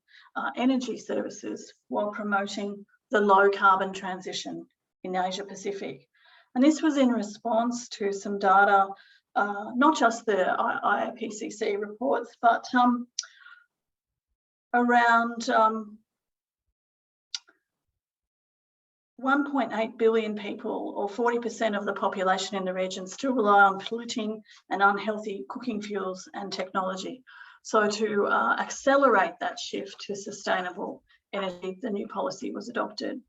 energy services while promoting the low carbon transition in Asia Pacific. And this was in response to some data, not just the IPCC reports, but around 1.8 billion people, or 40% of the population in the region, still rely on polluting and unhealthy cooking fuels and technology. So to accelerate that shift to sustainable energy, the new policy was adopted.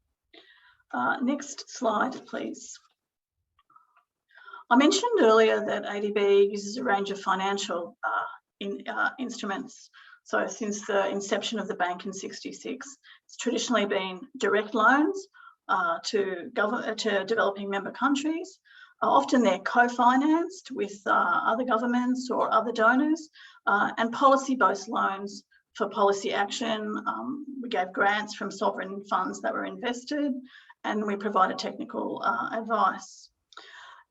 Next slide, please. I mentioned earlier that ADB uses a range of financial instruments. So since the inception of the bank in '66, it's traditionally been direct loans to developing member countries. Often they're co-financed with other governments or other donors, and policy-based loans for policy action. We gave grants from sovereign funds that were invested, and we provided technical advice.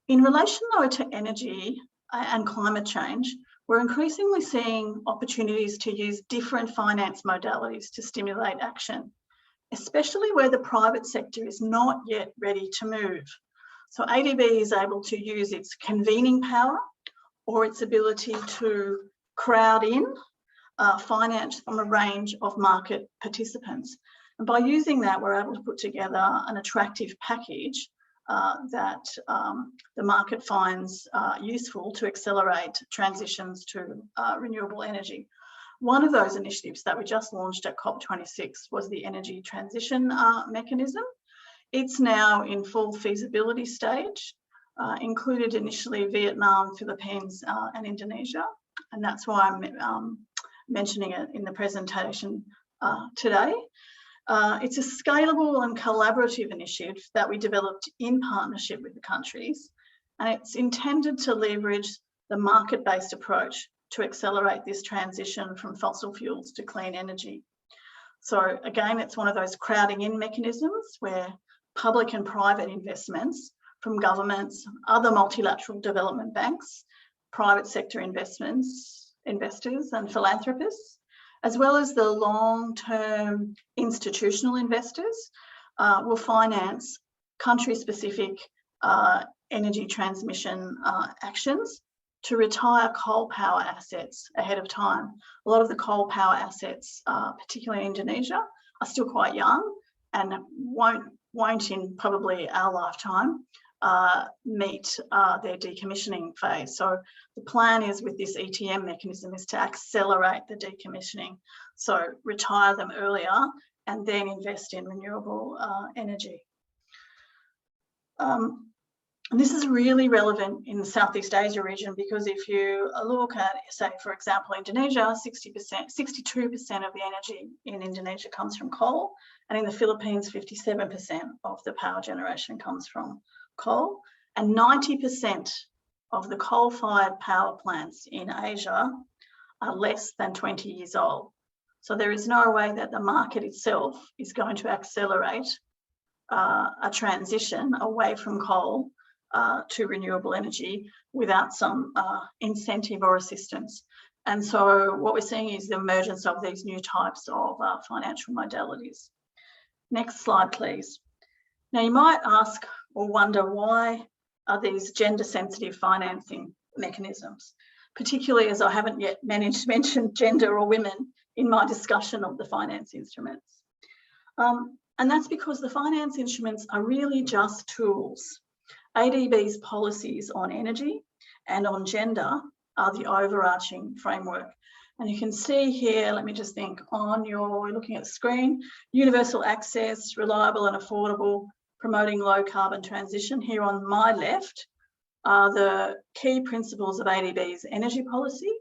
In relation, though, to energy and climate change, we're increasingly seeing opportunities to use different finance modalities to stimulate action, especially where the private sector is not yet ready to move. So ADB is able to use its convening power or its ability to crowd in finance from a range of market participants. And by using that, we're able to put together an attractive package that the market finds useful to accelerate transitions to renewable energy. One of those initiatives that we just launched at COP26 was the Energy Transition Mechanism. It's now in full feasibility stage, included initially Vietnam, Philippines, and Indonesia. And that's why I'm mentioning it in the presentation today. It's a scalable and collaborative initiative that we developed in partnership with the countries, and it's intended to leverage the market-based approach to accelerate this transition from fossil fuels to clean energy. So again, it's one of those crowding in mechanisms where public and private investments from governments, other multilateral development banks, private sector investors and philanthropists, as well as the long-term institutional investors, will finance country-specific energy transmission actions to retire coal power assets ahead of time. A lot of the coal power assets, particularly in Indonesia, are still quite young and won't in probably our lifetime meet their decommissioning phase. So the plan is with this ETM mechanism is to accelerate the decommissioning. So retire them earlier and then invest in renewable energy. And this is really relevant in the Southeast Asia region because if you look at, say, for example, Indonesia, 62% of the energy in Indonesia comes from coal, and in the Philippines, 57% of the power generation comes from coal, and 90% of the coal-fired power plants in Asia are less than 20 years old. So there is no way that the market itself is going to accelerate a transition away from coal to renewable energy without some incentive or assistance. And so what we're seeing is the emergence of these new types of financial modalities. Next slide, please. Now you might ask or wonder, why are these gender sensitive financing mechanisms, particularly as I haven't yet managed to mention gender or women in my discussion of the finance instruments. And that's because the finance instruments are really just tools. ADB's policies on energy and on gender are the overarching framework. And you can see here, let me just think on your, looking at the screen, universal access, reliable and affordable, promoting low carbon transition. Here on my left are the key principles of ADB's energy policy,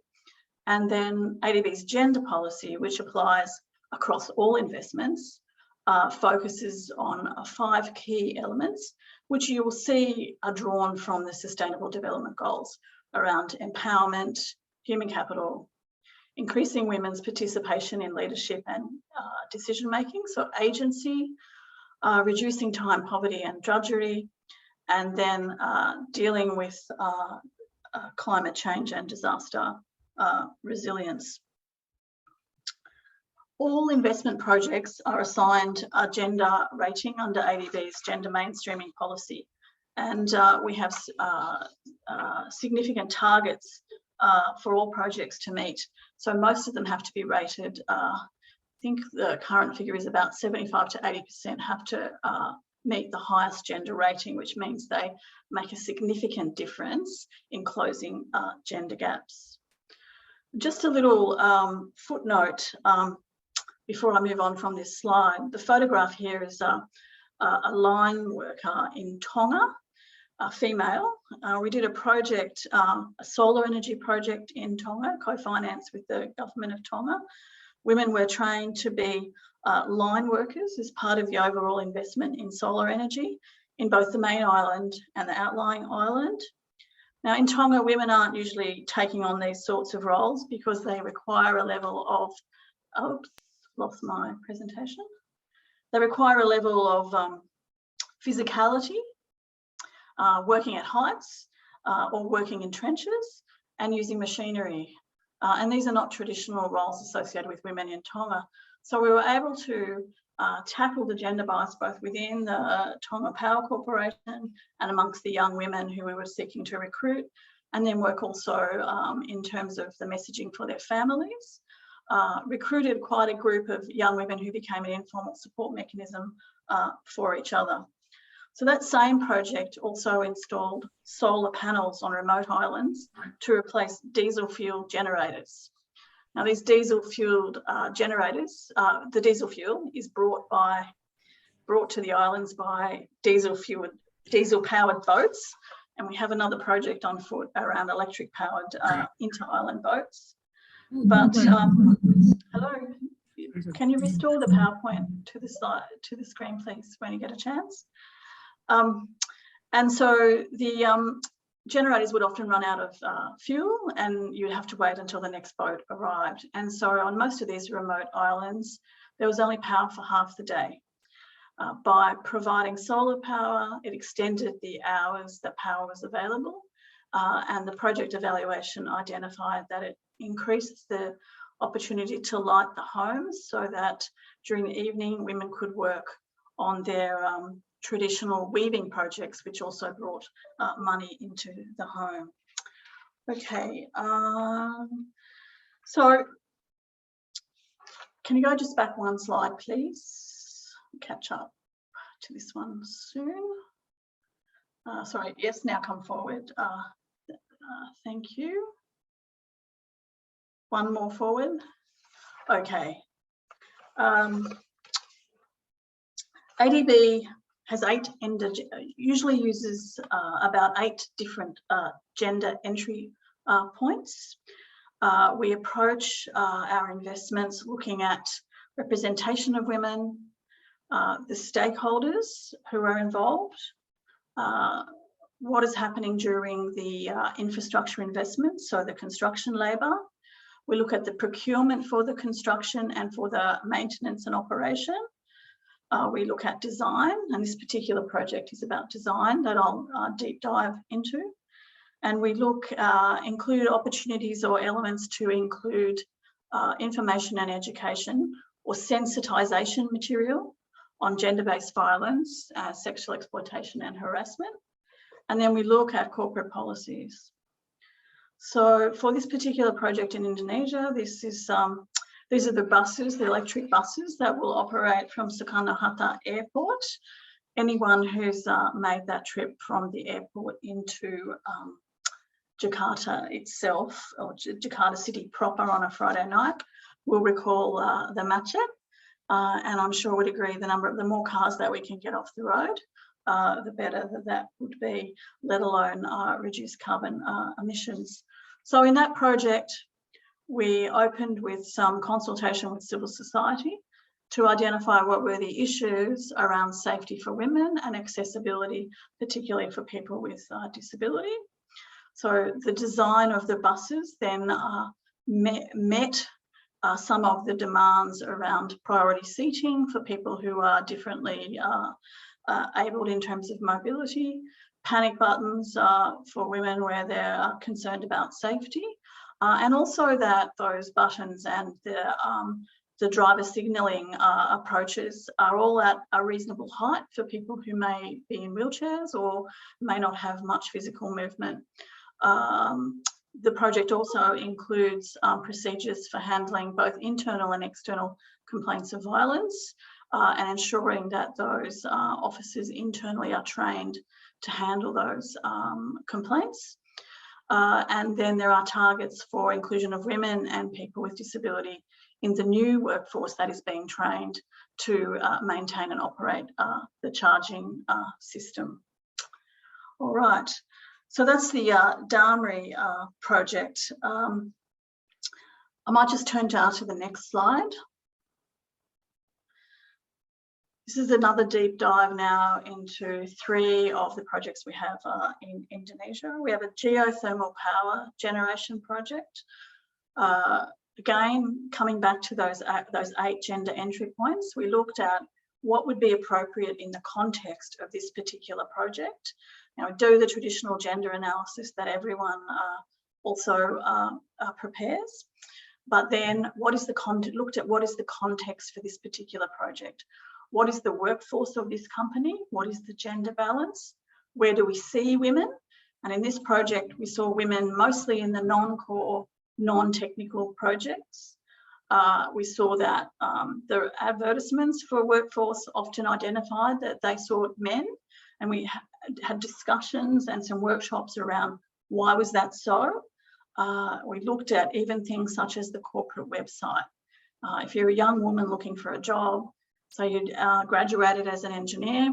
and then ADB's gender policy, which applies across all investments, focuses on 5 key elements, which you will see are drawn from the Sustainable Development Goals around empowerment, human capital, increasing women's participation in leadership and decision making, so agency, reducing time poverty and drudgery, and then dealing with climate change and disaster resilience. All investment projects are assigned a gender rating under ADB's gender mainstreaming policy, and we have significant targets for all projects to meet. So most of them have to be rated. I think the current figure is about 75 to 80% have to meet the highest gender rating, which means they make a significant difference in closing gender gaps. Just a little footnote before I move on from this slide. The photograph here is a line worker in Tonga, a female. We did a project, a solar energy project in Tonga, co-financed with the government of Tonga. Women were trained to be line workers as part of the overall investment in solar energy in both the main island and the outlying island. Now in Tonga, women aren't usually taking on these sorts of roles because they require a level of, oops, lost my presentation. They require a level of physicality, working at heights or working in trenches and using machinery. And these are not traditional roles associated with women in Tonga. So we were able to tackle the gender bias both within the Tonga Power Corporation and amongst the young women who we were seeking to recruit, and then work also in terms of the messaging for their families. Recruited quite a group of young women who became an informal support mechanism for each other. So that same project also installed solar panels on remote islands to replace diesel fuel generators. Now these diesel fueled generators, the diesel fuel is brought to the islands by diesel powered boats, and we have another project on foot around electric powered inter-island boats. But hello, can you restore the PowerPoint to the slide, to the screen, please, when you get a chance? And so the generators would often run out of fuel, and you'd have to wait until the next boat arrived. And so on most of these remote islands, there was only power for half the day. By providing solar power, it extended the hours that power was available, and the project evaluation identified that it increased the opportunity to light the homes so that during the evening women could work on their traditional weaving projects, which also brought money into the home. Okay, so can you go just back one slide, please? Catch up to this one soon. Sorry, yes, now come forward. Thank you. One more forward. Okay. ADB has usually uses about 8 different gender entry points. We approach our investments looking at representation of women, the stakeholders who are involved, what is happening during the infrastructure investments, so the construction labour. We look at the procurement for the construction and for the maintenance and operation. We look at design, and this particular project is about design that I'll deep dive into. And we look, include opportunities or elements to include information and education or sensitisation material on gender-based violence, sexual exploitation and harassment. And then we look at corporate policies. So for this particular project in Indonesia, this is these are the buses, the electric buses that will operate from Soekarno-Hatta Airport. Anyone who's made that trip from the airport into Jakarta itself, or Jakarta city proper on a Friday night, will recall the macet. And I'm sure would agree the more cars that we can get off the road, the better that would be, let alone reduce carbon emissions. So in that project, we opened with some consultation with civil society to identify what were the issues around safety for women and accessibility, particularly for people with disability. So the design of the buses then met some of the demands around priority seating for people who are differently abled in terms of mobility, panic buttons for women where they're concerned about safety, and also that those buttons and the driver signalling approaches are all at a reasonable height for people who may be in wheelchairs or may not have much physical movement. The project also includes procedures for handling both internal and external complaints of violence, and ensuring that those officers internally are trained to handle those complaints. And then there are targets for inclusion of women and people with disability in the new workforce that is being trained to maintain and operate the charging system. All right, so that's the Damri project. I might just turn down to the next slide. This is another deep dive now into 3 of the projects we have in Indonesia. We have a geothermal power generation project. Again, coming back to those 8 gender entry points, we looked at what would be appropriate in the context of this particular project. Now, we do the traditional gender analysis that everyone also prepares, but then looked at what is the context for this particular project. What is the workforce of this company? What is the gender balance? Where do we see women? And in this project, we saw women mostly in the non-core, non-technical projects. We saw that the advertisements for workforce often identified that they sought men, and we had discussions and some workshops around why was that so. We looked at even things such as the corporate website. If you're a young woman looking for a job, so you'd graduated as an engineer,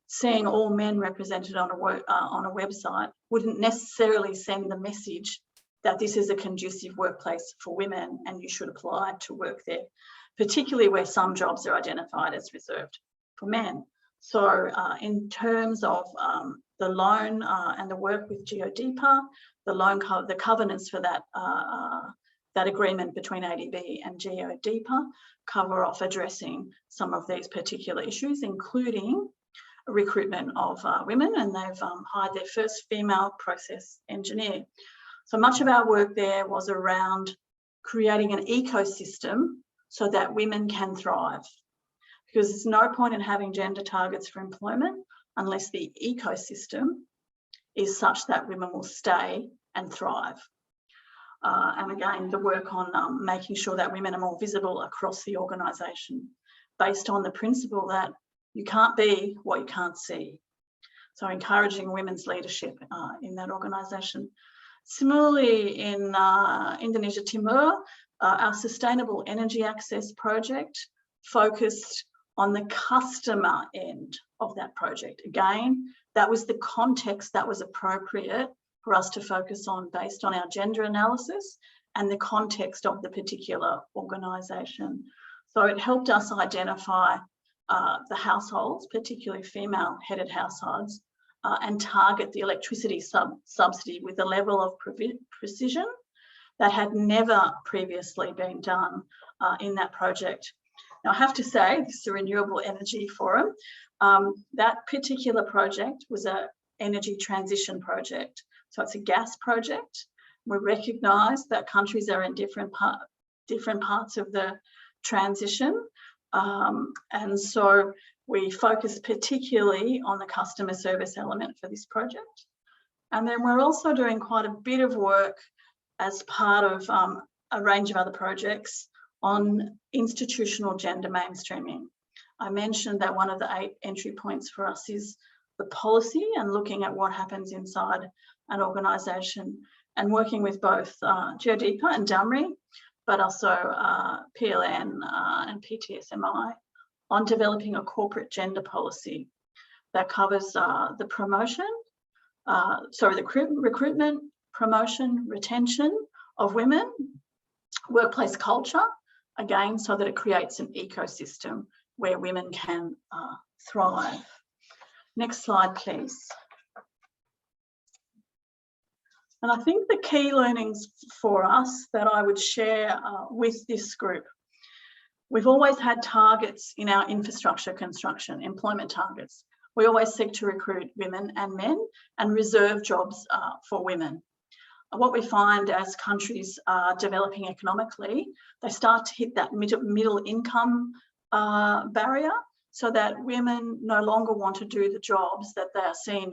seeing all men represented on a website wouldn't necessarily send the message that this is a conducive workplace for women and you should apply to work there. particularly where some jobs are identified as reserved for men. So in terms of the loan and the work with GeoDeeper, the covenants for that that agreement between ADB and GeoDeeper cover off addressing some of these particular issues, including recruitment of women, and they've hired their first female process engineer. So much of our work there was around creating an ecosystem so that women can thrive, because there's no point in having gender targets for employment unless the ecosystem is such that women will stay and thrive. And again, the work on making sure that women are more visible across the organisation, based on the principle that you can't be what you can't see. So encouraging women's leadership in that organisation. Similarly, in Indonesia Timur, our Sustainable Energy Access project focused on the customer end of that project. Again, that was the context that was appropriate for us to focus on based on our gender analysis and the context of the particular organisation. So it helped us identify the households, particularly female-headed households, and target the electricity subsidy with a level of precision that had never previously been done in that project. Now, I have to say, this is a Renewable Energy Forum. That particular project was an energy transition project. So it's a gas project. We recognise that countries are in different parts of the transition. And so we focus particularly on the customer service element for this project. And then we're also doing quite a bit of work as part of a range of other projects on institutional gender mainstreaming. I mentioned that one of the 8 entry points for us is the policy and looking at what happens inside an organisation, and working with both GeoDeeper and DUMRI, but also PLN and PTSMI on developing a corporate gender policy that covers the promotion, the recruitment, promotion, retention of women, workplace culture, again, so that it creates an ecosystem where women can thrive. Next slide, please. And I think the key learnings for us that I would share with this group, we've always had targets in our infrastructure construction, employment targets. We always seek to recruit women and men and reserve jobs for women. What we find as countries are developing economically, they start to hit that middle income barrier, so that women no longer want to do the jobs that they are seen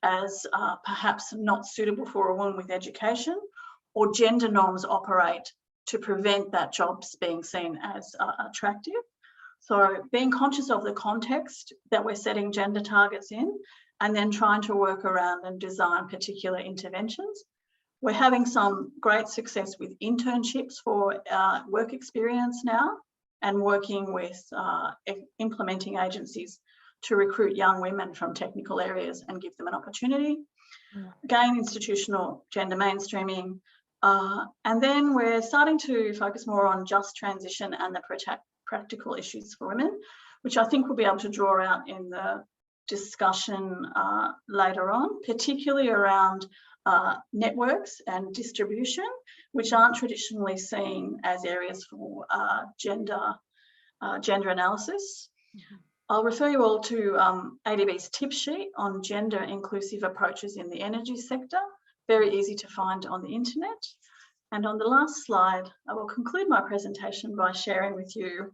as perhaps not suitable for a woman with education, or gender norms operate to prevent that jobs being seen as attractive. So being conscious of the context that we're setting gender targets in, and then trying to work around and design particular interventions. We're having some great success with internships for work experience now, and working with implementing agencies to recruit young women from technical areas and give them an opportunity. Again, institutional gender mainstreaming. And then we're starting to focus more on just transition and the practical issues for women, which I think we'll be able to draw out in the discussion later on, particularly around networks and distribution, which aren't traditionally seen as areas for gender analysis. I'll refer you all to ADB's tip sheet on gender inclusive approaches in the energy sector, very easy to find on the internet. And on the last slide, I will conclude my presentation by sharing with you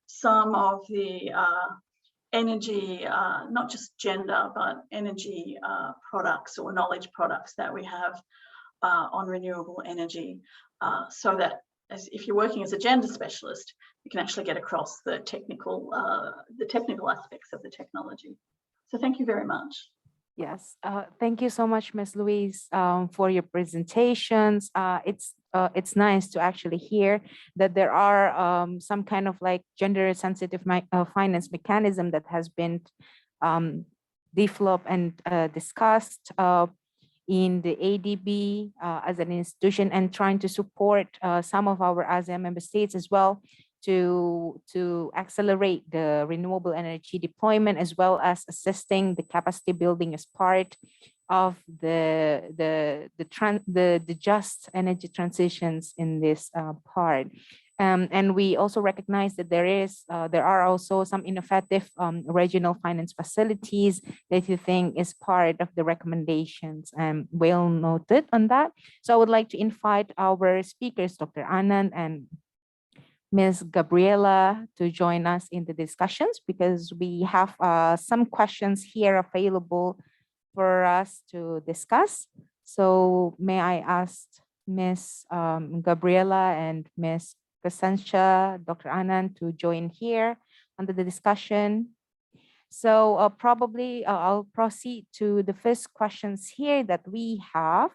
some of the energy, not just gender, but energy products or knowledge products that we have on renewable energy, so that if you're working as a gender specialist, you can actually get across the technical aspects of the technology. So thank you very much. Yes, thank you so much, Ms. Louise, for your presentations. It's nice to actually hear that there are some kind of like gender-sensitive finance mechanism that has been developed and discussed in the ADB as an institution, and trying to support some of our ASEAN member states as well to accelerate the renewable energy deployment, as well as assisting the capacity building as part of the just energy transitions in this part. And we also recognize that there are also some innovative regional finance facilities that you think is part of the recommendations, and well noted on that. So I would like to invite our speakers, Dr. Anand and Ms. Gabriela, to join us in the discussions, because we have some questions here available for us to discuss. So may I ask Ms. Gabriela and Ms. Crescencia, Dr. Anand, to join here under the discussion. So probably I'll proceed to the first questions here that we have.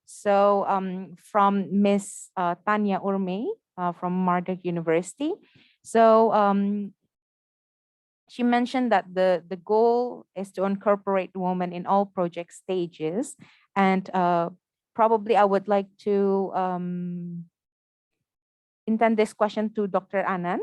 So from Ms. Tanya Urme from Marduk University. So she mentioned that the goal is to incorporate women in all project stages. And probably I would like to intend this question to Dr. Anand.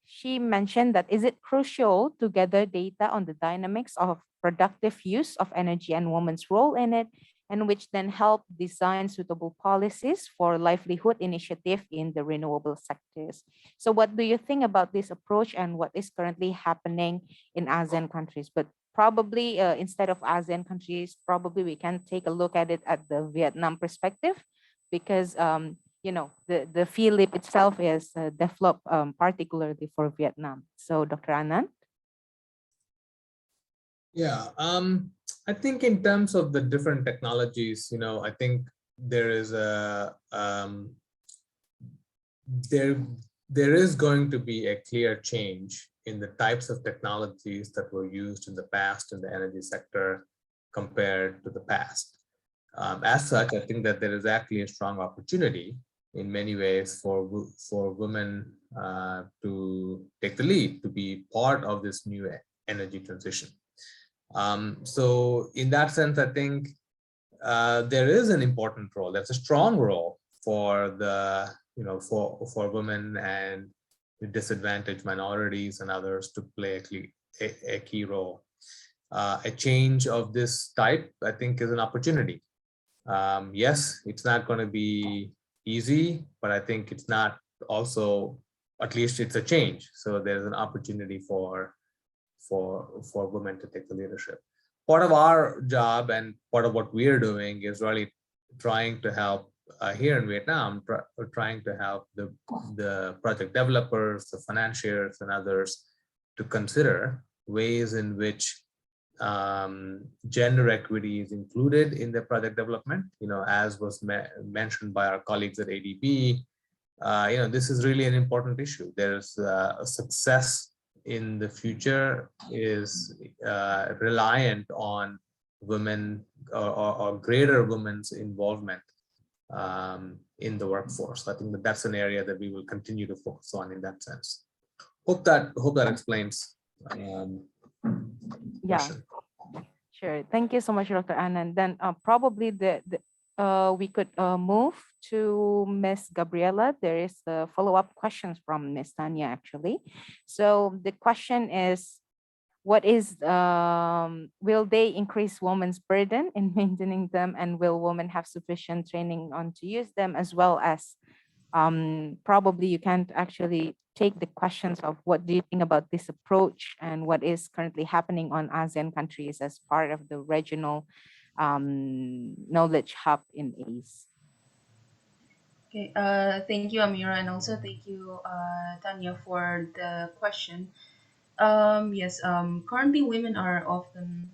She mentioned that, is it crucial to gather data on the dynamics of productive use of energy and women's role in it, and which then help design suitable policies for livelihood initiative in the renewable sectors? So what do you think about this approach, and what is currently happening in ASEAN countries? But probably instead of ASEAN countries, probably we can take a look at it at the Vietnam perspective, because you know, the FILIP itself is developed particularly for Vietnam. So Dr. Anand? Yeah, I think in terms of the different technologies, I think there is there is going to be a clear change in the types of technologies that were used in the past in the energy sector compared to the past. As such, I think that there is actually a strong opportunity in many ways for women to take the lead, to be part of this new energy transition. So in that sense, I think there is an important role. There's a strong role for the, for women and disadvantaged minorities and others to play a key role. A change of this type, I think, is an opportunity. Yes, it's not going to be easy, but I think it's not also, at least it's a change. So there's an opportunity for women to take the leadership. Part of our job and part of what we're doing is really trying to help here in Vietnam, trying to help the project developers, the financiers and others to consider ways in which gender equity is included in the project development. As was mentioned by our colleagues at ADB, this is really an important issue. There's a success in the future is reliant on women or greater women's involvement in the workforce. I think that's an area that we will continue to focus on in that sense. Hope that explains. Yeah, sure. Thank you so much, Dr. Anand. Then probably we could move to Ms. Gabriela. There is a follow-up questions from Ms. Tanya, actually. So the question is, what is, will they increase women's burden in maintaining them, and will women have sufficient training on to use them, as well as probably you can't actually take the questions of what do you think about this approach and what is currently happening on ASEAN countries as part of the regional knowledge hub in ACE. Okay, thank you, Amira, and also thank you, Tanya, for the question. Yes, currently women are often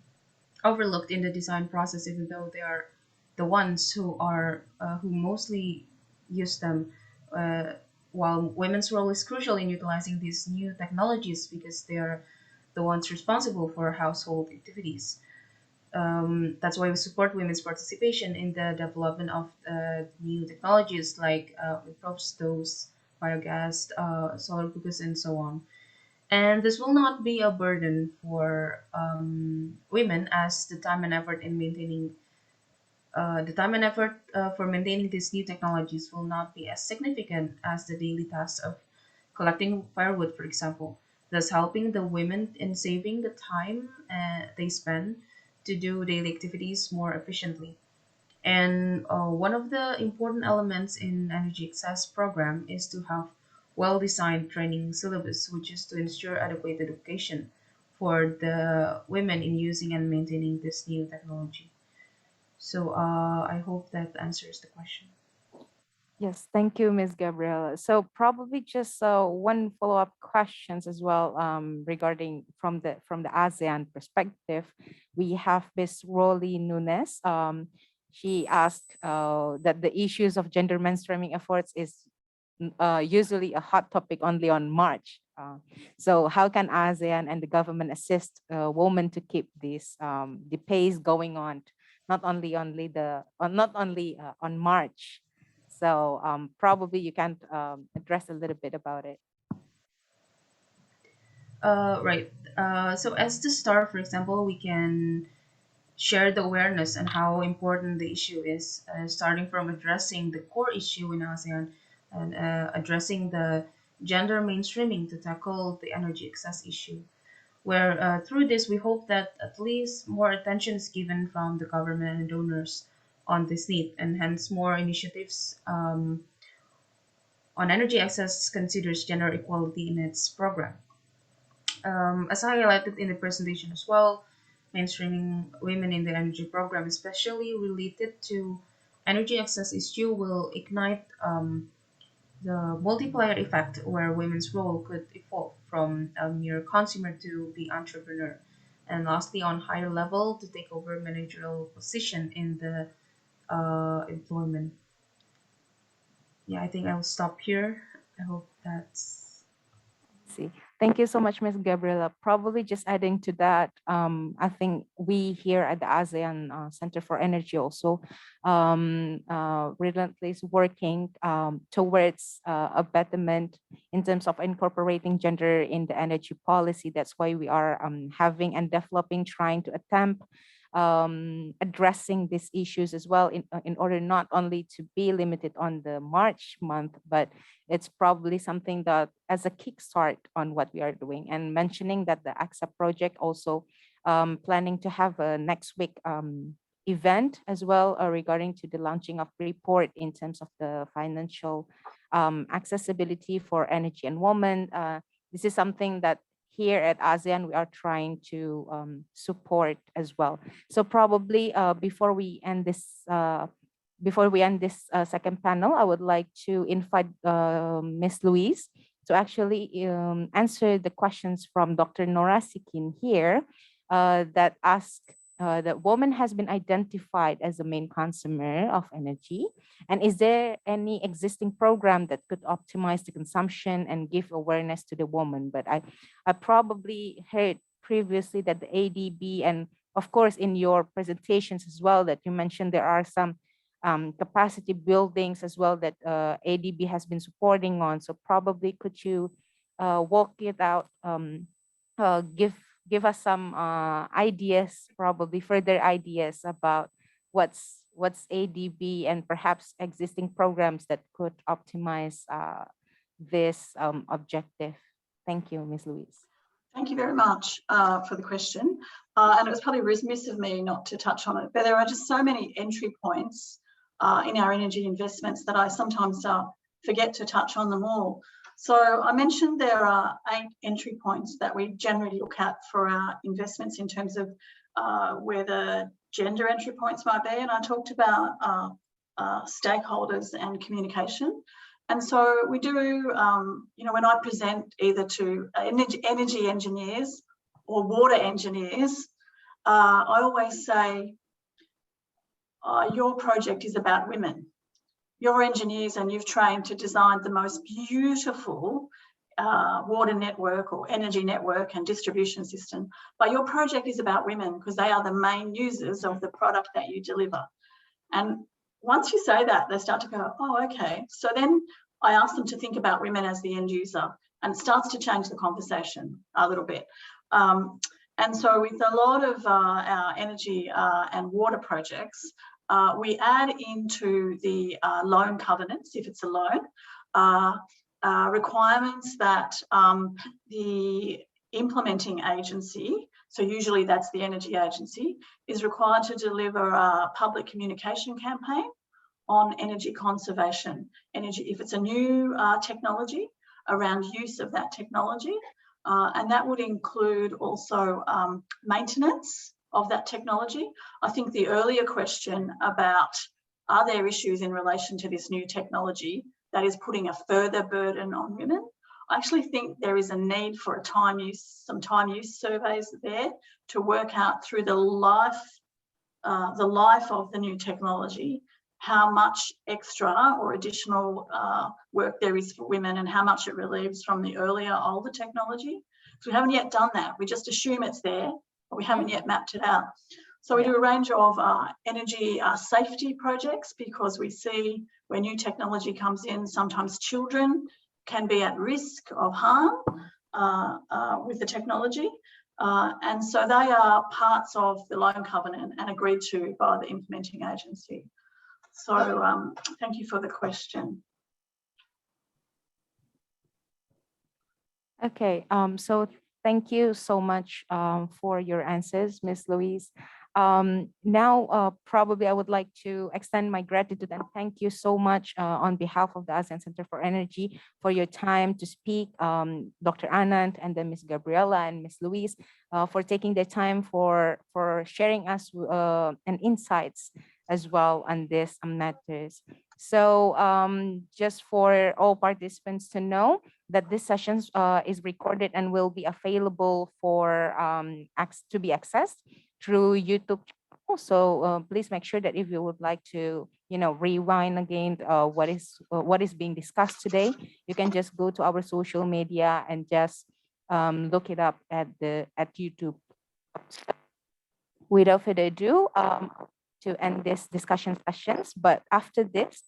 overlooked in the design process, even though they are the ones who mostly use them. While women's role is crucial in utilizing these new technologies because they are the ones responsible for household activities. That's why we support women's participation in the development of new technologies like stoves, biogas, solar cookers, and so on. And this will not be a burden for women, as the time and effort for maintaining these new technologies will not be as significant as the daily tasks of collecting firewood, for example, thus helping the women in saving the time they spend to do daily activities more efficiently. And one of the important elements in energy access program is to have well-designed training syllabus, which is to ensure adequate education for the women in using and maintaining this new technology. So I hope that answers the question. Yes, thank you, Ms. Gabriela. So probably just one follow-up questions as well regarding from the ASEAN perspective. We have Ms. Rolly Nunes. She asked that the issues of gender mainstreaming efforts is usually a hot topic only on March. So how can ASEAN and the government assist women to keep this the pace going on, not only on March? So probably you can address a little bit about it. Right. So as the start, for example, we can share the awareness and how important the issue is, starting from addressing the core issue in ASEAN and addressing the gender mainstreaming to tackle the energy access issue. Where through this, we hope that at least more attention is given from the government and donors on this need, and hence more initiatives on energy access considers gender equality in its program. As I highlighted in the presentation as well, mainstreaming women in the energy program, especially related to energy access issue, will ignite the multiplier effect where women's role could evolve from a mere consumer to the entrepreneur. And lastly, on higher level, to take over managerial position in the employment. Yeah, I think I'll stop here. I hope that's See, thank you so much, Ms. Gabriela. Probably just adding to that, I think we here at the ASEAN Center for Energy also relentlessly working towards a betterment in terms of incorporating gender in the energy policy. That's why we are having and developing, trying to attempt addressing these issues as well in order not only to be limited on the March month, but it's probably something that as a kickstart on what we are doing. And mentioning that the AXA project also planning to have a next week event as well regarding to the launching of report in terms of the financial accessibility for energy and women. This is something that here at ASEAN we are trying to support as well. So probably before we end this second panel, I would like to invite Ms. Louise to actually answer the questions from Dr. Nora Sikin here that ask that woman has been identified as the main consumer of energy. And is there any existing program that could optimize the consumption and give awareness to the woman? But I probably heard previously that the ADB, and of course in your presentations as well, that you mentioned there are some capacity buildings as well that ADB has been supporting on. So probably could you walk it out, give us some ideas, probably further ideas about what's ADB and perhaps existing programs that could optimize this objective. Thank you, Ms. Louise. Thank you very much for the question. And it was probably remiss of me not to touch on it, but there are just so many entry points in our energy investments that I sometimes forget to touch on them all. So I mentioned there are 8 entry points that we generally look at for our investments in terms of where the gender entry points might be. And I talked about stakeholders and communication. And so we do, when I present either to energy engineers or water engineers, I always say, your project is about women. You're engineers and you've trained to design the most beautiful water network or energy network and distribution system. But your project is about women because they are the main users of the product that you deliver. And once you say that, they start to go, oh, okay. So then I ask them to think about women as the end user, and it starts to change the conversation a little bit. And so with a lot of our energy and water projects, we add into the loan covenants, if it's a loan, requirements that the implementing agency, so usually that's the energy agency, is required to deliver a public communication campaign on energy conservation. If it's a new technology, around use of that technology, and that would include also maintenance of that technology. I think the earlier question about are there issues in relation to this new technology that is putting a further burden on women? I actually think there is a need for some time use surveys there to work out through the life of the new technology, how much extra or additional work there is for women and how much it relieves from the earlier, older technology. So we haven't yet done that. We just assume it's there, but we haven't yet mapped it out. So we do a range of energy safety projects, because we see when new technology comes in, sometimes children can be at risk of harm with the technology. And so they are parts of the loan covenant and agreed to by the implementing agency. So thank you for the question. Okay, so thank you so much for your answers, Ms. Louise. Now, probably I would like to extend my gratitude and thank you so much on behalf of the ASEAN Center for Energy for your time to speak, Dr. Anand and then Ms. Gabriela and Ms. Louise for taking the time for sharing us and insights as well on this matters. So just for all participants to know that this session is recorded and will be available for to be accessed through YouTube channel. So please make sure that if you would like to, rewind again what is being discussed today, you can just go to our social media and just look it up at YouTube. Without further ado, to end this discussion sessions, but after this,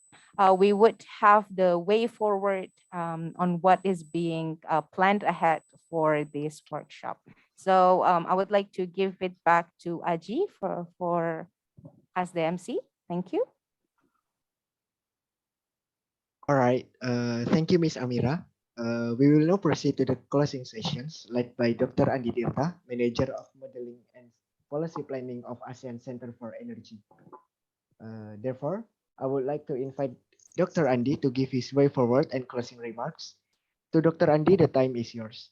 we would have the way forward on what is being planned ahead for this workshop. So I would like to give it back to Aji for as the MC. Thank you. All right. Thank you, Ms. Amira. We will now proceed to the closing sessions led by Dr. Andi Tirta, Manager of Modeling and Policy Planning of ASEAN Center for Energy. Therefore, I would like to invite Dr. Andi to give his way forward and closing remarks. To Dr. Andi, the time is yours.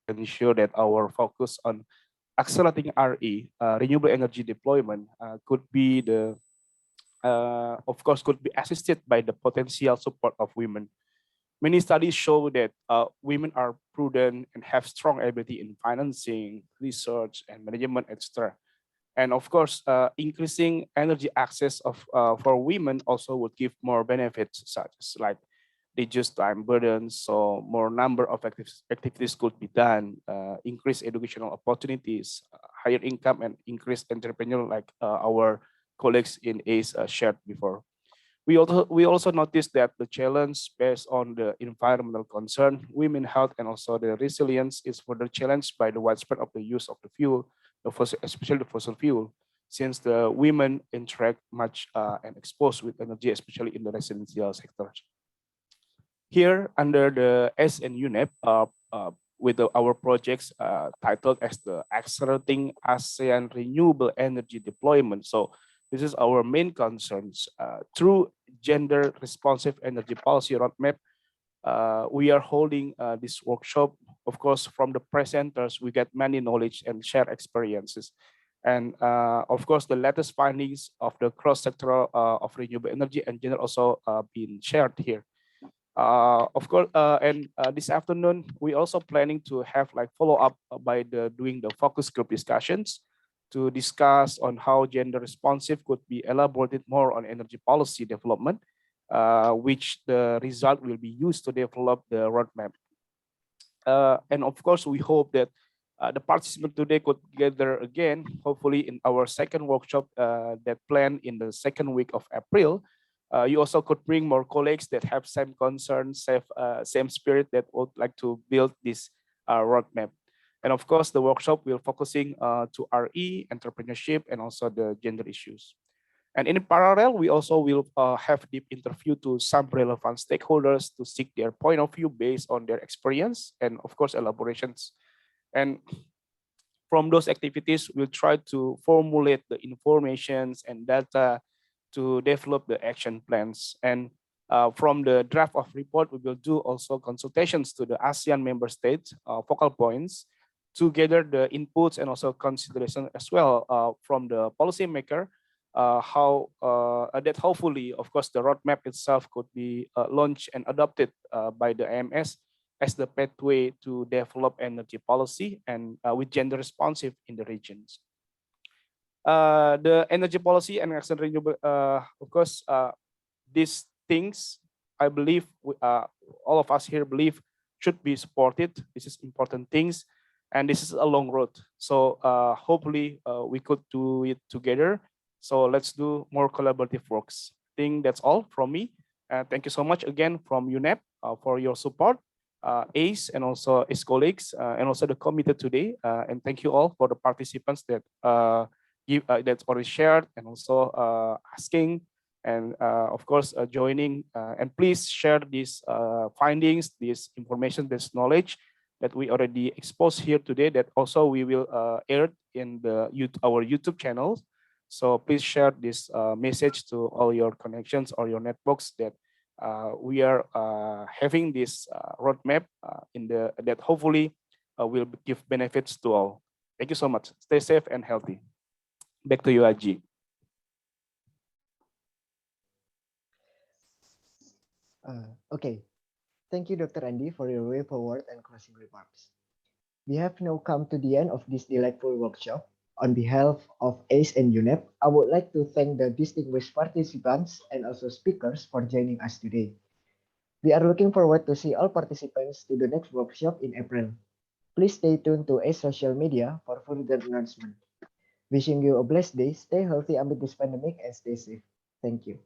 Ensure that our focus on accelerating renewable energy deployment could be could be assisted by the potential support of women. Many studies show that women are prudent and have strong ability in financing, research, and management, etc. And of course, increasing energy access for women also would give more benefits, such as like reduced time burdens, so more number of activities could be done, increased educational opportunities, higher income, and increased entrepreneurial, like our colleagues in ACE shared before. We also noticed that the challenge based on the environmental concern, women health, and also the resilience is further challenged by the widespread of the use of the fuel, especially the fossil fuel, since the women interact much and exposed with energy, especially in the residential sectors. Here, under the ASEAN UNEP, with our projects titled as the Accelerating ASEAN Renewable Energy Deployment. So this is our main concerns. Through gender responsive energy policy roadmap, we are holding this workshop of course, from the presenters, we get many knowledge and share experiences. And of course, the latest findings of the cross-sectoral of renewable energy engineer also been shared here. Of course, and this afternoon, we also planning to have like follow-up by doing the focus group discussions to discuss on how gender responsive could be elaborated more on energy policy development, which the result will be used to develop the roadmap. And of course, we hope that the participants today could gather again, hopefully in our second workshop that planned in the second week of April. You also could bring more colleagues that have same concerns, same spirit that would like to build this roadmap. And of course, the workshop will focusing to RE, entrepreneurship, and also the gender issues. And in parallel, we also will have deep interview to some relevant stakeholders to seek their point of view based on their experience and of course, elaborations. And from those activities, we'll try to formulate the informations and data to develop the action plans. And from the draft of report, we will do also consultations to the ASEAN member states, focal points, to gather the inputs and also consideration as well from the policymaker, how that hopefully, of course, the roadmap itself could be launched and adopted by the AMS as the pathway to develop energy policy and with gender responsive in the regions. The energy policy and action renewable, of course, these things, I believe all of us here believe should be supported. This is important things, and this is a long road. So hopefully we could do it together. So let's do more collaborative works. I think that's all from me. Thank you so much again from UNEP for your support, ACE and also its colleagues, and also the committee today. And thank you all for the participants that that's already shared and also asking and of course joining. And please share these findings, this information, this knowledge that we already exposed here today, that also we will air in our YouTube channels. So please share this message to all your connections or your networks that we are having this roadmap that hopefully will give benefits to all. Thank you so much. Stay safe and healthy. Back to you, Aji. Okay. Thank you, Dr. Andy, for your way forward and closing remarks. We have now come to the end of this delightful workshop. On behalf of ACE and UNEP, I would like to thank the distinguished participants and also speakers for joining us today. We are looking forward to see all participants to the next workshop in April. Please stay tuned to ACE social media for further announcement. Wishing you a blessed day, stay healthy amid this pandemic, and stay safe. Thank you.